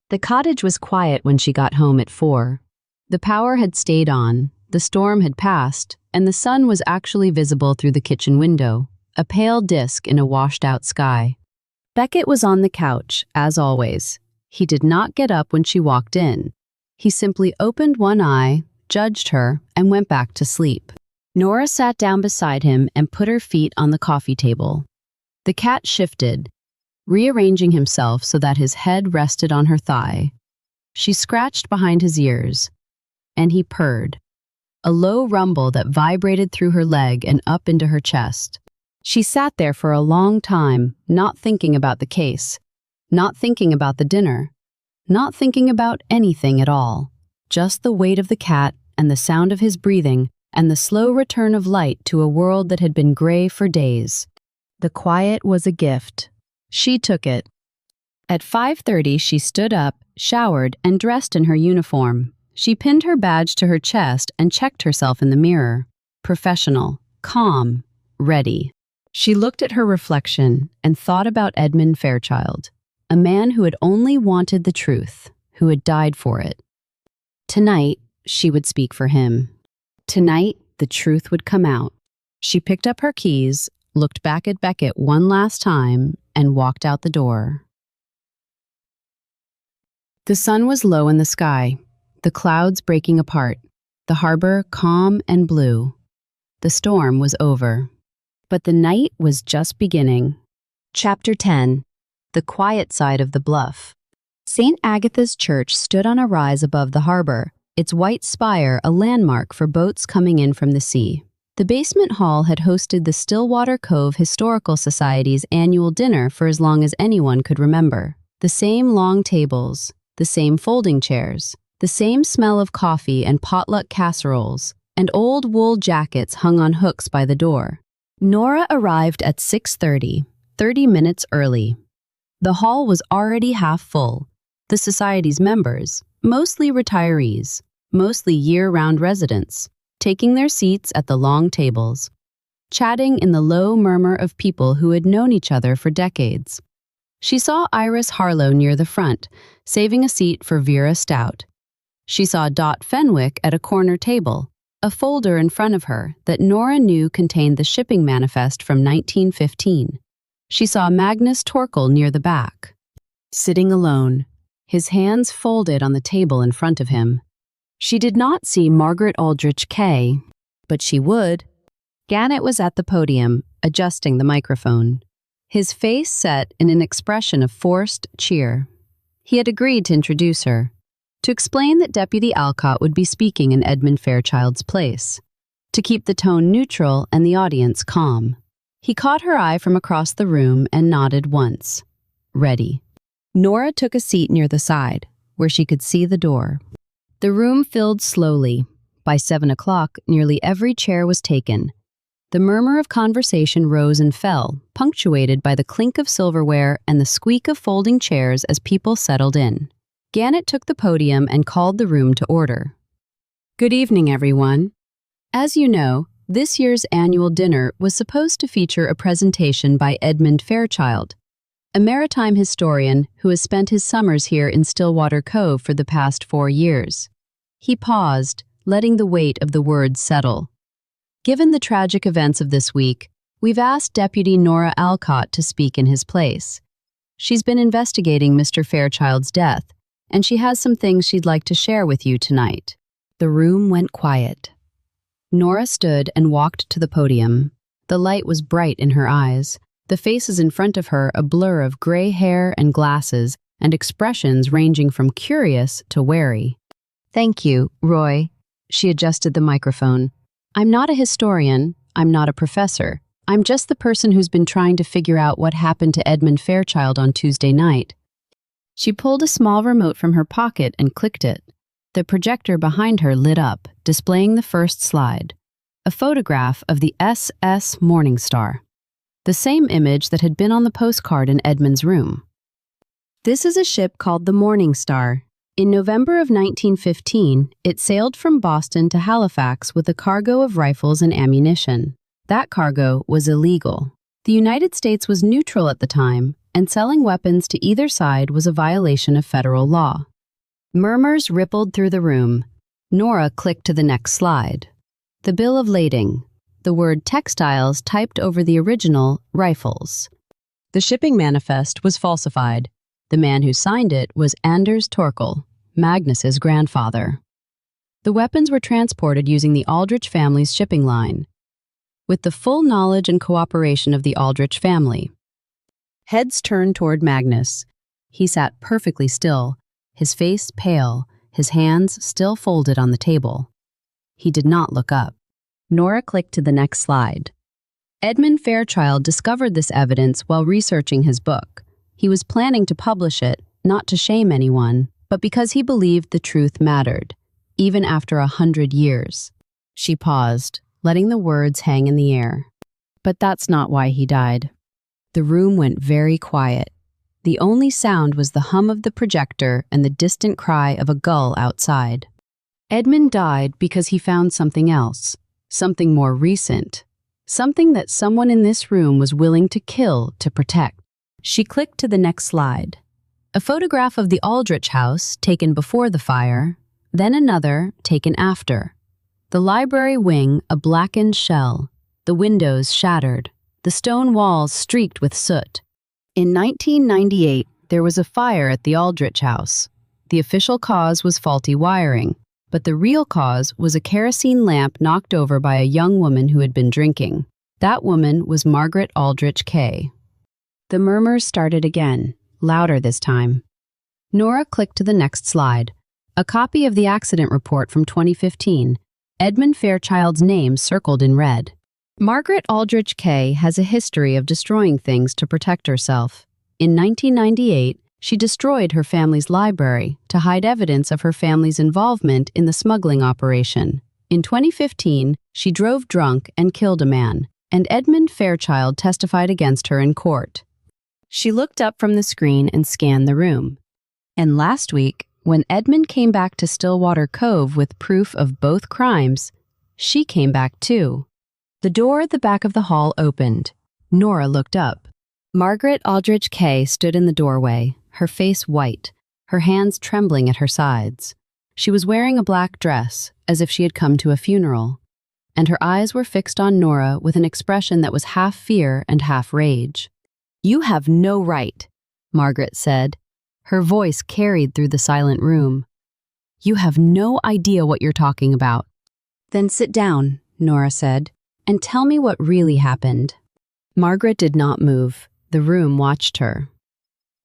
The cottage was quiet when she got home at 4. The power had stayed on, the storm had passed, and the sun was actually visible through the kitchen window, a pale disk in a washed-out sky. Beckett was on the couch, as always. He did not get up when she walked in. He simply opened one eye, judged her, and went back to sleep. Nora sat down beside him and put her feet on the coffee table. The cat shifted, rearranging himself so that his head rested on her thigh. She scratched behind his ears, and he purred, a low rumble that vibrated through her leg and up into her chest. She sat there for a long time, not thinking about the case, not thinking about the dinner, not thinking about anything at all. Just the weight of the cat and the sound of his breathing and the slow return of light to a world that had been gray for days. The quiet was a gift. She took it. At 5:30, she stood up, showered, and dressed in her uniform. She pinned her badge to her chest and checked herself in the mirror. Professional, calm, ready. She looked at her reflection and thought about Edmund Fairchild, a man who had only wanted the truth, who had died for it. Tonight, she would speak for him. Tonight, the truth would come out. She picked up her keys, looked back at Beckett one last time, and walked out the door. The sun was low in the sky, the clouds breaking apart, the harbor calm and blue. The storm was over. But the night was just beginning. Chapter 10. The Quiet Side of the Bluff. St. Agatha's Church stood on a rise above the harbor, its white spire a landmark for boats coming in from the sea. The basement hall had hosted the Stillwater Cove Historical Society's annual dinner for as long as anyone could remember. The same long tables, the same folding chairs, the same smell of coffee and potluck casseroles, and old wool jackets hung on hooks by the door. Nora arrived at 6:30, 30 minutes early. The hall was already half full. The society's members, mostly retirees, mostly year-round residents, taking their seats at the long tables, chatting in the low murmur of people who had known each other for decades. She saw Iris Harlow near the front, saving a seat for Vera Stout. She saw Dot Fenwick at a corner table, a folder in front of her that Nora knew contained the shipping manifest from 1915. She saw Magnus Torkel near the back, sitting alone, his hands folded on the table in front of him. She did not see Margaret Aldrich Kay, but she would. Gannett was at the podium, adjusting the microphone, his face set in an expression of forced cheer. He had agreed to introduce her, to explain that Deputy Alcott would be speaking in Edmund Fairchild's place, to keep the tone neutral and the audience calm. He caught her eye from across the room and nodded once. Ready. Nora took a seat near the side, where she could see the door. The room filled slowly. By 7 o'clock, nearly every chair was taken. The murmur of conversation rose and fell, punctuated by the clink of silverware and the squeak of folding chairs as people settled in. Gannett took the podium and called the room to order. Good evening, everyone. As you know, this year's annual dinner was supposed to feature a presentation by Edmund Fairchild, a maritime historian who has spent his summers here in Stillwater Cove for the past 4 years. He paused, letting the weight of the words settle. Given the tragic events of this week, we've asked Deputy Nora Alcott to speak in his place. She's been investigating Mr. Fairchild's death, and she has some things she'd like to share with you tonight. The room went quiet. Nora stood and walked to the podium. The light was bright in her eyes, the faces in front of her a blur of gray hair and glasses, and expressions ranging from curious to wary. Thank you, Roy. She adjusted the microphone. I'm not a historian, I'm not a professor. I'm just the person who's been trying to figure out what happened to Edmund Fairchild on Tuesday night. She pulled a small remote from her pocket and clicked it. The projector behind her lit up, displaying the first slide, a photograph of the SS Morning Star, the same image that had been on the postcard in Edmund's room. This is a ship called the Morning Star. In November of 1915, it sailed from Boston to Halifax with a cargo of rifles and ammunition. That cargo was illegal. The United States was neutral at the time, and selling weapons to either side was a violation of federal law. Murmurs rippled through the room. Nora clicked to the next slide. The bill of lading. The word textiles typed over the original rifles. The shipping manifest was falsified. The man who signed it was Anders Torkel, Magnus's grandfather. The weapons were transported using the Aldrich family's shipping line, with the full knowledge and cooperation of the Aldrich family. Heads turned toward Magnus. He sat perfectly still, his face pale, his hands still folded on the table. He did not look up. Nora clicked to the next slide. Edmund Fairchild discovered this evidence while researching his book. He was planning to publish it, not to shame anyone, but because he believed the truth mattered, even after 100 years. She paused, letting the words hang in the air. But that's not why he died. The room went very quiet. The only sound was the hum of the projector and the distant cry of a gull outside. Edmund died because he found something else, something more recent, something that someone in this room was willing to kill to protect. She clicked to the next slide. A photograph of the Aldrich house taken before the fire, then another taken after. The library wing a blackened shell, the windows shattered, the stone walls streaked with soot. In 1998, there was a fire at the Aldrich house. The official cause was faulty wiring, but the real cause was a kerosene lamp knocked over by a young woman who had been drinking. That woman was Margaret Aldrich Kay. The murmurs started again, louder this time. Nora clicked to the next slide. A copy of the accident report from 2015, Edmund Fairchild's name circled in red. Margaret Aldrich Kay has a history of destroying things to protect herself. In 1998, she destroyed her family's library to hide evidence of her family's involvement in the smuggling operation. In 2015, she drove drunk and killed a man, and Edmund Fairchild testified against her in court. She looked up from the screen and scanned the room. And last week, When Edmund came back to Stillwater Cove with proof of both crimes, she came back too. The door at the back of the hall opened. Nora looked up. Margaret Aldrich Kay stood in the doorway, her face white, her hands trembling at her sides. She was wearing a black dress, as if she had come to a funeral, and her eyes were fixed on Nora with an expression that was half fear and half rage. "You have no right," Margaret said. Her voice carried through the silent room. "You have no idea what you're talking about." "Then sit down," Nora said, "and tell me what really happened." Margaret did not move. The room watched her.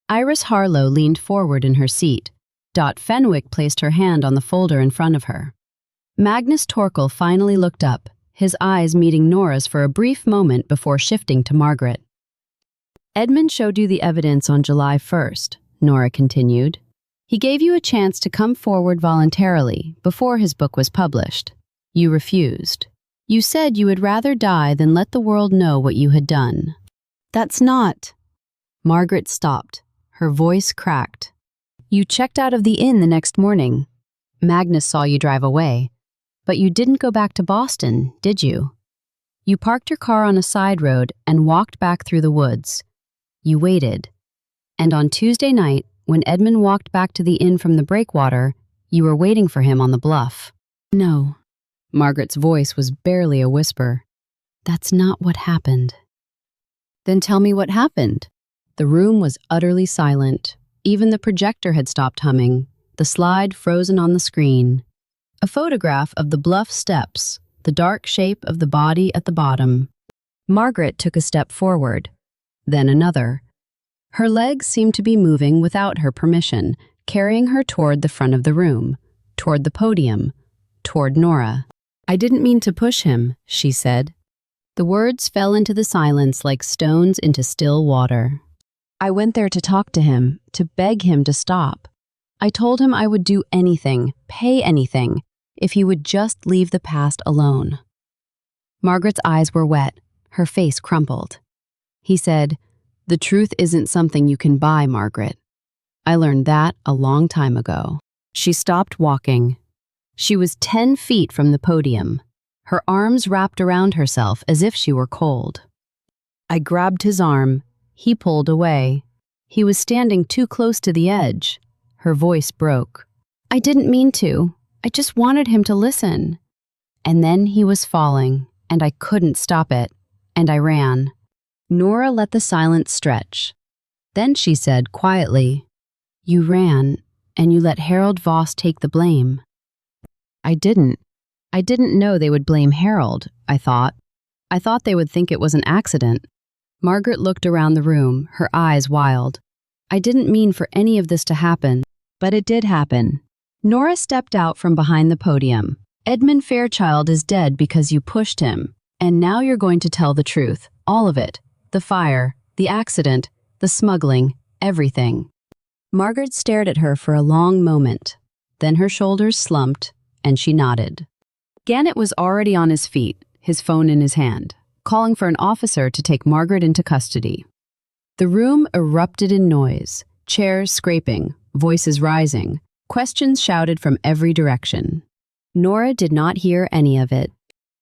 Iris Harlow leaned forward in her seat. Dot Fenwick placed her hand on the folder in front of her. Magnus Torkel finally looked up, his eyes meeting Nora's for a brief moment before shifting to Margaret. "Edmund showed you the evidence on July 1st, Nora continued. "He gave you a chance to come forward voluntarily before his book was published. You refused. You said you would rather die than let the world know what you had done." "That's not—" Margaret stopped. Her voice cracked. "You checked out of the inn the next morning. Magnus saw you drive away. But you didn't go back to Boston, did you? You parked your car on a side road and walked back through the woods. You waited. And on Tuesday night, when Edmund walked back to the inn from the breakwater, you were waiting for him on the bluff." "No." Margaret's voice was barely a whisper. "That's not what happened." "Then tell me what happened." The room was utterly silent. Even the projector had stopped humming, the slide frozen on the screen. A photograph of the bluff steps, the dark shape of the body at the bottom. Margaret took a step forward, then another. Her legs seemed to be moving without her permission, carrying her toward the front of the room, toward the podium, toward Nora. "I didn't mean to push him," she said. The words fell into the silence like stones into still water. "I went there to talk to him, to beg him to stop. I told him I would do anything, pay anything, if he would just leave the past alone." Margaret's eyes were wet, her face crumpled. He said, "The truth isn't something you can buy, Margaret. I learned that a long time ago." She stopped walking. She was 10 feet from the podium, her arms wrapped around herself as if she were cold. I grabbed his arm. He pulled away. He was standing too close to the edge. Her voice broke. "I didn't mean to. I just wanted him to listen." And then he was falling, and I couldn't stop it, and I ran. Nora let the silence stretch. Then she said quietly, "You ran, and you let Harold Voss take the blame." "I didn't. I didn't know they would blame Harold, I thought. I thought they would think it was an accident." Margaret looked around the room, her eyes wild. "I didn't mean for any of this to happen, but it did happen." Nora stepped out from behind the podium. "Edmund Fairchild is dead because you pushed him, and now you're going to tell the truth, all of it. The fire, the accident, the smuggling, everything." Margaret stared at her for a long moment. Then her shoulders slumped, and she nodded. Gannett was already on his feet, his phone in his hand, calling for an officer to take Margaret into custody. The room erupted in noise, chairs scraping, voices rising, questions shouted from every direction. Nora did not hear any of it.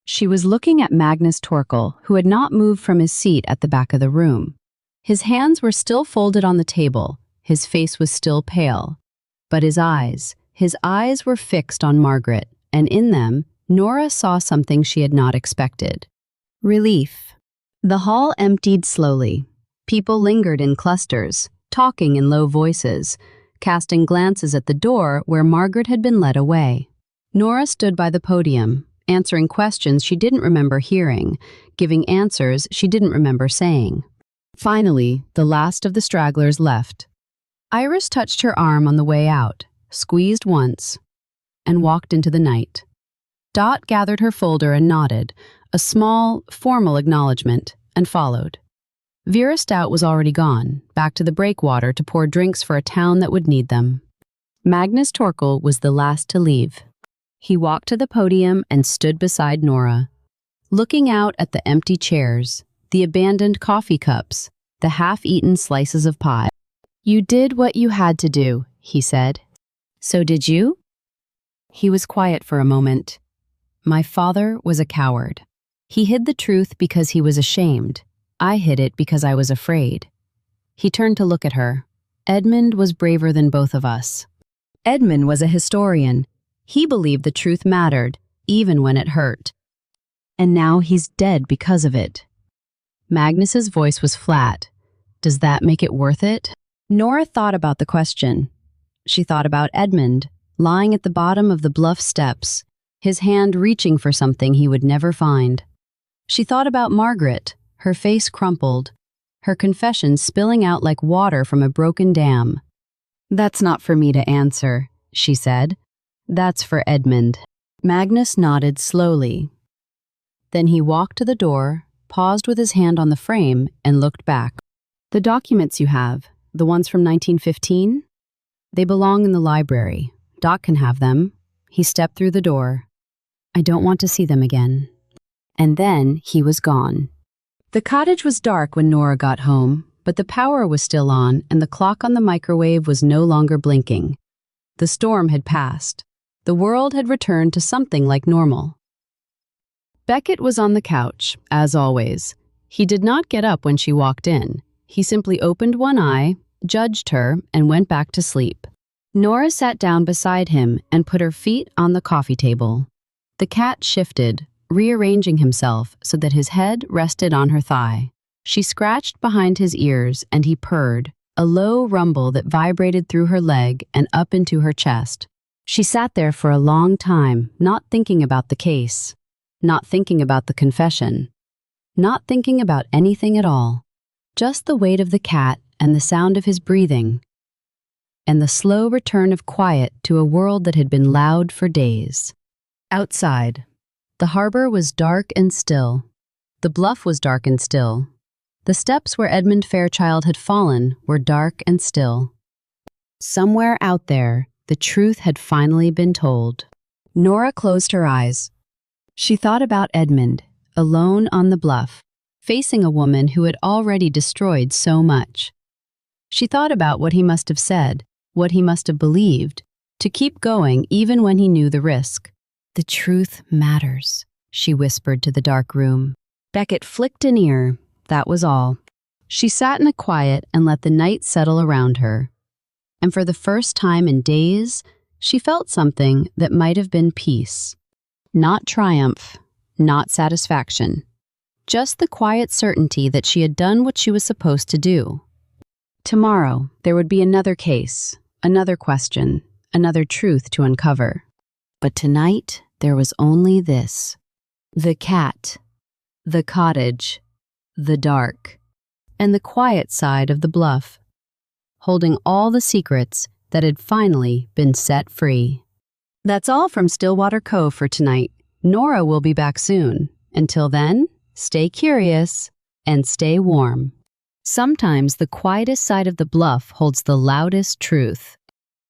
She was looking at Magnus Torkel, who had not moved from his seat at the back of the room. His hands were still folded on the table, his face was still pale. But his eyes were fixed on Margaret, and in them, Nora saw something she had not expected. Relief. The hall emptied slowly. People lingered in clusters, talking in low voices, casting glances at the door where Margaret had been led away. Nora stood by the podium, answering questions she didn't remember hearing, giving answers she didn't remember saying. Finally, the last of the stragglers left. Iris touched her arm on the way out, squeezed once, and walked into the night. Dot gathered her folder and nodded, a small, formal acknowledgement, and followed. Vera Stout was already gone, back to the breakwater to pour drinks for a town that would need them. Magnus Torkel was the last to leave. He walked to the podium and stood beside Nora, looking out at the empty chairs, the abandoned coffee cups, the half-eaten slices of pie. "You did what you had to do," he said. So did you? He was quiet for a moment. My father was a coward. He hid the truth because he was ashamed. I hid it because I was afraid. He turned to look at her. Edmund was braver than both of us. Edmund was a historian. He believed the truth mattered, even when it hurt. And now he's dead because of it. Magnus's voice was flat. Does that make it worth it? Nora thought about the question. She thought about Edmund, lying at the bottom of the bluff steps, his hand reaching for something he would never find. She thought about Margaret, her face crumpled, her confession spilling out like water from a broken dam. That's not for me to answer, she said. That's for Edmund. Magnus nodded slowly. Then he walked to the door, paused with his hand on the frame, and looked back. The documents you have, the ones from 1915? They belong in the library. Doc can have them. He stepped through the door. I don't want to see them again. And then he was gone. The cottage was dark when Nora got home, but the power was still on and the clock on the microwave was no longer blinking. The storm had passed. The world had returned to something like normal. Beckett was on the couch, as always. He did not get up when she walked in. He simply opened one eye, judged her, and went back to sleep. Nora sat down beside him and put her feet on the coffee table. The cat shifted, rearranging himself so that his head rested on her thigh. She scratched behind his ears and he purred, a low rumble that vibrated through her leg and up into her chest. She sat there for a long time, not thinking about the case, not thinking about the confession, not thinking about anything at all. Just the weight of the cat and the sound of his breathing, and the slow return of quiet to a world that had been loud for days. Outside, the harbor was dark and still. The bluff was dark and still. The steps where Edmund Fairchild had fallen were dark and still. Somewhere out there, the truth had finally been told. Nora closed her eyes. She thought about Edmund, alone on the bluff, facing a woman who had already destroyed so much. She thought about what he must have said, what he must have believed, to keep going even when he knew the risk. The truth matters, she whispered to the dark room. Beckett flicked an ear, that was all. She sat in the quiet and let the night settle around her. And for the first time in days, she felt something that might have been peace. Not triumph, not satisfaction. Just the quiet certainty that she had done what she was supposed to do. Tomorrow, there would be another case, another question, another truth to uncover. But tonight, there was only this. The cat, the cottage, the dark, and the quiet side of the bluff, holding all the secrets that had finally been set free. That's all from Stillwater Cove for tonight. Nora will be back soon. Until then, stay curious and stay warm. Sometimes the quietest side of the bluff holds the loudest truth.